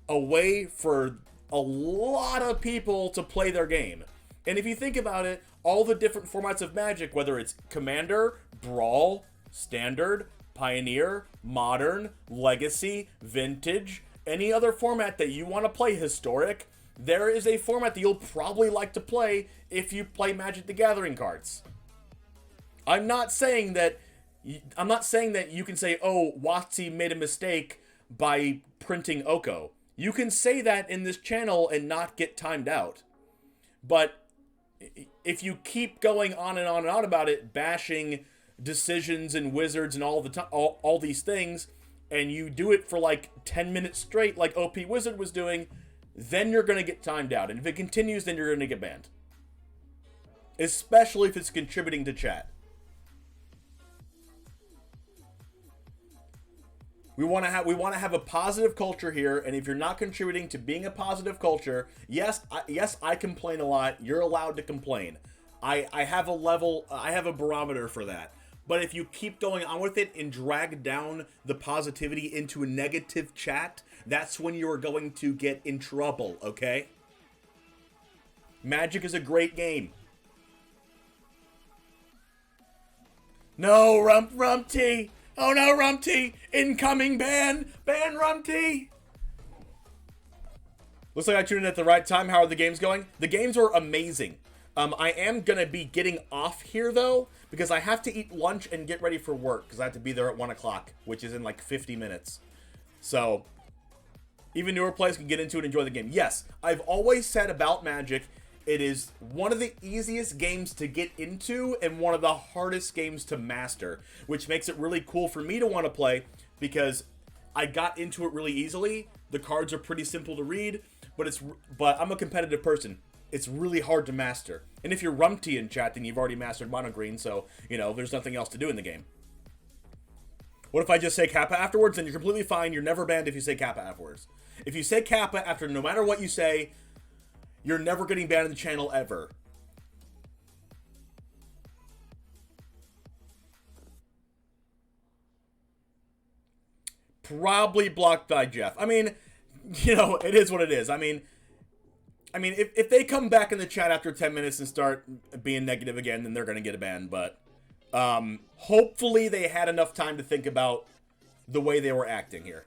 a way for a lot of people to play their game. And if you think about it, all the different formats of Magic, whether it's Commander, Brawl, Standard, Pioneer, Modern, Legacy, Vintage, any other format that you want to play, Historic, there is a format that you'll probably like to play if you play Magic the Gathering cards. I'm not saying that you can say, oh, WotC made a mistake by printing Oko. You can say that in this channel and not get timed out. But if you keep going on and on and on about it, bashing decisions and Wizards and all these things, and you do it for like 10 minutes straight like OP Wizard was doing, then you're going to get timed out. And if it continues, then you're going to get banned. Especially if it's contributing to chat. We want to have a positive culture here, and if you're not contributing to being a positive culture, yes, I complain a lot. You're allowed to complain. I have a barometer for that. But if you keep going on with it and drag down the positivity into a negative chat, that's when you are going to get in trouble, okay? Magic is a great game. No, Rumty! Oh no, Rumty! Incoming ban! Ban Rumty! Looks like I tuned in at the right time. How are the games going? The games are amazing. I am going to be getting off here, though, because I have to eat lunch and get ready for work, because I have to be there at 1 o'clock, which is in like 50 minutes. So, even newer players can get into it and enjoy the game. Yes, I've always said about Magic, it is one of the easiest games to get into and one of the hardest games to master, which makes it really cool for me to want to play, because I got into it really easily. The cards are pretty simple to read, but I'm a competitive person. It's really hard to master. And if you're Rumty in chat, then you've already mastered Mono Green, so, you know, there's nothing else to do in the game. What if I just say Kappa afterwards? Then you're completely fine. You're never banned if you say Kappa afterwards. If you say Kappa after no matter what you say, you're never getting banned in the channel ever. Probably blocked by Jeff. I mean, you know, it is what it is. I mean, if they come back in the chat after 10 minutes and start being negative again, then they're going to get a ban. But hopefully they had enough time to think about the way they were acting here.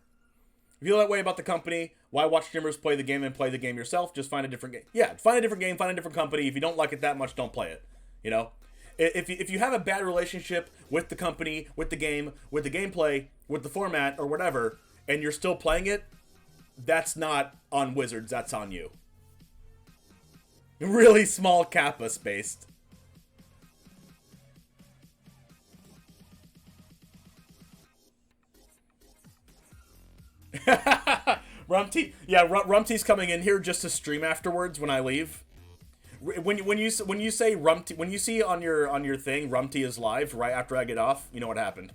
If you feel that way about the company, why watch streamers play the game and play the game yourself? Just find a different game. Yeah, find a different game, find a different company. If you don't like it that much, don't play it. You know? If you have a bad relationship with the company, with the game, with the gameplay, with the format, or whatever, and you're still playing it, that's not on Wizards, that's on you. Really small Kappa spaced. Rumty, yeah, Rumty's coming in here just to stream afterwards when I leave. When you say Rumty, when you see on your thing Rumty is live right after I get off, you know what happened.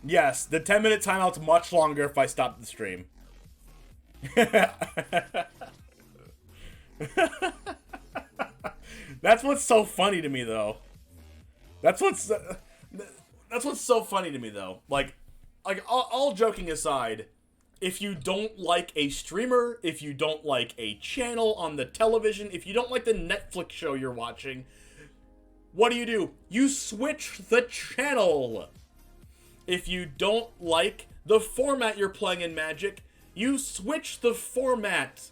Yes, the 10-minute timeout's much longer if I stop the stream. That's what's so funny to me, though. That's what's so funny to me, though. Like all joking aside, if you don't like a streamer, if you don't like a channel on the television, if you don't like the Netflix show you're watching, what do? You switch the channel. If you don't like the format you're playing in Magic, you switch the format.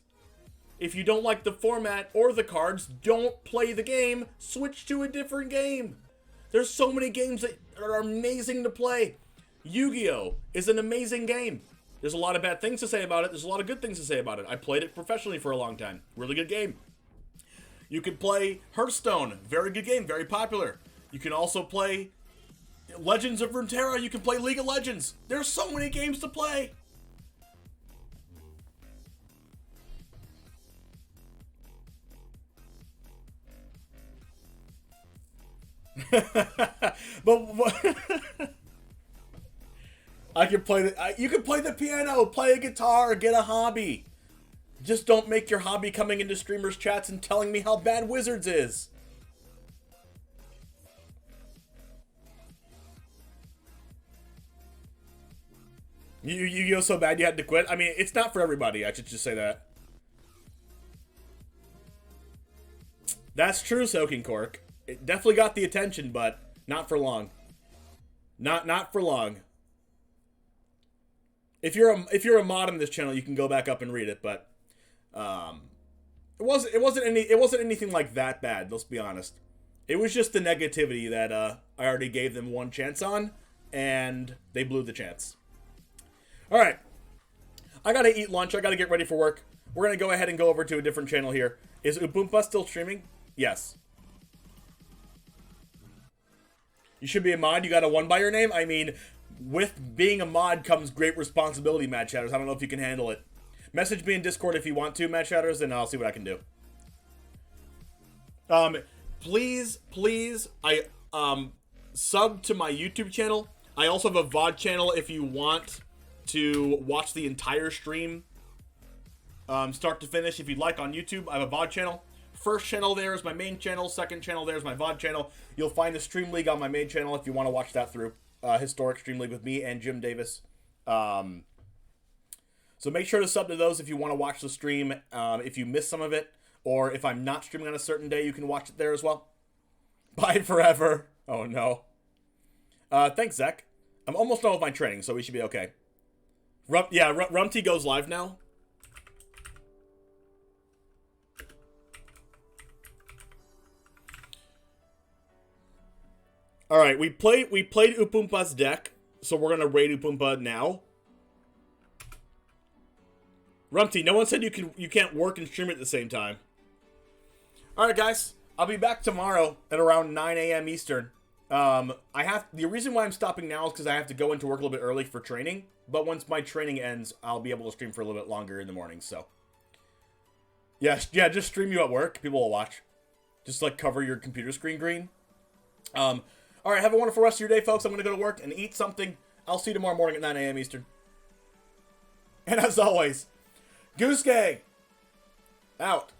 If you don't like the format or the cards, don't play the game, switch to a different game. There's so many games that are amazing to play. Yu-Gi-Oh! Is an amazing game. There's a lot of bad things to say about it. There's a lot of good things to say about it. I played it professionally for a long time. Really good game. You could play Hearthstone. Very good game. Very popular. You can also play Legends of Runeterra. You can play League of Legends. There's so many games to play. but I can play you can play the piano, play a guitar, get a hobby. Just don't make your hobby coming into streamers' chats and telling me how bad Wizards is. You go so bad you had to quit? I mean, it's not for everybody. I should just say that. That's true, Soaking Cork. It definitely got the attention, but not for long. Not for long. If you're a mod on this channel, you can go back up and read it, but it wasn't anything like that bad, let's be honest. It was just the negativity that I already gave them one chance on, and they blew the chance. Alright. I gotta eat lunch, I gotta get ready for work. We're gonna go ahead and go over to a different channel here. Is Oompa still streaming? Yes. You should be a mod, you got a 1 by your name? I mean, with being a mod comes great responsibility, Mad Shatters. I don't know if you can handle it. Message me in Discord if you want to, Mad Shatters, and I'll see what I can do. Please, I sub to my YouTube channel. I also have a VOD channel if you want to watch the entire stream, start to finish. If you'd like on YouTube, I have a VOD channel. First channel there is my main channel. Second channel there is my VOD channel. You'll find the Stream League on my main channel if you want to watch that through. Historic Stream League with me and Jim Davis. So So make sure to sub to those if you want to watch the stream. If you miss some of it, or if I'm not streaming on a certain day, you can watch it there as well. Bye forever. Oh no. Thanks, Zach. I'm almost done with my training, so we should be okay. Rumty goes live now. All right, we played Upumpa's deck, so we're gonna raid Upumpa now. Rumty, no one said you can't work and stream at the same time. All right, guys, I'll be back tomorrow at around 9 a.m. Eastern. The reason why I'm stopping now is because I have to go into work a little bit early for training. But once my training ends, I'll be able to stream for a little bit longer in the morning. So, yeah, just stream you at work. People will watch. Just like cover your computer screen green. All right, have a wonderful rest of your day, folks. I'm gonna go to work and eat something. I'll see you tomorrow morning at 9 a.m. Eastern. And as always, Goose Gang out.